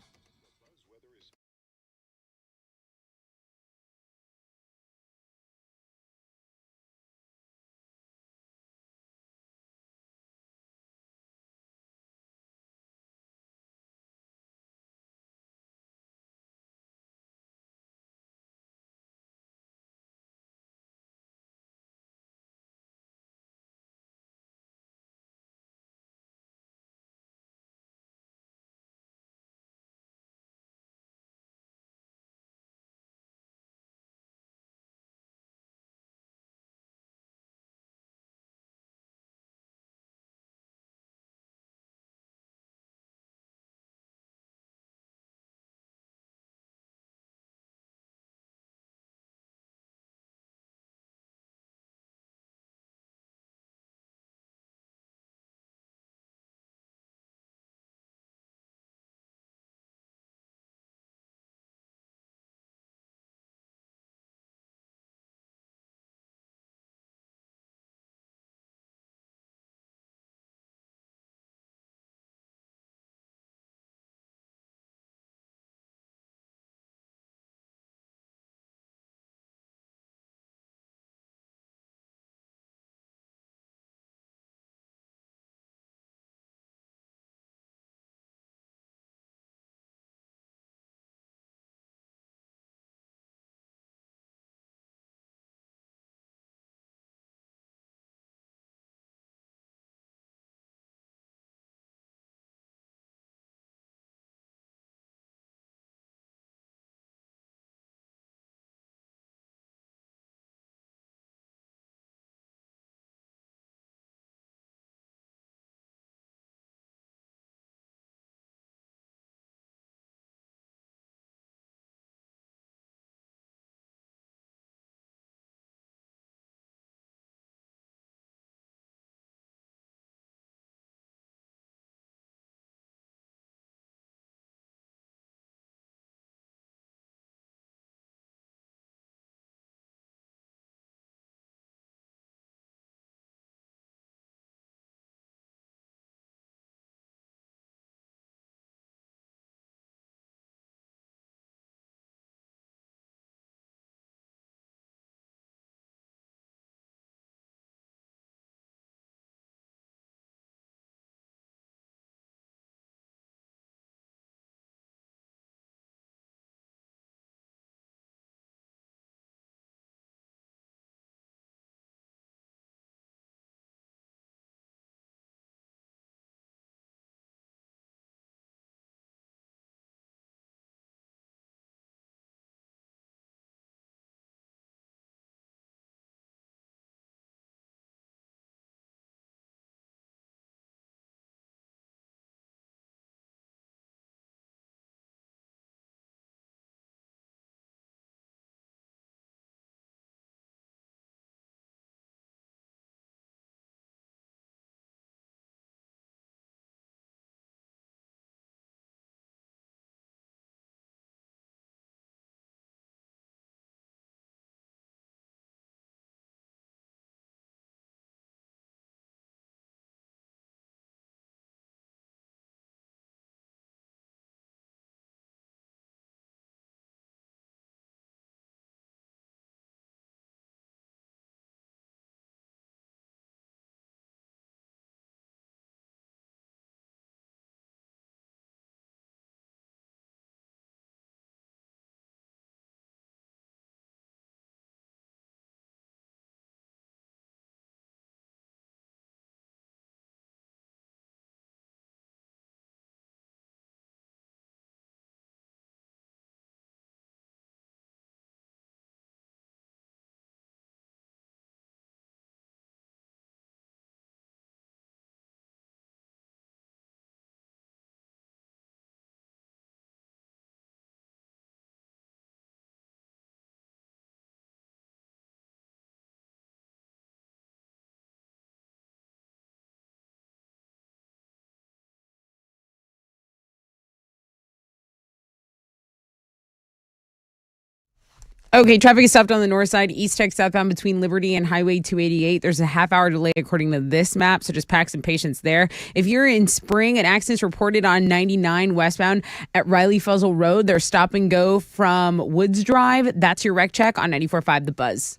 Okay, traffic is stopped on the north side, East Tech southbound between Liberty and Highway 288. There's a half-hour delay according to this map, so just pack some patience there. If you're in Spring, an accident's reported on 99 westbound at Riley Fuzzle Road. They're stop and go from Woods Drive. That's your wreck check on 94.5 The Buzz.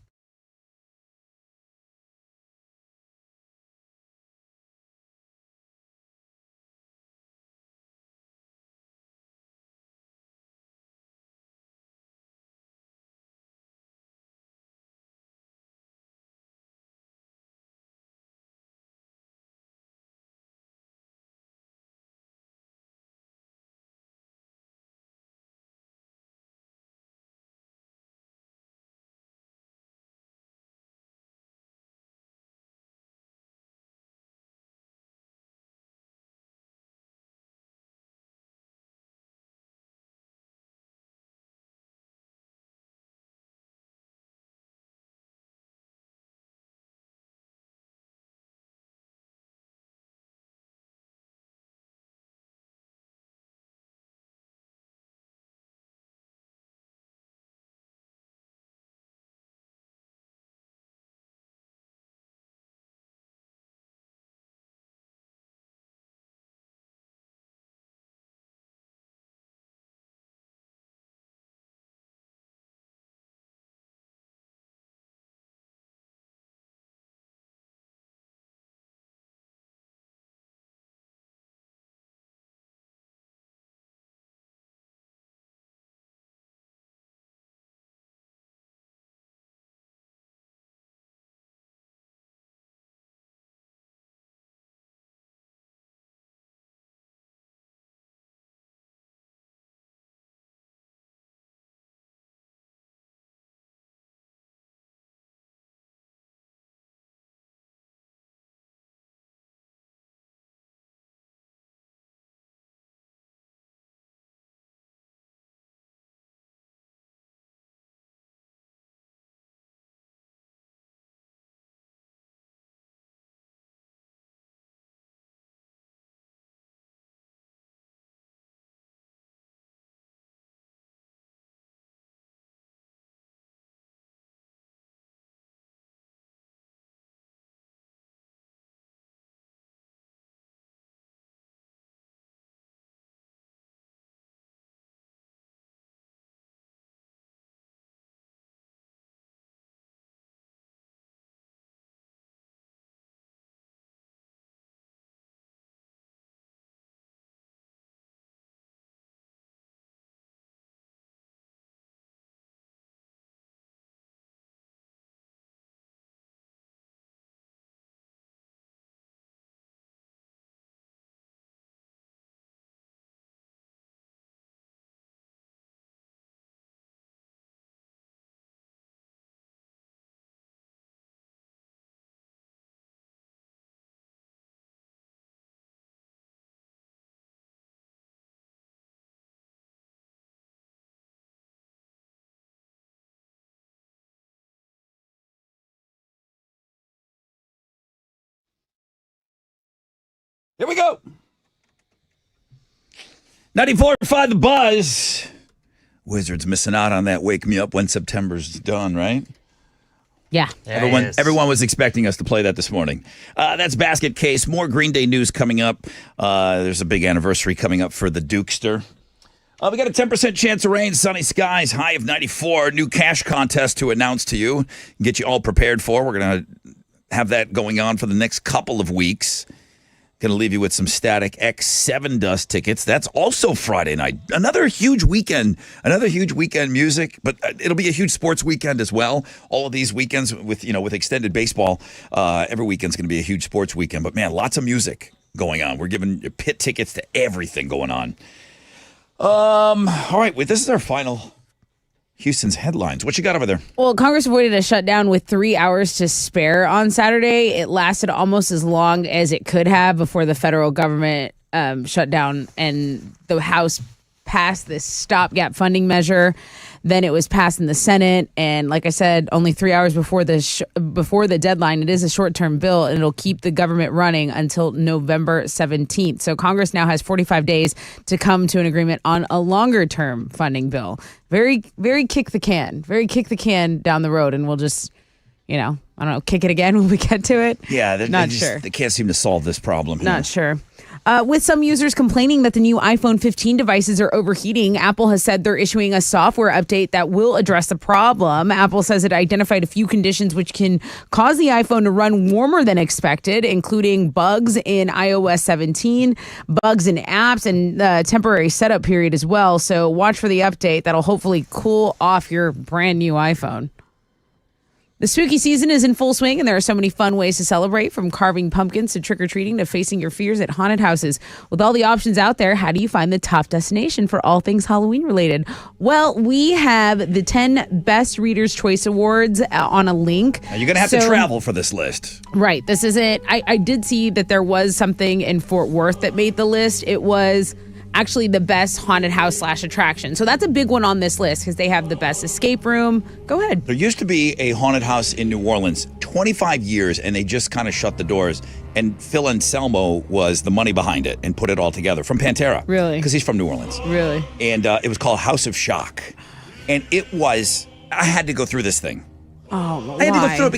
Here we go. 94.5 The Buzz. Wizards missing out on that Wake Me Up When September's Done, right? Yeah. Everyone was expecting us to play that this morning. That's Basket Case. More Green Day news coming up. There's a big anniversary coming up for the Dukester. We got a 10% chance of rain, sunny skies, high of 94. New cash contest to announce to you, get you all prepared for. We're going to have that going on for the next couple of weeks. Going to leave you with some Static X7 Dust tickets. That's also Friday night. Another huge weekend music, but it'll be a huge sports weekend as well. All of these weekends with extended baseball, every weekend's going to be a huge sports weekend. But man, lots of music going on. We're giving pit tickets to everything going on. All right, this is our final Houston's headlines. What you got over there? Well, Congress avoided a shutdown with 3 hours to spare on Saturday. It lasted almost as long as it could have before the federal government shut down, and the House passed this stopgap funding measure Then it was passed in the Senate, and like I said, only 3 hours before the deadline. It is a short-term bill, and it'll keep the government running until November 17th. So Congress now has 45 days to come to an agreement on a longer-term funding bill. Very, very kick the can down the road, and we'll just, I don't know, kick it again when we get to it. Yeah, not sure. They can't seem to solve this problem here. Not sure. With some users complaining that the new iPhone 15 devices are overheating, Apple has said they're issuing a software update that will address the problem. Apple says it identified a few conditions which can cause the iPhone to run warmer than expected, including bugs in iOS 17, bugs in apps, and the temporary setup period as well. So watch for the update that'll hopefully cool off your brand new iPhone. The spooky season is in full swing, and there are so many fun ways to celebrate, from carving pumpkins to trick-or-treating to facing your fears at haunted houses. With all the options out there, how do you find the top destination for all things Halloween-related? Well, we have the 10 Best Reader's Choice Awards on a link. Now, you're going to have to travel for this list. Right. This isn't... I did see that there was something in Fort Worth that made the list. It was actually the best haunted house / attraction. So that's a big one on this list because they have the best escape room. Go ahead. There used to be a haunted house in New Orleans, 25 years, and they just kind of shut the doors. And Phil Anselmo was the money behind it and put it all together from Pantera. Really? Because he's from New Orleans. Really? And it was called House of Shock. And I had to go through this thing. Oh, I had to go through it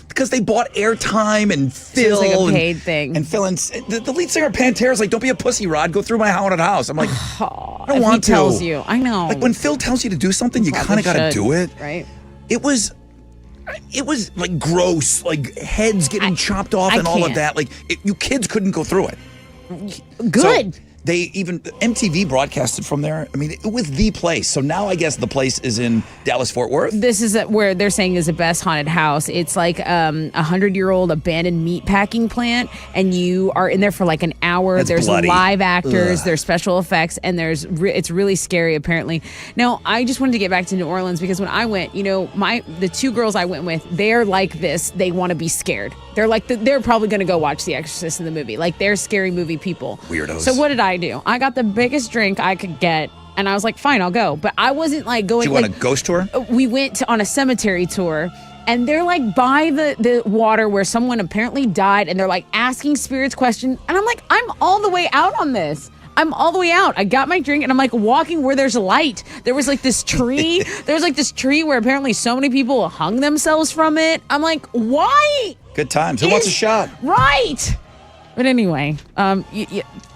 because they bought airtime, and Phil, so it's like a paid thing. And Phil and the lead singer of Pantera is like, "Don't be a pussy, Rod. Go through my haunted house." I'm like, I don't want to. He tells you, I know. Like when Phil tells you to do something, you kind of got to do it, right? It was like gross, like heads getting chopped off and all of that. Like you kids couldn't go through it. Good. So, MTV broadcasted from there. I mean, it was the place. So now I guess the place is in Dallas-Fort Worth. This is where they're saying is the best haunted house. It's like 100-year-old abandoned meat packing plant, and you are in there for like an hour. There's bloody. Live actors, there's special effects, and it's really scary apparently. Now, I just wanted to get back to New Orleans because when I went, the two girls I went with, they're like this. They want to be scared. They're like they're probably going to go watch The Exorcist in the movie. Like they're scary movie people. Weirdos. So what did I do? I got the biggest drink I could get, and I was like, fine, I'll go. But I wasn't like going. Do you want a ghost tour? We went on a cemetery tour, and they're like by the water where someone apparently died, and they're like asking spirits questions, and I'm like, I'm all the way out on this. I'm all the way out. I got my drink, and I'm like walking where there's light. There was like this tree. There was like this tree where apparently so many people hung themselves from it. I'm like, why? Good times. Who wants a shot? Right. But anyway,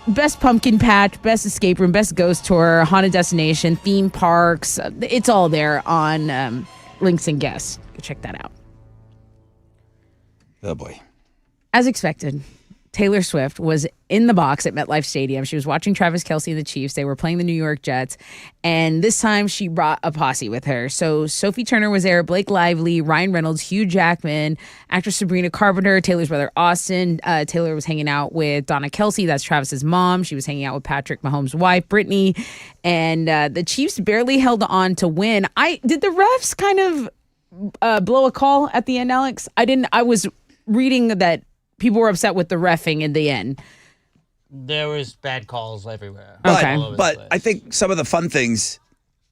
best pumpkin patch, best escape room, best ghost tour, haunted destination, theme parks. It's all there on Links and Guests. Go check that out. Oh, boy. As expected, Taylor Swift was in the box at MetLife Stadium. She was watching Travis Kelce and the Chiefs. They were playing the New York Jets. And this time she brought a posse with her. So Sophie Turner was there, Blake Lively, Ryan Reynolds, Hugh Jackman, actress Sabrina Carpenter, Taylor's brother Austin. Taylor was hanging out with Donna Kelce. That's Travis's mom. She was hanging out with Patrick Mahomes' wife, Brittany. And the Chiefs barely held on to win. Did the refs kind of blow a call at the end, Alex? I was reading that people were upset with the reffing in the end. There was bad calls everywhere. But I think some of the fun things...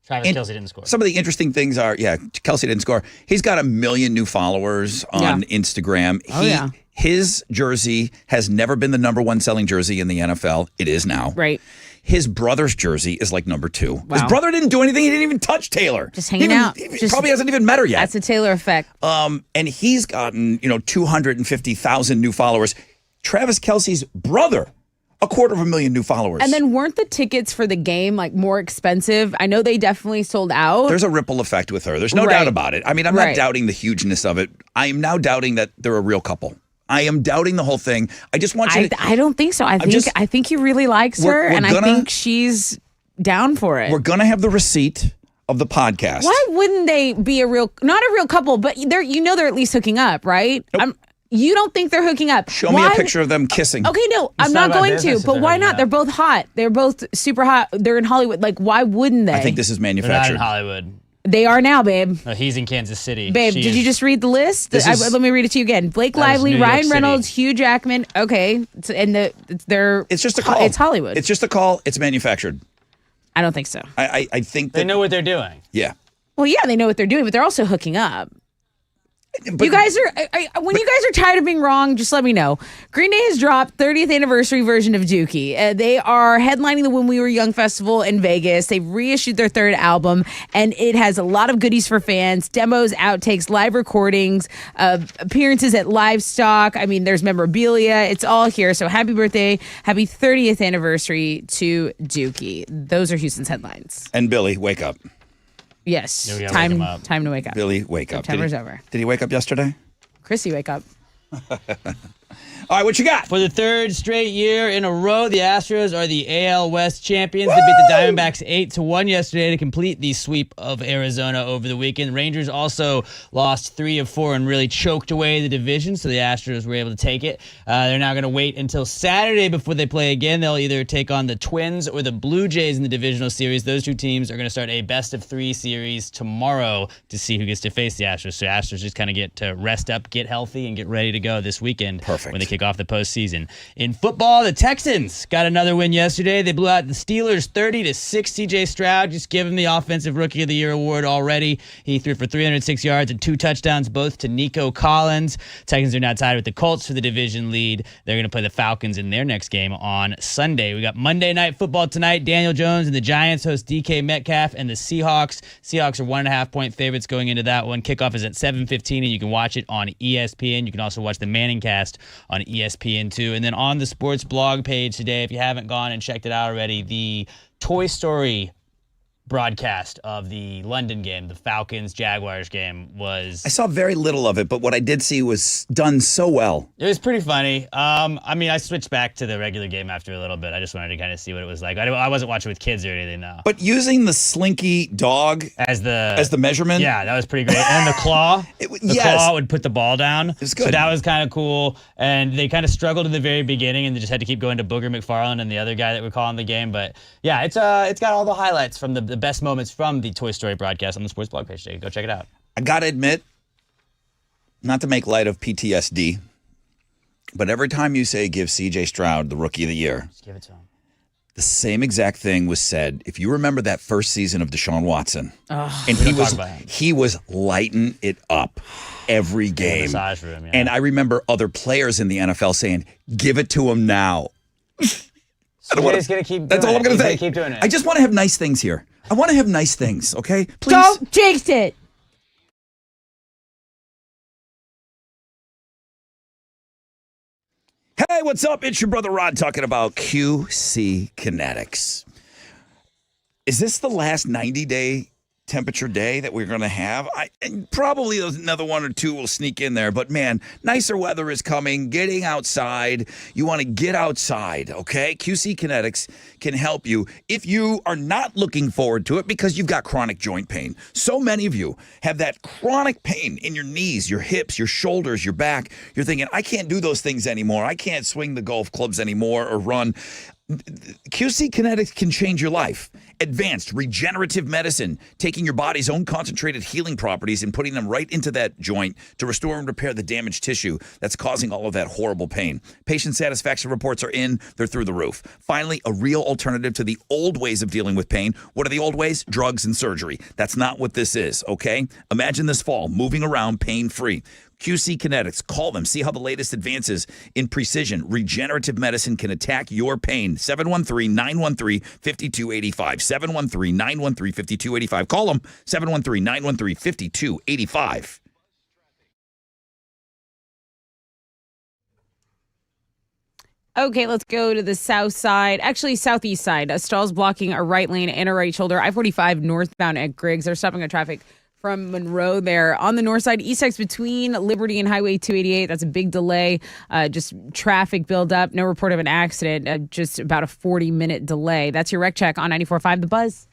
Travis Kelce didn't score. Some of the interesting things are, Kelce didn't score. He's got 1 million new followers on Instagram. His jersey has never been the number 1 selling jersey in the NFL. It is now. Right. His brother's jersey is like number 2. Wow. His brother didn't do anything. He didn't even touch Taylor. Just hanging out. He probably hasn't even met her yet. That's a Taylor effect. And he's gotten, 250,000 new followers. Travis Kelce's brother, 250,000 new followers. And then weren't the tickets for the game like more expensive? I know they definitely sold out. There's a ripple effect with her. There's no doubt about it. I mean, I'm not doubting the hugeness of it. I am now doubting that they're a real couple. I am doubting the whole thing. I just want you to... I don't think so. I think he really likes her, and I think she's down for it. We're going to have the receipt of the podcast. Why wouldn't they be not a real couple, but they're at least hooking up, right? Nope. You don't think they're hooking up? Show me a picture of them kissing. Okay, no, I'm not going to. But why not? They're both hot. They're both super hot. They're in Hollywood. Like, why wouldn't they? I think this is manufactured. They're not in Hollywood. They are now, babe. No, he's in Kansas City. Babe, did you just read the list? Let me read it to you again. Blake Lively, Ryan Reynolds, Hugh Jackman. Okay, it's just a call. It's Hollywood. It's just a call. It's manufactured. I don't think so. I think that They know what they're doing. Yeah. Well, yeah, they know what they're doing, but they're also hooking up. You guys are when you guys are tired of being wrong, just let me know. Green Day has dropped 30th anniversary version of Dookie. They are headlining the When We Were Young festival in Vegas. They've reissued their third album, and it has a lot of goodies for fans: demos, outtakes, live recordings, appearances at Livestock. I mean, there's memorabilia. It's all here. So happy birthday, happy 30th anniversary to Dookie. Those are Houston's headlines. And Billy, wake up. Yes, Yeah, we gotta wake him up. time to wake up. Billy, wake up. September's over. Did he wake up yesterday? Chrissy, wake up. All right, what you got? For the third straight year in a row, the Astros are the AL West champions. They beat the Diamondbacks 8-1 yesterday to complete the sweep of Arizona over the weekend. Rangers also lost 3 of 4 and really choked away the division, so the Astros were able to take it. They're now going to wait until Saturday before they play again. They'll either take on the Twins or the Blue Jays in the divisional series. Those two teams are going to start a best-of-3 series tomorrow to see who gets to face the Astros. So Astros just kind of get to rest up, get healthy, and get ready to go this weekend. Perfect. When they kick off the postseason. In football, the Texans got another win yesterday. They blew out the Steelers 30-6. CJ Stroud just gave him the Offensive Rookie of the Year award already. He threw for 306 yards and 2 touchdowns, both to Nico Collins. Texans are now tied with the Colts for the division lead. They're going to play the Falcons in their next game on Sunday. We got Monday Night Football tonight. Daniel Jones and the Giants host DK Metcalf and the Seahawks. Seahawks are 1.5-point favorites going into that one. Kickoff is at 7:15, and you can watch it on ESPN. You can also watch the Manning Cast on ESPN2. And then on the sports blog page today, if you haven't gone and checked it out already, the Toy Story broadcast of the London game, the Falcons-Jaguars game, was... I saw very little of it, but what I did see was done so well. It was pretty funny. I mean, I switched back to the regular game after a little bit. I just wanted to kind of see what it was like. I wasn't watching with kids or anything, though. But using the Slinky dog as the measurement? Yeah, that was pretty great. And the claw. The claw would put the ball down. It's good. So that was kind of cool. And they kind of struggled in the very beginning, and they just had to keep going to Booger McFarland and the other guy that we're calling the game. But yeah, it's got all the highlights from the best moments from the Toy Story broadcast on the sports blog page today. Go check it out. I gotta admit, not to make light of PTSD, but every time you say give CJ Stroud the Rookie of the Year, just give it to him. The same exact thing was said. If you remember that first season of Deshaun Watson, and he was lighting it up every game. In the massage room, yeah. And I remember other players in the NFL saying, "Give it to him now." He's gonna keep. That's all I'm gonna say. Keep doing it. I just want to have nice things here. I want to have nice things, okay? Please. Don't jinx it. Hey, what's up? It's your brother Rod talking about QC Kinetics. Is this the last 90-day temperature day that we're going to have? And probably another one or two will sneak in there. But, man, nicer weather is coming. Getting outside. You want to get outside, okay? QC Kinetics can help you if you are not looking forward to it because you've got chronic joint pain. So many of you have that chronic pain in your knees, your hips, your shoulders, your back. You're thinking, I can't do those things anymore. I can't swing the golf clubs anymore or run. QC Kinetics can change your life. Advanced regenerative medicine, taking your body's own concentrated healing properties and putting them right into that joint to restore and repair the damaged tissue that's causing all of that horrible pain. Patient satisfaction reports are in. They're through the roof. Finally, a real alternative to the old ways of dealing with pain. What are the old ways? Drugs and surgery. That's not what this is, okay? Imagine this fall, moving around pain-free. QC Kinetics. Call them. See how the latest advances in precision regenerative medicine can attack your pain. 713-913-5285. 713-913-5285. Call them. 713-913-5285. Okay, let's go to the south side. Actually, southeast side. Stalls blocking a right lane and a right shoulder. I-45 northbound at Griggs. They're stopping a traffic from Monroe there. On the north side, east side between Liberty and Highway 288. That's a big delay. Just traffic buildup. No report of an accident. Just about a 40-minute delay. That's your Rec Check on 94.5 The Buzz.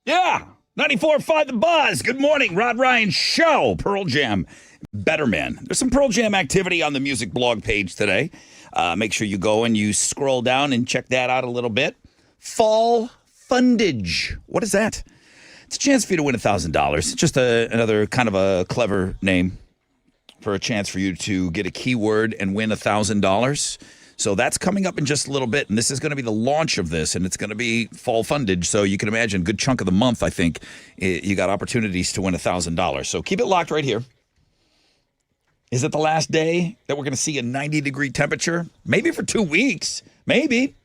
Yeah. 94.5 The Buzz. Good morning. Rod Ryan Show. Pearl Jam. Better Man. There's some Pearl Jam activity on the music blog page today. Make sure you go and you scroll down and check that out a little bit. Fall Fundage. What is that? It's a chance for you to win $1,000. It's just another kind of a clever name for a chance for you to get a keyword and win $1,000. So that's coming up in just a little bit, and this is going to be the launch of this, and it's going to be Fall Fundage. So you can imagine a good chunk of the month, I think, you got opportunities to win $1,000. So keep it locked right here. Is it the last day that we're going to see a 90-degree temperature? Maybe for 2 weeks. Maybe.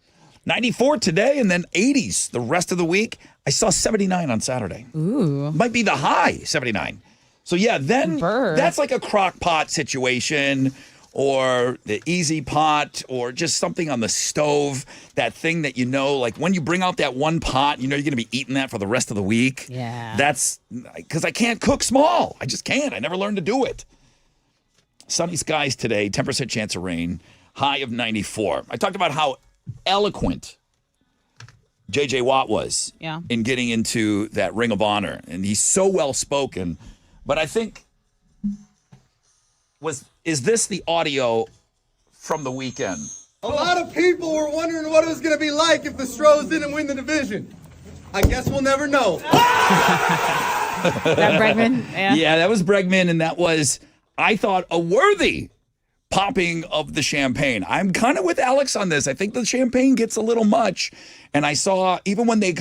94 today and then 80s the rest of the week. I saw 79 on Saturday. Ooh. Might be the high, 79. So, yeah, then that's like a crock pot situation or the easy pot or just something on the stove, that thing that you know, like when you bring out that one pot, you know you're going to be eating that for the rest of the week. Yeah. That's because I can't cook small. I just can't. I never learned to do it. Sunny skies today, 10% chance of rain, high of 94. I talked about how eloquent J.J. Watt was in getting into that Ring of Honor, and he's so well-spoken. But I think, is this the audio from the weekend? A lot of people were wondering what it was going to be like if the Stros didn't win the division. I guess we'll never know. That Bregman? Yeah, that was Bregman, and that was, I thought, a worthy popping of the champagne. I'm kind of with Alex on this. I think the champagne gets a little much. And I saw, even when they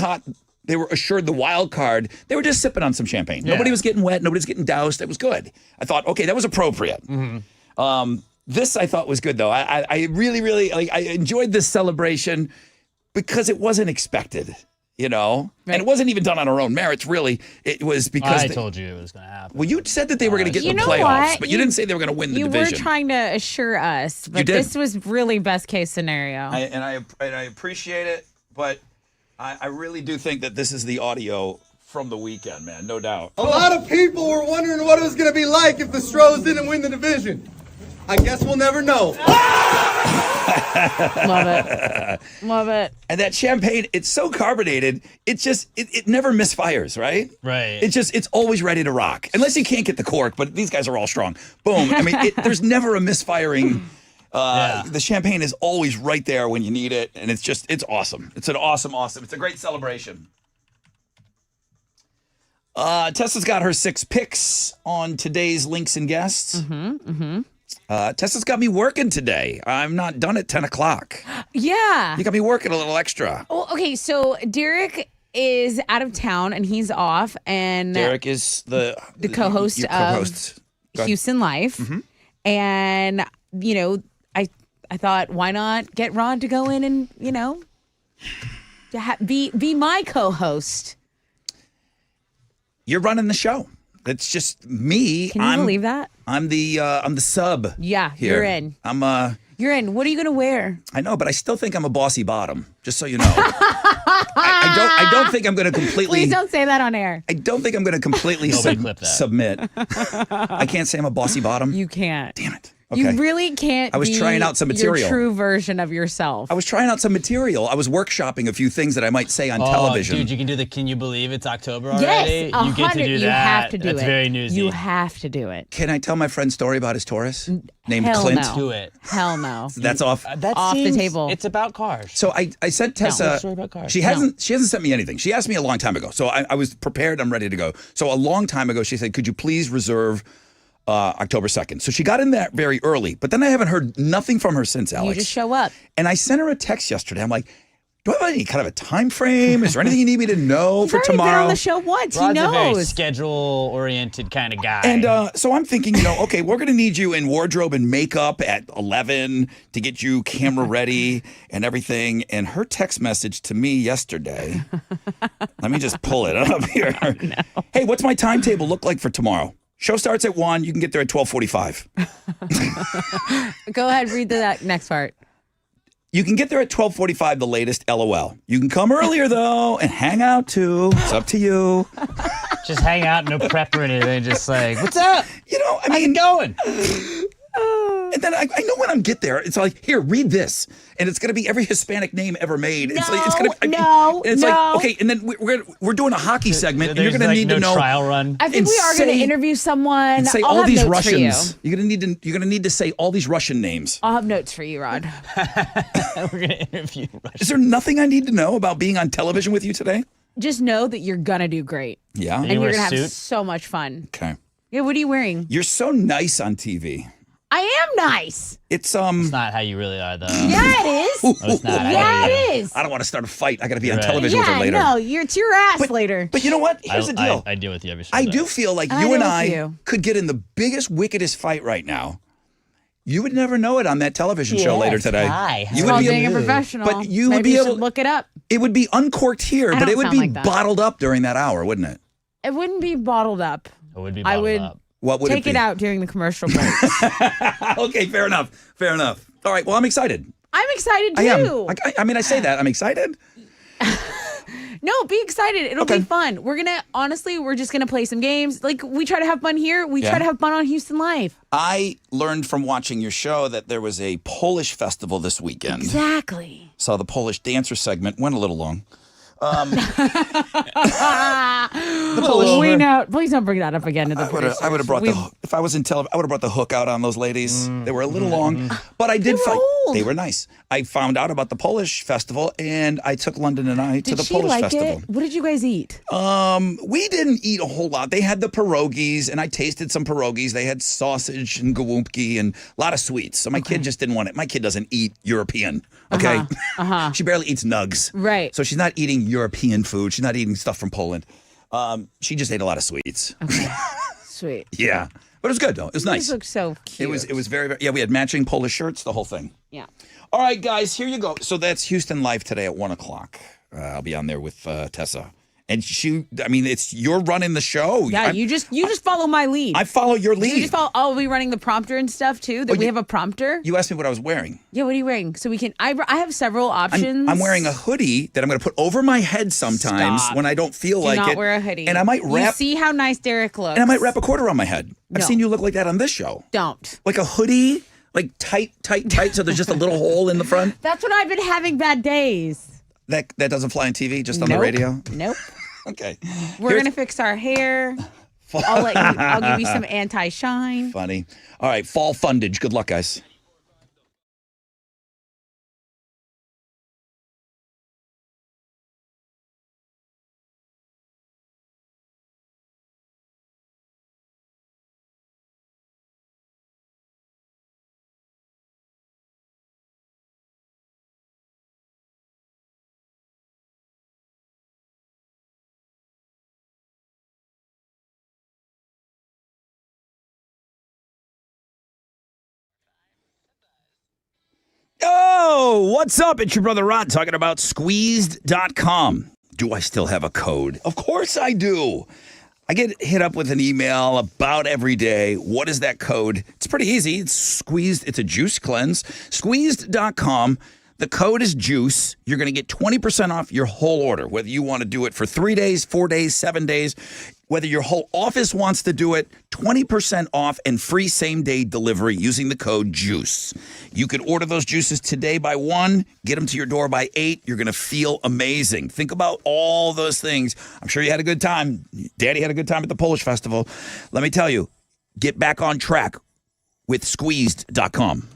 were assured the wild card, they were just sipping on some champagne. Yeah. Nobody was getting wet. Nobody was getting doused. It was good. I thought, okay, that was appropriate. Mm-hmm. This I thought was good, though. I really, really, I enjoyed this celebration because it wasn't expected. You know, right. And it wasn't even done on our own merits, really. It was because I told you it was going to happen. Well, you said that they were going to get in the playoffs, but you didn't say they were going to win the division. You were trying to assure us, but this was really best case scenario. I appreciate it, but I really do think that this is the audio from the weekend, man, no doubt. A lot of people were wondering what it was going to be like if the Stros didn't win the division. I guess we'll never know. Love it. Love it. And that champagne, it's so carbonated, it never misfires, right? Right. It's always ready to rock. Unless you can't get the cork, but these guys are all strong. Boom. I mean, there's never a misfiring. The champagne is always right there when you need it, and it's awesome. It's an awesome. It's a great celebration. Tessa's got her 6 picks on today's Links and Guests. Tessa's got me working today. I'm not done at 10 o'clock. Yeah. You got me working a little extra. Well, okay, so Derek is out of town and he's off. And Derek is the co-host of Houston Life. Mm-hmm. And, you know, I thought, why not get Rod to go in and, you know, be my co-host? You're running the show. It's just me. Can you believe that? I'm the sub. Yeah, here. You're in. You're in. What are you gonna wear? I know, but I still think I'm a bossy bottom. Just so you know. I don't think I'm gonna completely. Please don't say that on air. I don't think I'm gonna completely submit. I can't say I'm a bossy bottom. You can't. Damn it. Okay. You really can't. I was trying out some material. Your true version of yourself. I was trying out some material. I was workshopping a few things that I might say on television. Dude, you can do the "Can you believe it's October already"? Yes, you get to do that. You have to do it. That's very newsy. You have to do it. Can I tell my friend's story about his Taurus named Hell Clint? No. Do it. Hell no. That's off. Off the table. It's about cars. So I sent Tessa. No, story about cars. She hasn't sent me anything. She asked me a long time ago. So I was prepared. I'm ready to go. So a long time ago, she said, "Could you please reserve October 2nd. So she got in there very early, but then I haven't heard nothing from her since, Alex. You just show up. And I sent her a text yesterday. I'm like, do I have any kind of a time frame? Is there anything you need me to know for tomorrow? He's been on the show once. Rod's he knows. a very schedule-oriented kind of guy. And so I'm thinking, okay, we're going to need you in wardrobe and makeup at 11 to get you camera ready and everything. And her text message to me yesterday, let me just pull it up here. Oh, no. Hey, what's my timetable look like for tomorrow? Show starts at 1. You can get there at 12:45. Go ahead, read the next part. You can get there at 12:45, the latest, LOL. You can come earlier, though, and hang out, too. It's up to you. Just hang out, no prep or anything. Just like, what's up? I mean, going? And then I know when I get there, it's like, here, read this. And it's going to be every Hispanic name ever made. It's like, it's gonna, like, okay, and then we're doing a hockey segment, and you're going to need to know. Trial run. I think we are going to interview someone. And say I'll all have these notes for you. Russians. You're going to need to say all these Russian names. I'll have notes for you, Rod. We're going to interview Russian. Is there nothing I need to know about being on television with you today? Just know that you're going to do great. Yeah. And you're going to have so much fun. Okay. Yeah, what are you wearing? You're so nice on TV. I am nice. It's not how you really are, though. Yeah, it is. No, it's not. Yeah, it is. I don't want to start a fight. I got to be on Right. television with her later. No, it's your ass later. But you know what? Here's the deal. I deal with you every I single day. do feel like I you deal and with I you. could get in the biggest, wickedest fight right now. You would never know it on that television show later today. Hi. You It's called would be being a able, professional. but you Maybe would be you should able. look it up. It would be uncorked here, I but don't it would sound be like that. bottled up during that hour, wouldn't it? It wouldn't be bottled up. It would be I bottled would up. What would take it it be? out during the commercial break. Okay, fair enough. Fair enough. All right. Well, I'm excited. I'm excited too. I am. I mean, I say that I'm excited. No, be excited. It'll be fun. We're just gonna play some games. Like we try to have fun here. We try to have fun on Houston Live. I learned from watching your show that there was a Polish festival this weekend. Exactly. Saw the Polish dancer segment. Went a little long. We know. Please don't bring that up again to the producers. I would have brought if I was in television, I would have brought the hook out on those ladies. They were a little long, but I did fight. old. They were nice. I found out about the Polish festival, and I took London and I to Did the she Polish like festival. it? What did you guys eat? We didn't eat a whole lot. They had the pierogies, and I tasted some pierogies. They had sausage and gołąbki and a lot of sweets. So my kid just didn't want it. My kid doesn't eat European. Okay, she barely eats nugs. Right. So she's not eating European food. She's not eating stuff from Poland. She just ate a lot of sweets. Okay. Sweet. Yeah, but it was good though. It was You nice. look so cute. It was very, very. Yeah, we had matching Polish shirts. The whole thing. Yeah. All right, guys, here you go. So that's Houston Live today at 1:00. I'll be on there with Tessa. And you're running the show. Yeah, you just follow my lead. I follow your lead. You just follow. I'll be running the prompter and stuff too. We have a prompter. You asked me what I was wearing. Yeah, what are you wearing? So we can. I have several options. I'm wearing a hoodie that I'm going to put over my head sometimes Stop. when I don't feel Do like it. not wear a hoodie. And I might You wrap. see how nice Derek looks. And I might wrap a quarter on my head. I've No. seen you look like that on this show. Don't. Like a hoodie, like tight, so there's just a little hole in the front. That's when I've been having bad days. That doesn't fly on TV, just on the Nope. radio. Nope. Okay. We're gonna fix our hair. I'll give you some anti-shine. Funny. All right, fall fundage. Good luck, guys. Oh, what's up? It's your brother Ron talking about squeezed.com. Do I still have a code? Of course I do. I get hit up with an email about every day. What is that code? It's pretty easy. It's squeezed. It's a juice cleanse. Squeezed.com. The code is JUICE. You're going to get 20% off your whole order, whether you want to do it for 3 days, 4 days, 7 days, whether your whole office wants to do it, 20% off and free same-day delivery using the code JUICE. You could order those juices today by 1, get them to your door by 8. You're going to feel amazing. Think about all those things. I'm sure you had a good time. Daddy had a good time at the Polish Festival. Let me tell you, get back on track with squeezed.com.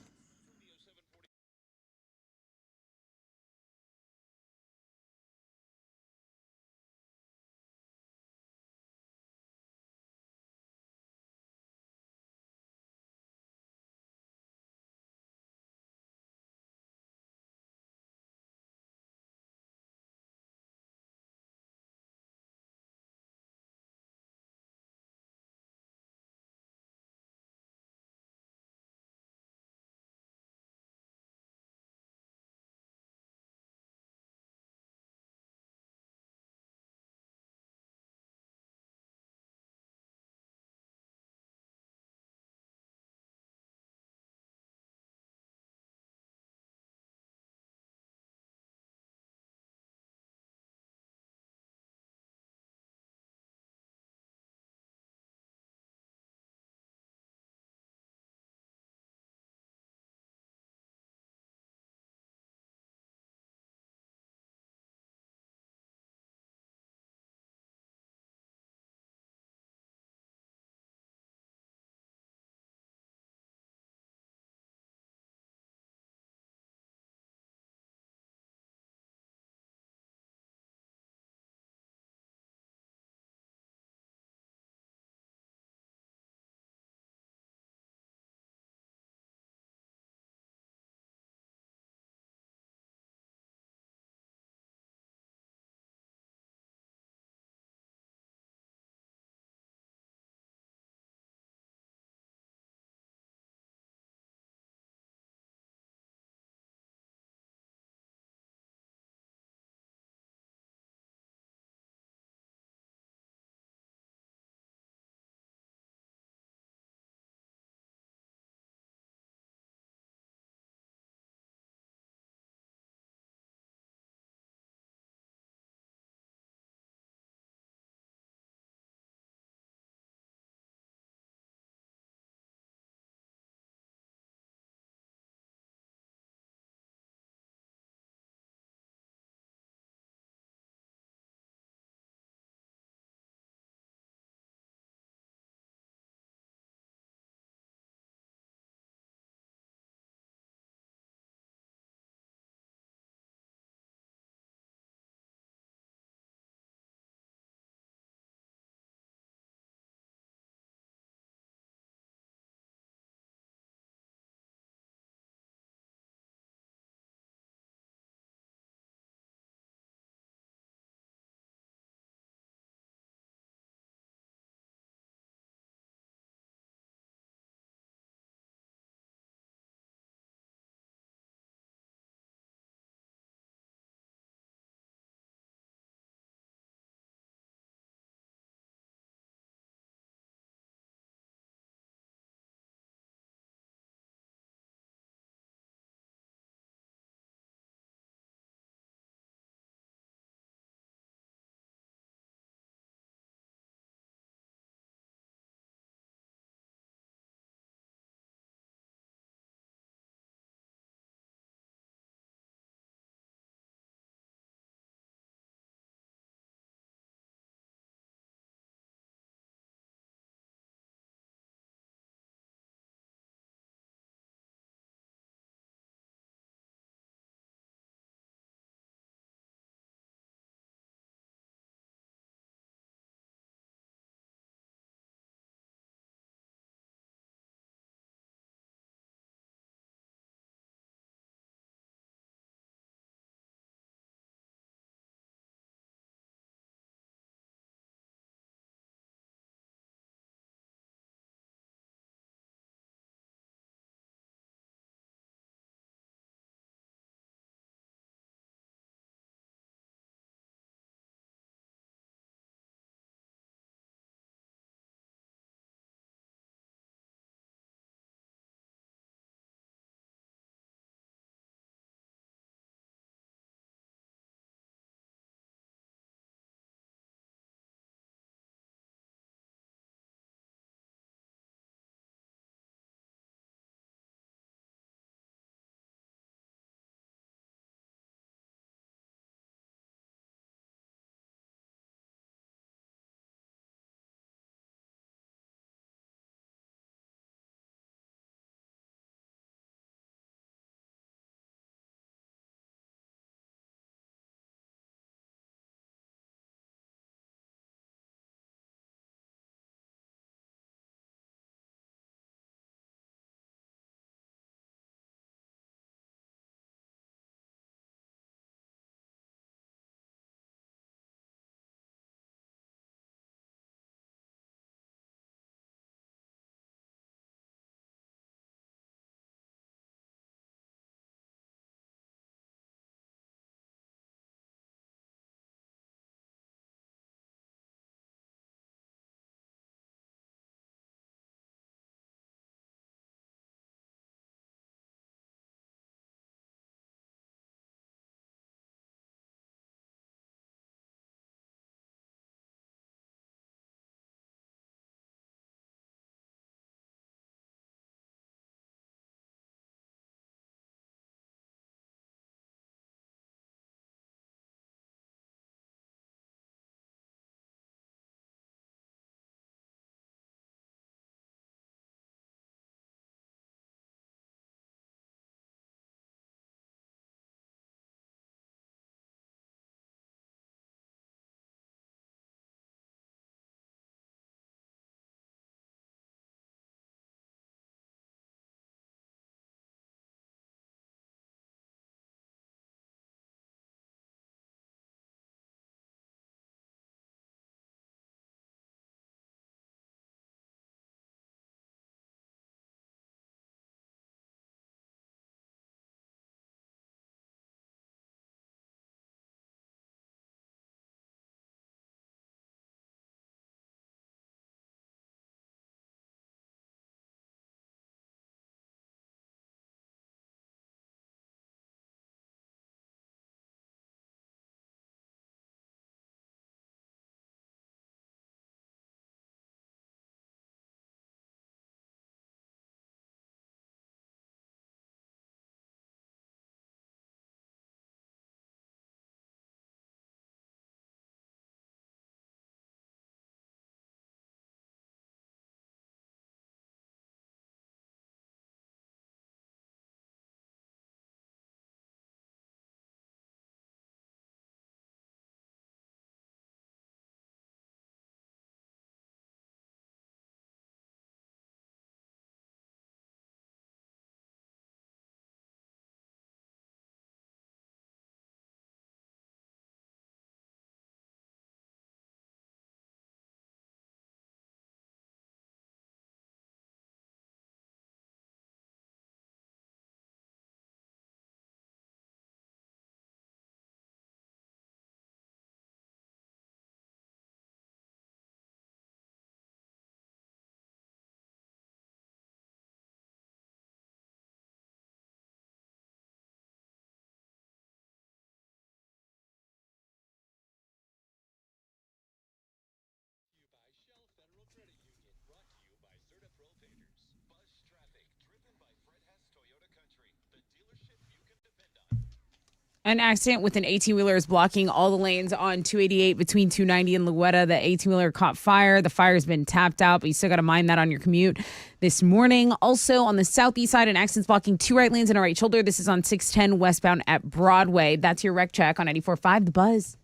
An accident with an 18-wheeler is blocking all the lanes on 288 between 290 and Louetta. The 18-wheeler caught fire. The fire has been tapped out, but you still got to mind that on your commute this morning. Also, on the southeast side, an accident's blocking 2 right lanes and a right shoulder. This is on 610 westbound at Broadway. That's your wreck check on 94.5 The Buzz.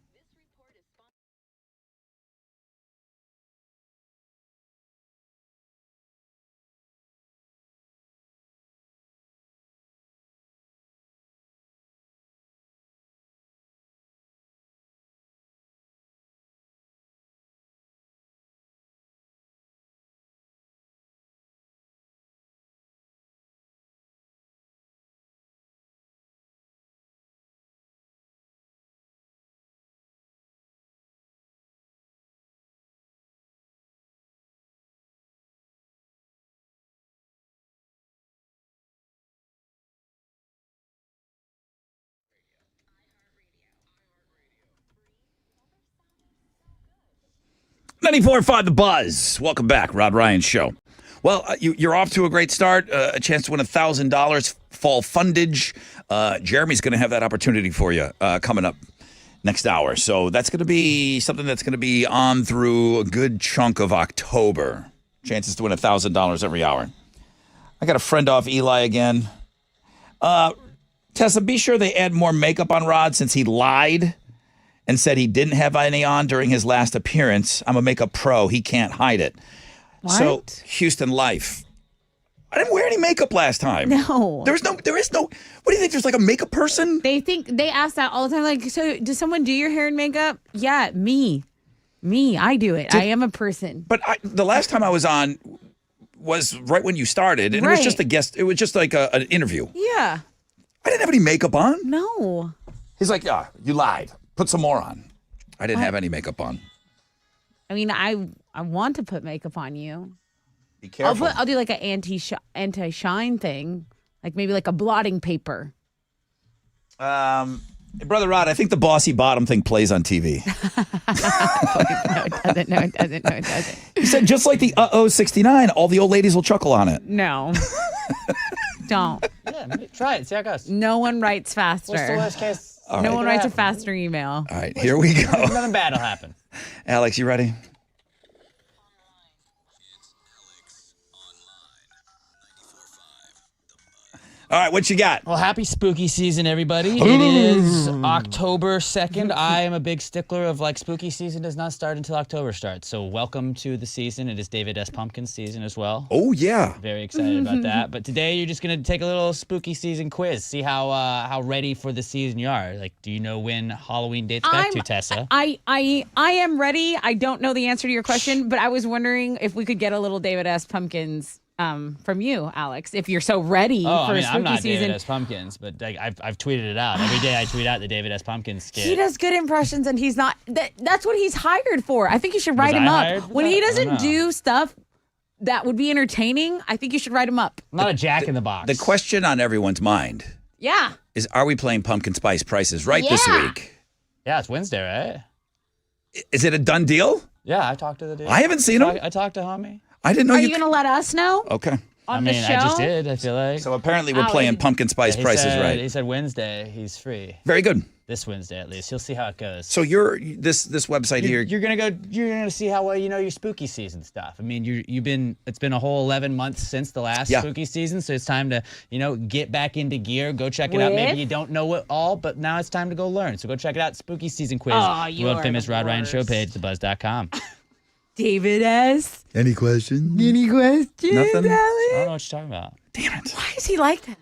$94.5 The Buzz. Welcome back, Rod Ryan Show. Well, you're off to a great start. A chance to win $1,000 fall fundage. Jeremy's going to have that opportunity for you coming up next hour. So that's going to be something that's going to be on through a good chunk of October. Chances to win $1,000 every hour. I got a friend off Eli again. Tessa, be sure they add more makeup on Rod since he lied and said he didn't have any on during his last appearance. I'm a makeup pro. He can't hide it. What? So, Houston Life. I didn't wear any makeup last time. No. There is no, what do you think? There's like a makeup person? They ask that all the time. Like, so does someone do your hair and makeup? Yeah, me, I do it. I am a person. But the last time I was on was right when you started. And it was just a guest. It was just like an interview. Yeah. I didn't have any makeup on. No. He's like, yeah, you lied. Put some more on. I didn't have any makeup on. I mean, I want to put makeup on you. Be careful. I'll do like an anti-shine thing, like maybe like a blotting paper. Brother Rod, I think the bossy bottom thing plays on TV. No, it doesn't. He said just like the 69, all the old ladies will chuckle on it. No. Don't. Yeah, try it. See how it goes. No one writes faster. What's the worst case? No one writes a faster email. All right, here we go. Nothing bad will happen. Alex, you ready? All right, what you got? Well, happy spooky season, everybody. It is October 2nd. I am a big stickler of spooky season does not start until October starts. So welcome to the season. It is David S. Pumpkins season as well. Oh, yeah. Very excited about that. But today you're just going to take a little spooky season quiz. See how ready for the season you are. Like, do you know when Halloween dates back to, Tessa? I am ready. I don't know the answer to your question, but I was wondering if we could get a little David S. Pumpkins from you, Alex, if you're so ready for spooky I'm not season. David S. Pumpkins, but I've tweeted it out. Every day I tweet out the David S. Pumpkins skit. He does good impressions, and he's not. That's what he's hired for. I think you should write him up. When he doesn't do stuff that would be entertaining, I think you should write him up. I'm not a Jack in the Box. The question on everyone's mind is, are we playing Pumpkin Spice Prices Right this week? Yeah, it's Wednesday, right? Is it a done deal? Yeah, I talked to the dude. I haven't seen him. I talked to homie. I didn't know Are you going to let us know? Okay. On the show? I just did, I feel like. So apparently we're playing Pumpkin Spice Prices Right. He said Wednesday he's free. Very good. This Wednesday at least. You'll see how it goes. So this website here. You're gonna see how well you know your spooky season stuff. I mean, it's been a whole 11 months since the last spooky season, so it's time to, get back into gear. Go check it out. Maybe you don't know it all, but now it's time to go learn. So go check it out. Spooky season quiz. World famous Rod Ryan show page, thebuzz.com. David S. Any questions? Any questions, Nothing? Alex? I don't know what you're talking about. Damn it. Why is he like that?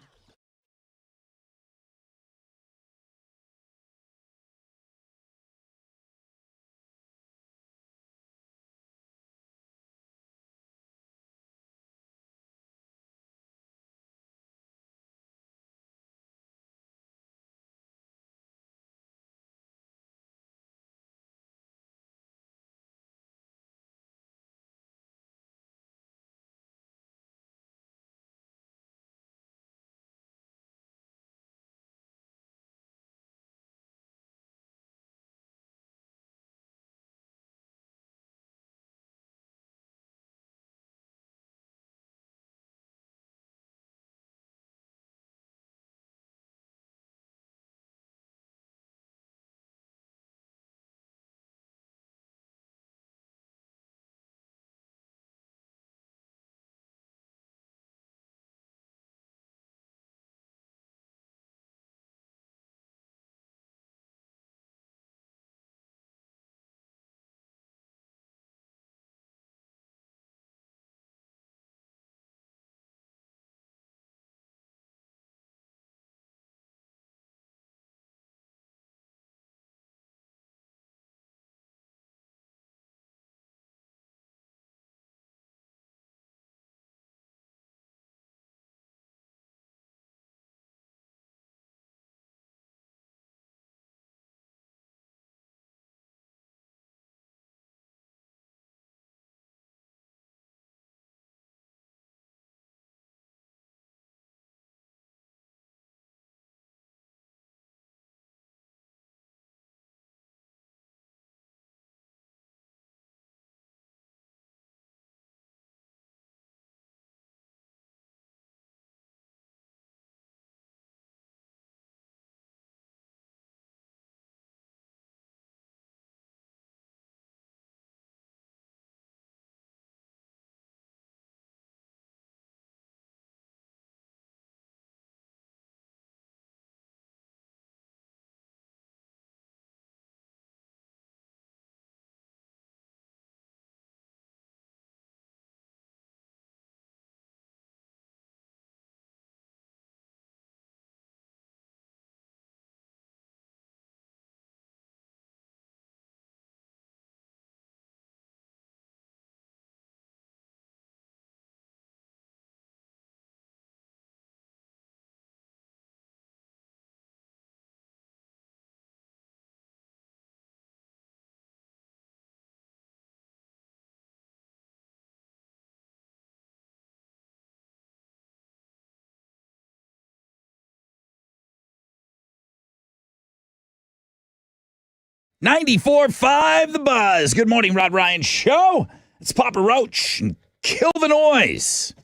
94.5 The Buzz. Good morning, Rod Ryan Show. It's Papa Roach and Kill the Noise.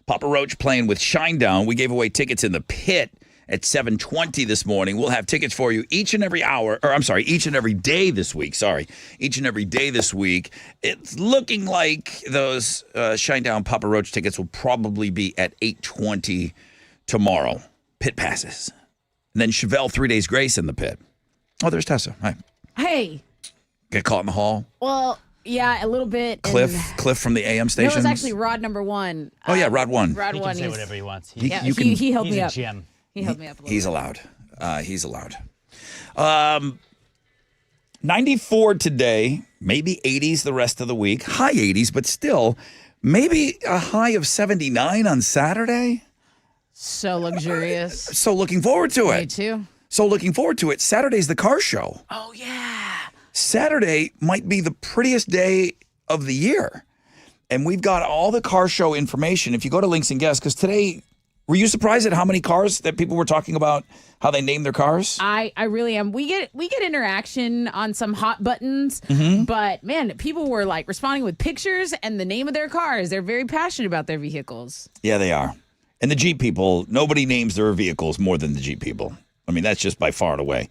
Papa Roach playing with Shinedown. We gave away tickets in the pit at 7:20 this morning. We'll have tickets for you each and every day this week. Each and every day this week. It's looking like those Shinedown Papa Roach tickets will probably be at 8:20 tomorrow. Pit passes. And then Chevelle 3 Days Grace in the pit. Oh, there's Tessa. Hi. Hey. Get caught in the hall. Well, yeah, a little bit. Cliff from the AM station. That was actually Rod number 1. Oh, yeah, Rod 1. Rod He 1. can say whatever he wants. He helped me up. Gem. He helped me up a little He's allowed. He's allowed. 94 today, maybe 80s the rest of the week. High 80s, but still, maybe a high of 79 on Saturday. So luxurious. So looking forward to it. Me too. So looking forward to it. Saturday's the car show. Oh, yeah. Saturday might be the prettiest day of the year. And we've got all the car show information. If you go to Links and Guests, because today, were you surprised at how many cars that people were talking about, how they named their cars? I really am. We get interaction on some hot buttons, but man, people were like responding with pictures and the name of their cars. They're very passionate about their vehicles. Yeah, they are. And the Jeep people, nobody names their vehicles more than the Jeep people. I mean, that's just by far and away.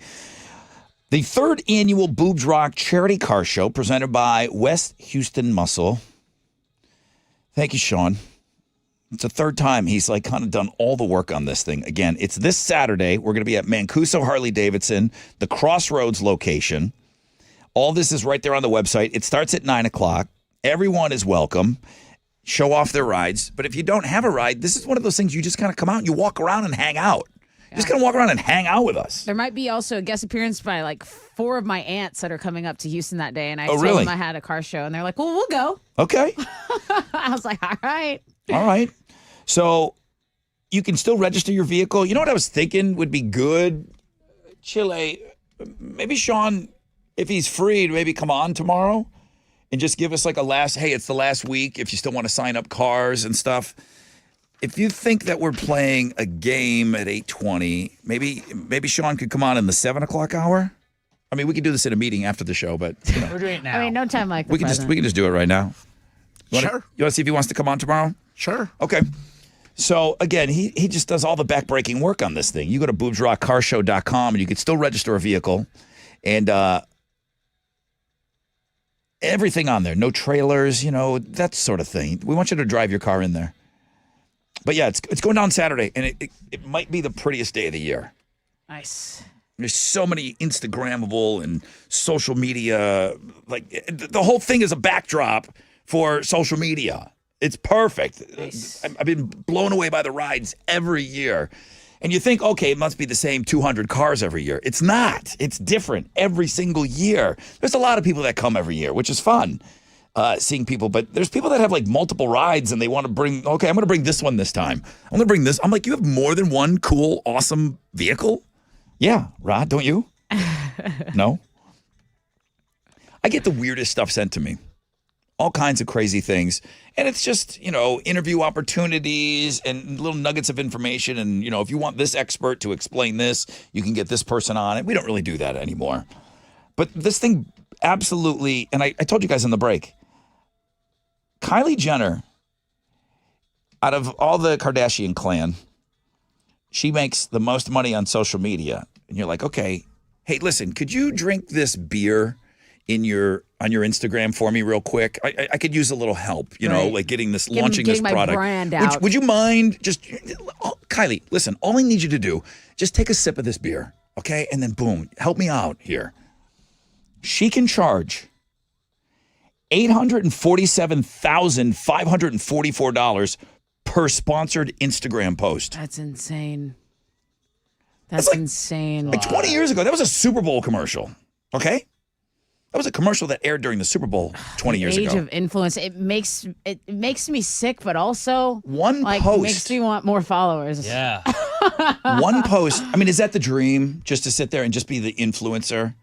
The third annual Boobs Rock Charity Car Show presented by West Houston Muscle. Thank you, Sean. It's the third time he's like kind of done all the work on this thing. Again, it's this Saturday. We're going to be at Mancuso Harley-Davidson, the Crossroads location. All this is right there on the website. It starts at 9 o'clock. Everyone is welcome. Show off their rides. But if you don't have a ride, this is one of those things you just kind of come out and you walk around and hang out. You're just going to walk around and hang out with us. There might be also a guest appearance by like 4 of my aunts that are coming up to Houston that day. And I told them I had a car show. And they're like, well, we'll go. Okay. I was like, all right. All right. So you can still register your vehicle. You know what I was thinking would be good? Chile, maybe Sean, if he's free, to maybe come on tomorrow and just give us like it's the last week if you still want to sign up cars and stuff. If you think that we're playing a game at 8:20, maybe Sean could come on in the 7 o'clock hour. I mean, we could do this in a meeting after the show, but you know. We're doing it now. I mean, no time like the we can just do it right now. You want to see if he wants to come on tomorrow? Sure. Okay. So again, he just does all the backbreaking work on this thing. You go to boobsrockcarshow.com and you can still register a vehicle, and everything on there. No trailers, that sort of thing. We want you to drive your car in there. But yeah, it's going down Saturday, and it might be the prettiest day of the year. Nice. There's so many Instagrammable and social media. Like the whole thing is a backdrop for social media. It's perfect. Nice. I've been blown away by the rides every year. And you think, okay, it must be the same 200 cars every year. It's not. It's different every single year. There's a lot of people that come every year, which is fun. Seeing people, but there's people that have like multiple rides and they want to bring, okay, I'm going to bring this one this time. I'm going to bring this. I'm like, you have more than one cool, awesome vehicle? Yeah, Rod, don't you? No? I get the weirdest stuff sent to me. All kinds of crazy things. And it's just, interview opportunities and little nuggets of information. And, if you want this expert to explain this, you can get this person on it. We don't really do that anymore. But this thing absolutely, and I told you guys in the break, Kylie Jenner, out of all the Kardashian clan, she makes the most money on social media. And you're like, okay, hey, listen, could you drink this beer on your Instagram for me real quick? I could use a little help, like launching this product. Brand out. Would you mind just, Kylie, listen, all I need you to do, just take a sip of this beer, okay? And then boom, help me out here. She can charge $847,544 per sponsored Instagram post. That's insane. That's insane. Like 20 years ago, that was a Super Bowl commercial, okay? That was a commercial that aired during the Super Bowl 20 years ago. Age of influence. It makes me sick, but also one post makes me want more followers. Yeah. One post. I mean, is that the dream? Just to sit there and just be the influencer?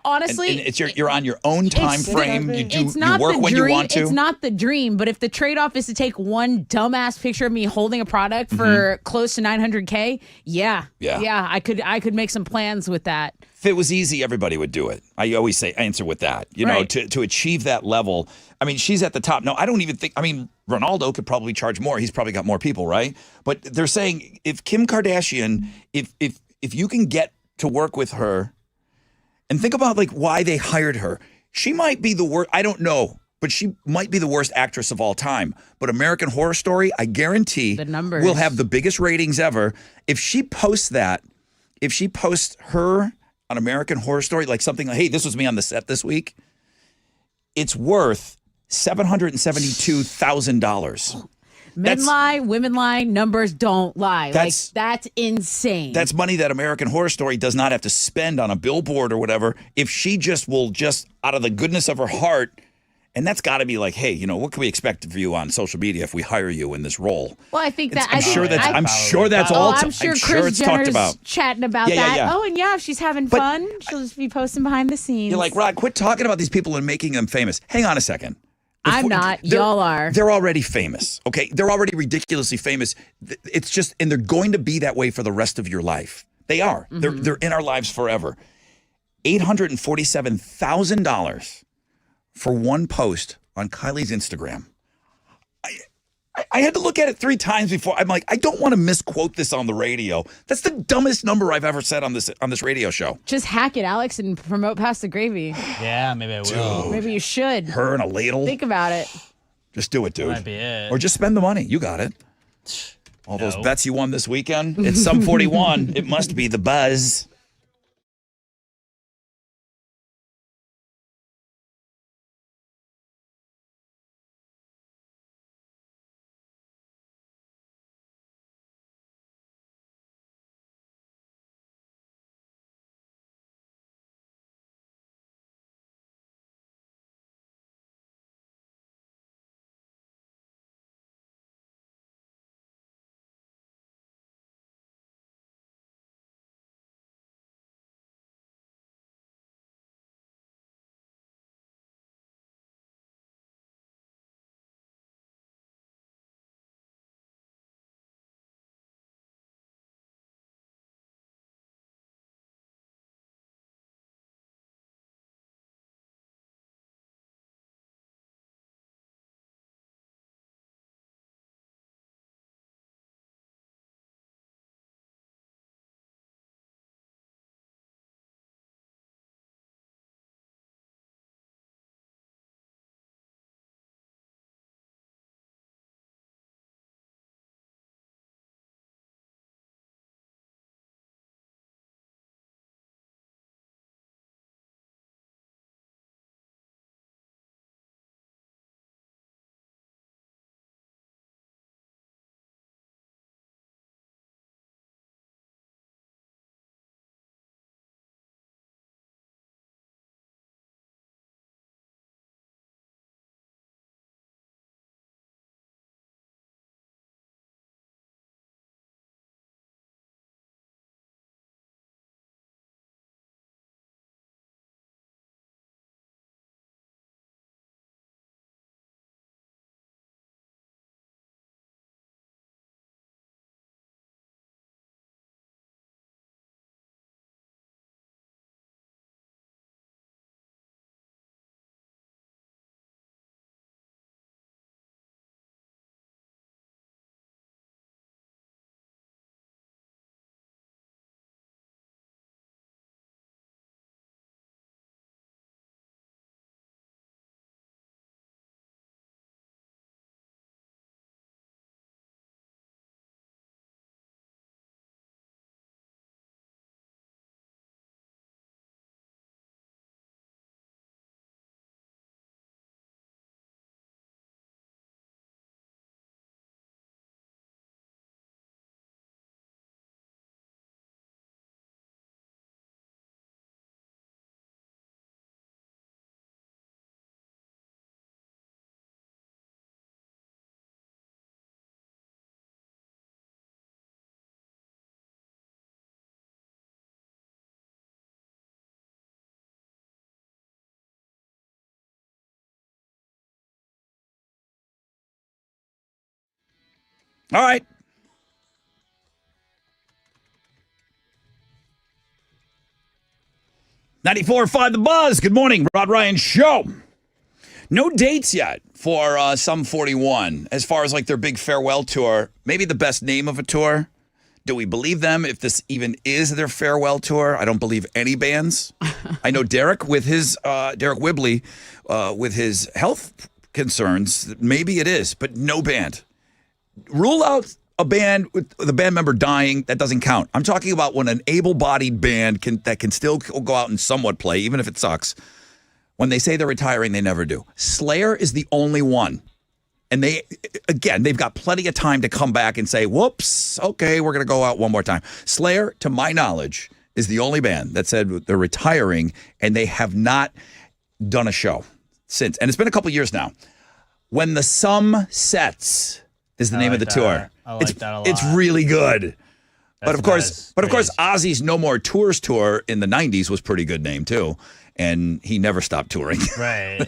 Honestly, and it's you're on your own time frame. You work when you want to. It's not the dream, but if the trade-off is to take one dumbass picture of me holding a product for close to $900K, yeah, I could make some plans with that. If it was easy, everybody would do it. I always say answer with that. You know, to achieve that level. I mean, she's at the top. No, I don't even think. I mean, Ronaldo could probably charge more. He's probably got more people, right? But they're saying if Kim Kardashian, if you can get to work with her, and think about like why they hired her. She might be the worst. I don't know, but she might be the worst actress of all time. But American Horror Story, I guarantee, the numbers will have the biggest ratings ever. If she posts that, if she posts her on American Horror Story, like something like, hey, this was me on the set this week, it's worth $772,000. Men lie, women lie, numbers don't lie. That's insane. That's money that American Horror Story does not have to spend on a billboard or whatever. If she will out of the goodness of her heart, and that's got to be like, hey, you know, what can we expect of you on social media if we hire you in this role? Well, I think that I'm sure that's all. I'm sure Kris Jenner's talked about chatting about that. Yeah. Oh, and if she's having fun, she'll just be posting behind the scenes. You're like, Rod, quit talking about these people and making them famous. Hang on a second. I'm not. Y'all are. They're already famous. Okay, they're already ridiculously famous. It's just, and they're going to be that way for the rest of your life. They are. They're in our lives forever. $847,000 for one post on Kylie's Instagram. I had to look at it 3 times before. I'm like, I don't want to misquote this on the radio. That's the dumbest number I've ever said on this radio show. Just hack it, Alex, and promote Past the Gravy. Yeah, maybe I will. Dude. Maybe you should. Her and a ladle. Think about it. Just do it, dude. Might be it. Or just spend the money. You got it. All those bets you won this weekend. It's some 41. It must be the buzz. All right. .94.5 The Buzz. Good morning, Rod Ryan Show. No dates yet for Sum 41 as far as like their big farewell tour. Maybe the best name of a tour. Do we believe them if this even is their farewell tour? I don't believe any bands. I know Derek with his Derek Whibley with his health concerns. Maybe it is, but no band. Rule out a band with the band member dying. That doesn't count. I'm talking about when an able-bodied band that can still go out and somewhat play, even if it sucks. When they say they're retiring, they never do. Slayer is the only one. And they've got plenty of time to come back and say, whoops, okay, we're going to go out one more time. Slayer, to my knowledge, is the only band that said they're retiring, and they have not done a show since. And it's been a couple years now. When the Sum Sets is the name of the tour. I like that a lot. It's really good. That's But of course, Ozzy's No More Tours tour in the 90s was a pretty good name, too. And he never stopped touring. Right.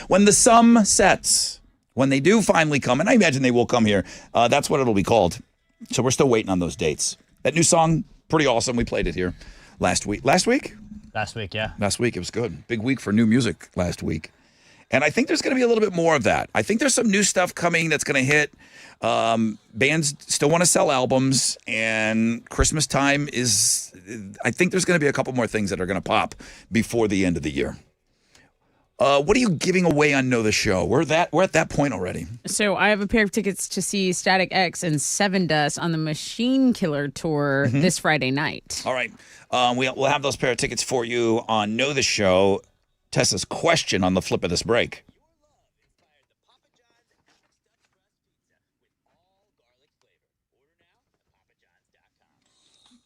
When the Sum Sets, when they do finally come, and I imagine they will come here, that's what it'll be called. So we're still waiting on those dates. That new song, pretty awesome. We played it here last week. Last week? Last week, yeah. Last week, it was good. Big week for new music last week. And I think there's going to be a little bit more of that. I think there's some new stuff coming that's going to hit. Bands still want to sell albums, and Christmas time is, I think there's going to be a couple more things that are going to pop before the end of the year. What are you giving away on Know the Show? We're at that point already. So I have a pair of tickets to see Static X and Seven Dust on the Machine Killer tour this Friday night. All right. We'll have those pair of tickets for you on Know the Show. Tessa's question on the flip of this break.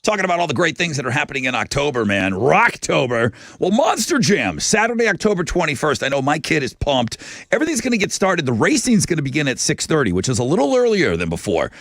Talking about all the great things that are happening in October, man. Rocktober. Well, Monster Jam, Saturday, October 21st. I know my kid is pumped. Everything's going to get started. The racing's going to begin at 6:30, which is a little earlier than before.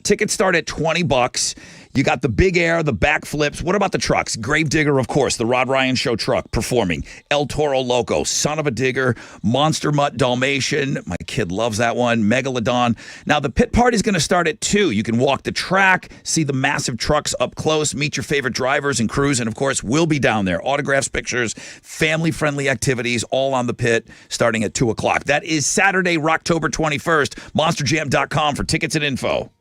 Tickets start at $20. You got the big air, the backflips. What about the trucks? Gravedigger, of course, the Rod Ryan Show truck performing. El Toro Loco, Son of a Digger, Monster Mutt Dalmatian. My kid loves that one. Megalodon. Now, the pit party is going to start at 2. You can walk the track, see the massive trucks up close, meet your favorite drivers and crews, and, of course, we'll be down there. Autographs, pictures, family-friendly activities, all on the pit starting at 2 o'clock. That is Saturday, October 21st. MonsterJam.com for tickets and info.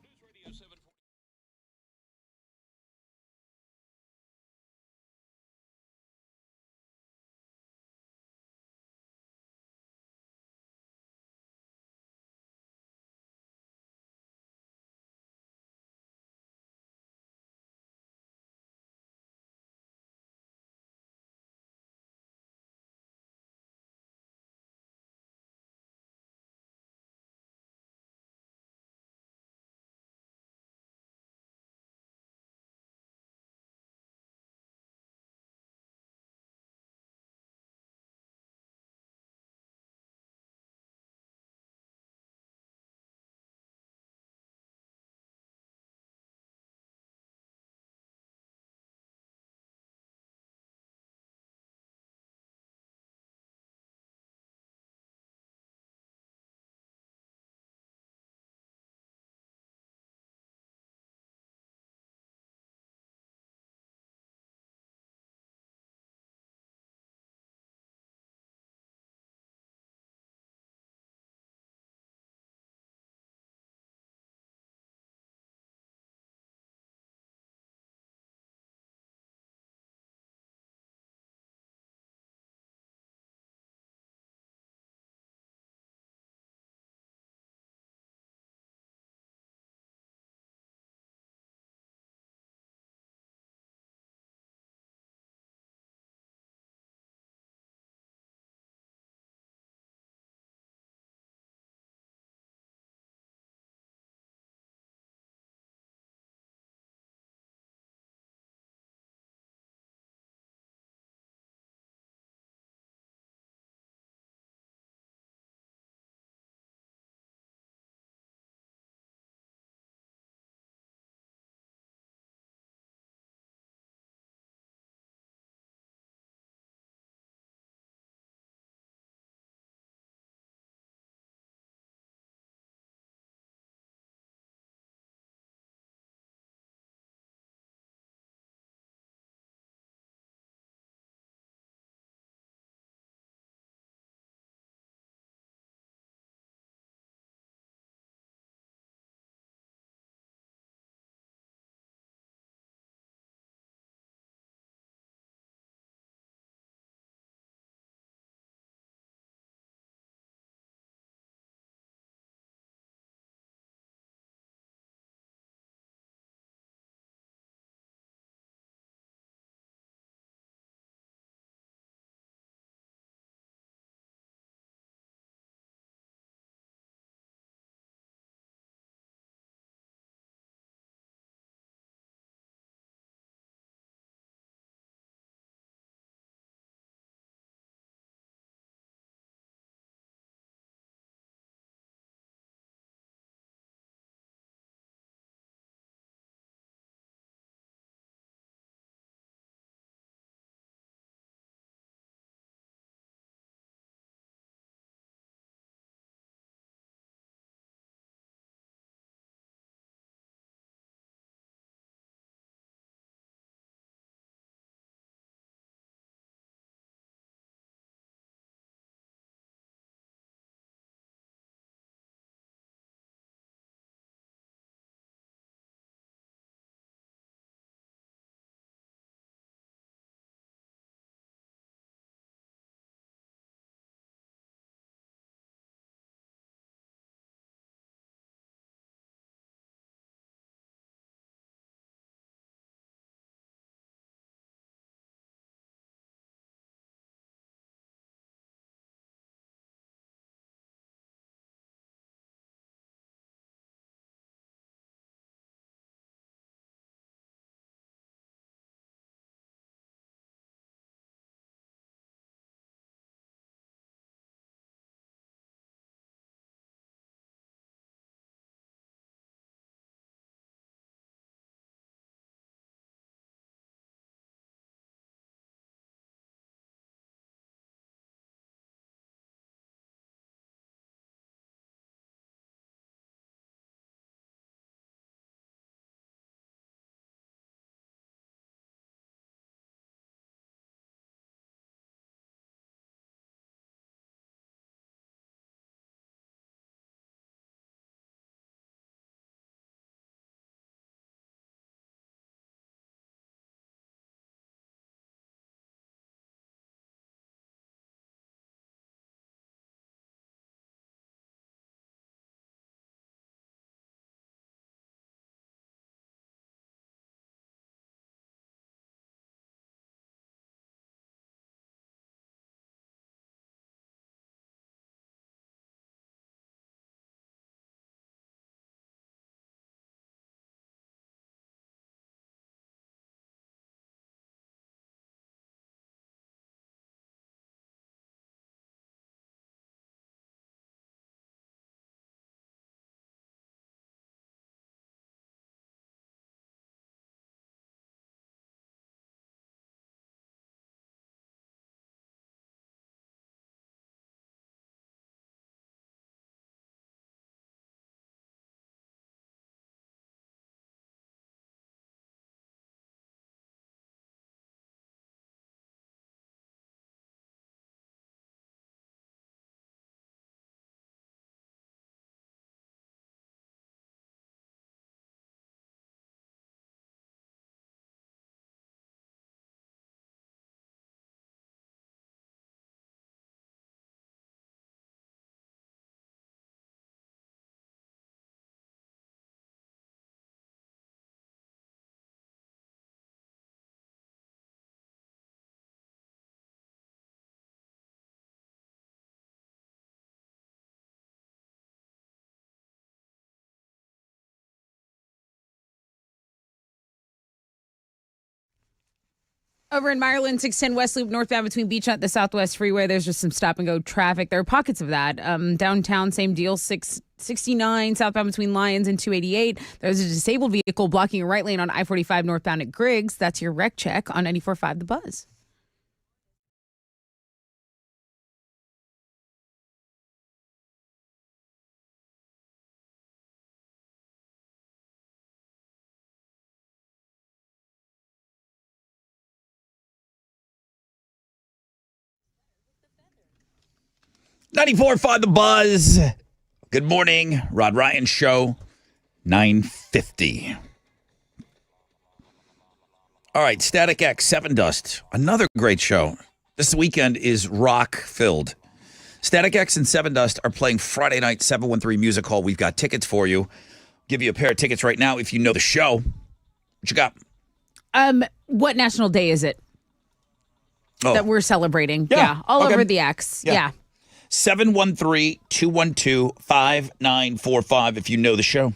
Over in Ireland, 610 West Loop, northbound between Beachfront and the Southwest Freeway. There's just some stop-and-go traffic. There are pockets of that. Downtown, same deal, 669 southbound between Lyons and 288. There's a disabled vehicle blocking a right lane on I-45 northbound at Griggs. That's your wreck check on 94.5 The Buzz. .94.5 The Buzz. Good morning. Rod Ryan Show, 9:50. All right, Static X, Seven Dust. Another great show. This weekend is rock-filled. Static X and Seven Dust are playing Friday night, 713 Music Hall. We've got tickets for you. Give you a pair of tickets right now if you know the show. What you got? What national day is it that we're celebrating? Yeah, all okay. over the X. Yeah. 713-212-5945 if you know the show.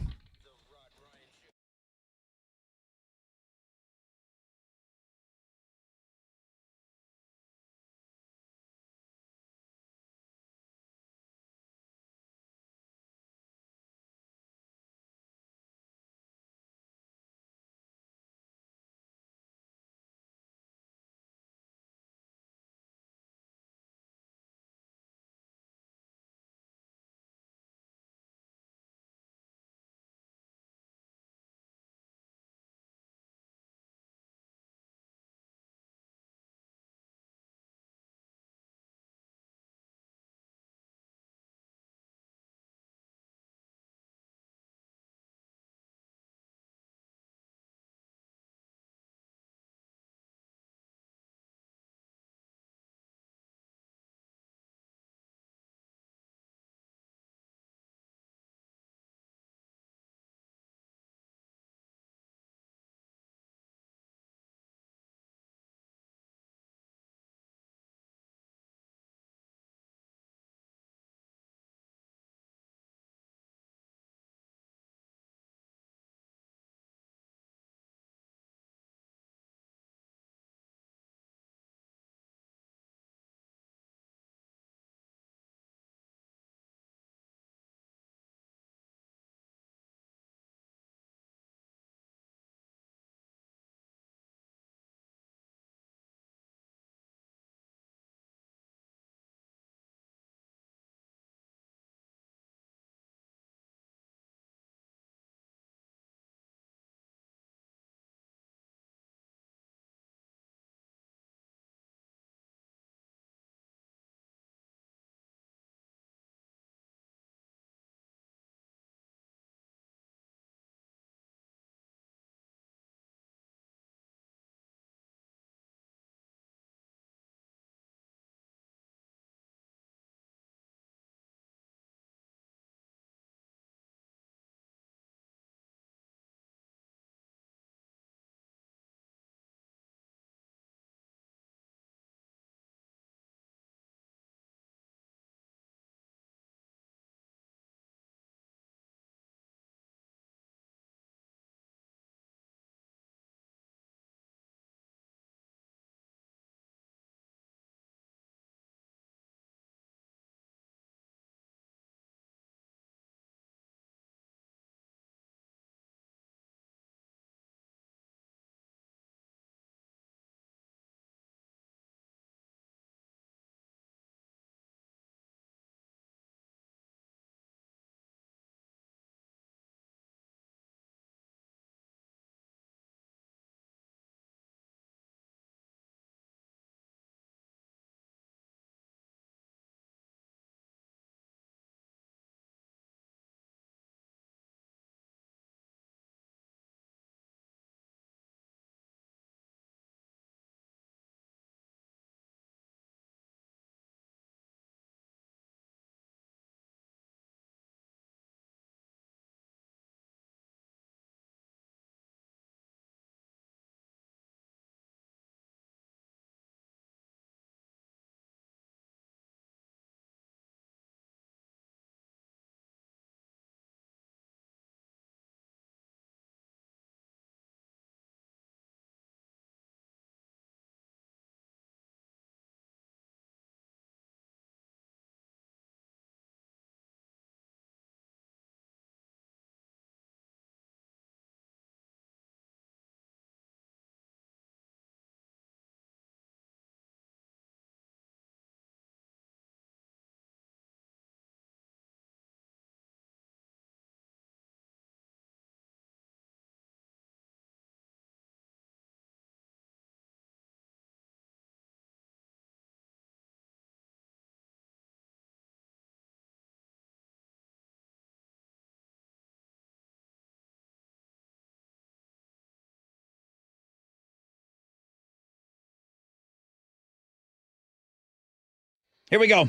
Here we go.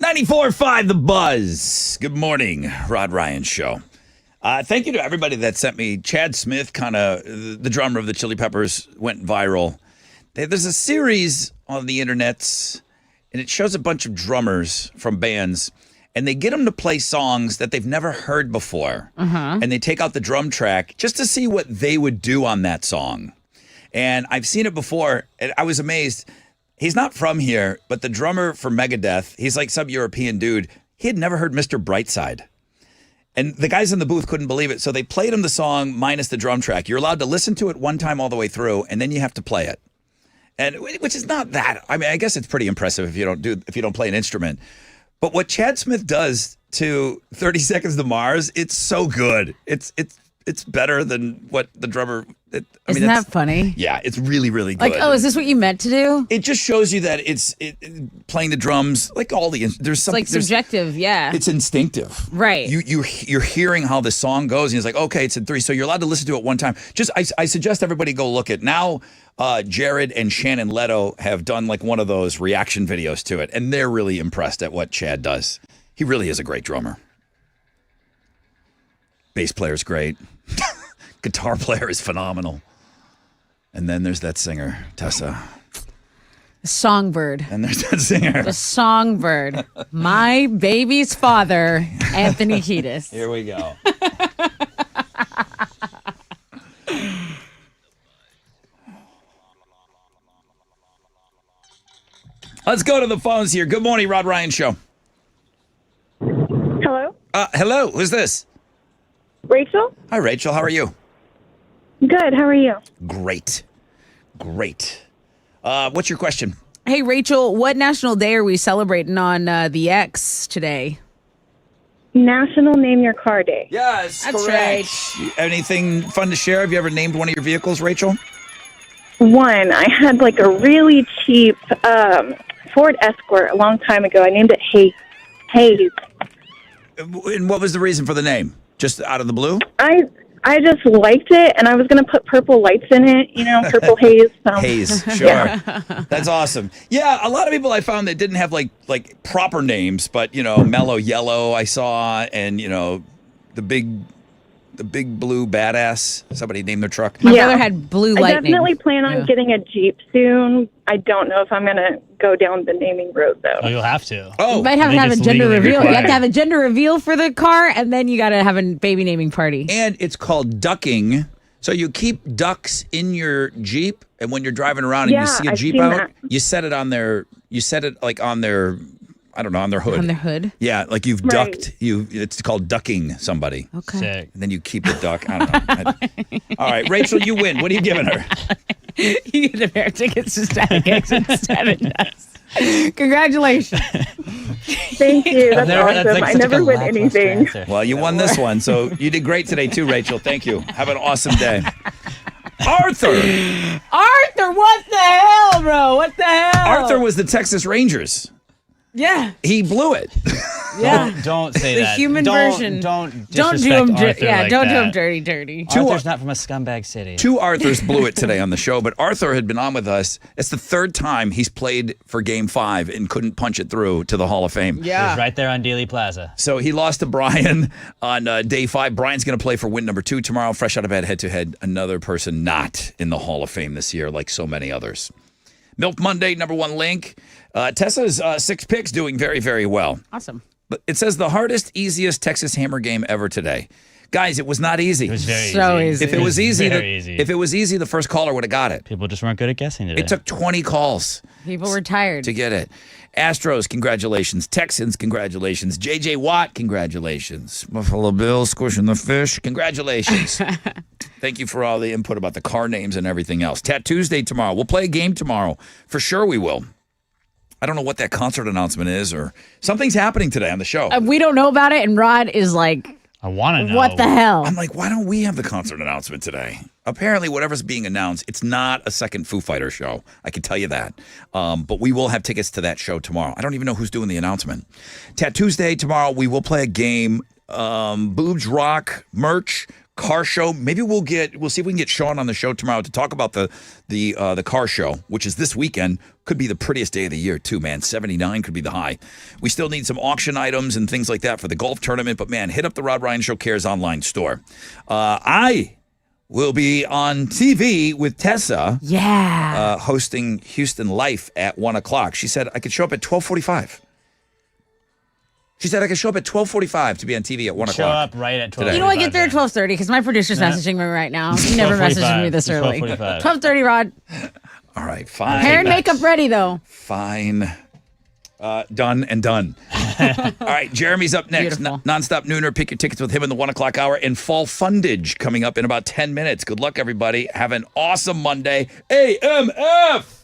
$94.5 The Buzz. Good morning, Rod Ryan Show. Thank you to everybody that sent me. Chad Smith, the drummer of the Chili Peppers, went viral. There's a series on the internet, and it shows a bunch of drummers from bands, and they get them to play songs that they've never heard before. And they take out the drum track just to see what they would do on that song. And I've seen it before, and I was amazed. He's not from here, but the drummer for Megadeth, he's like some European dude. He had never heard Mr. Brightside. And the guys in the booth couldn't believe it. So they played him the song minus the drum track. You're allowed to listen to it one time all the way through, and then you have to play it. And which is not that. I mean, I guess it's pretty impressive if you don't play an instrument. But what Chad Smith does to 30 Seconds to Mars, it's so good. It's better than what the drummer. Isn't that funny? Yeah, it's really, really good. Like, oh, is this what you meant to do? It just shows you that it's playing the drums, like all the there's something. It's like subjective, yeah. It's instinctive, right? You're hearing how the song goes, and it's like, okay, it's in 3, so you're allowed to listen to it one time. Just I suggest everybody go look at now. Jared and Shannon Leto have done like one of those reaction videos to it, and they're really impressed at what Chad does. He really is a great drummer. Bass player's great. Guitar player is phenomenal. And then there's that singer, Tessa. Songbird. And there's that singer. The songbird. My baby's father, Anthony Kiedis. Here we go. Let's go to the phones here. Good morning, Rod Ryan Show. Hello? Hello. Who's this? Rachel? Hi, Rachel. How are you? Good. How are you? Great. What's your question? Hey, Rachel, what national day are we celebrating on the X today? National Name Your Car Day. Yes, that's correct. right. Anything fun to share? Have you ever named one of your vehicles, Rachel? One. I had like a really cheap Ford Escort a long time ago. I named it Hayes. And what was the reason for the name? Just out of the blue? I just liked it, and I was going to put purple lights in it, purple haze. So. Haze, sure. That's awesome. Yeah, a lot of people I found that didn't have like proper names, but Mellow Yellow I saw, and the big blue badass. Somebody named their truck. My brother had Blue Lightning. I definitely plan on getting a Jeep soon. I don't know if I'm going to go down the naming road, though. Oh, you'll have to. Oh, you might have to have a gender reveal. You have to have a gender reveal for the car, and then you got to have a baby naming party. And it's called ducking. So you keep ducks in your Jeep, and when you're driving around and you see a Jeep out, you set it on their. You set it like on their. I don't know, on their hood. On their hood? Yeah, like you've ducked. It's called ducking somebody. Okay. Sick. And then you keep the duck. I don't know. All right, Rachel, you win. What are you giving her? You get a pair of tickets to Static X instead of us. Congratulations. Thank you. That's awesome. I never win anything. Well, you won this one, so you did great today too, Rachel. Thank you. Have an awesome day. Arthur, what the hell, bro? What the hell? Arthur was the Texas Rangers. Yeah. He blew it. Yeah. Don't say the that. The human version. Don't do him dirty. Yeah, like don't that. do him dirty. Arthur's not from a scumbag city. 2 Arthurs blew it today on the show, but Arthur had been on with us. It's the 3rd time he's played for Game 5 and couldn't punch it through to the Hall of Fame. Yeah. He's right there on Dealey Plaza. So he lost to Brian on day 5. Brian's going to play for win number 2 tomorrow. Fresh out of bed, head-to-head. Another person not in the Hall of Fame this year, like so many others. Milk Monday, number 1 link. Tessa's 6 picks doing very, very well. Awesome. But it says the hardest, easiest Texas Hammer game ever today. Guys, it was not easy. It was very easy. If it was easy, easy. If it was easy, the first caller would have got it. People just weren't good at guessing today. It took 20 calls. People were tired to get it. Astros, congratulations. Texans, congratulations. J.J. Watt, congratulations. Buffalo Bills, squishing the fish, congratulations. Thank you for all the input about the car names and everything else. Tattoos Day tomorrow. We'll play a game tomorrow. For sure we will. I don't know what that concert announcement is, or something's happening today on the show. We don't know about it, and Rod is like, I want to know. What the hell? I'm like, why don't we have the concert announcement today? Apparently, whatever's being announced, it's not a second Foo Fighters show. I can tell you that. But we will have tickets to that show tomorrow. I don't even know who's doing the announcement. Tattoos Day tomorrow, we will play a game. Boobs Rock merch car show. Maybe we'll see if we can get Sean on the show tomorrow to talk about the car show, which is this weekend. Could be the prettiest day of the year too, man. 79 could be the high. We still need some auction items and things like that for the golf tournament, but man, hit up the Rod Ryan Show Cares online store. I will be on TV with Tessa. Yeah. Hosting Houston Life at 1 o'clock. She said I could show up at 12:45. She said I could show up at 12:45 to be on TV at 1 o'clock. Show up right at 12:45. You know what? Get there at 12:30 because my producer's messaging me right now. He never messaged me this early. 12:30, Rod. All right, fine. Hair and makeup ready, though. Fine. Done and done. All right, Jeremy's up next. Nonstop Nooner. Pick your tickets with him in the 1 o'clock hour. And Fall Fundage coming up in about 10 minutes. Good luck, everybody. Have an awesome Monday. AMF!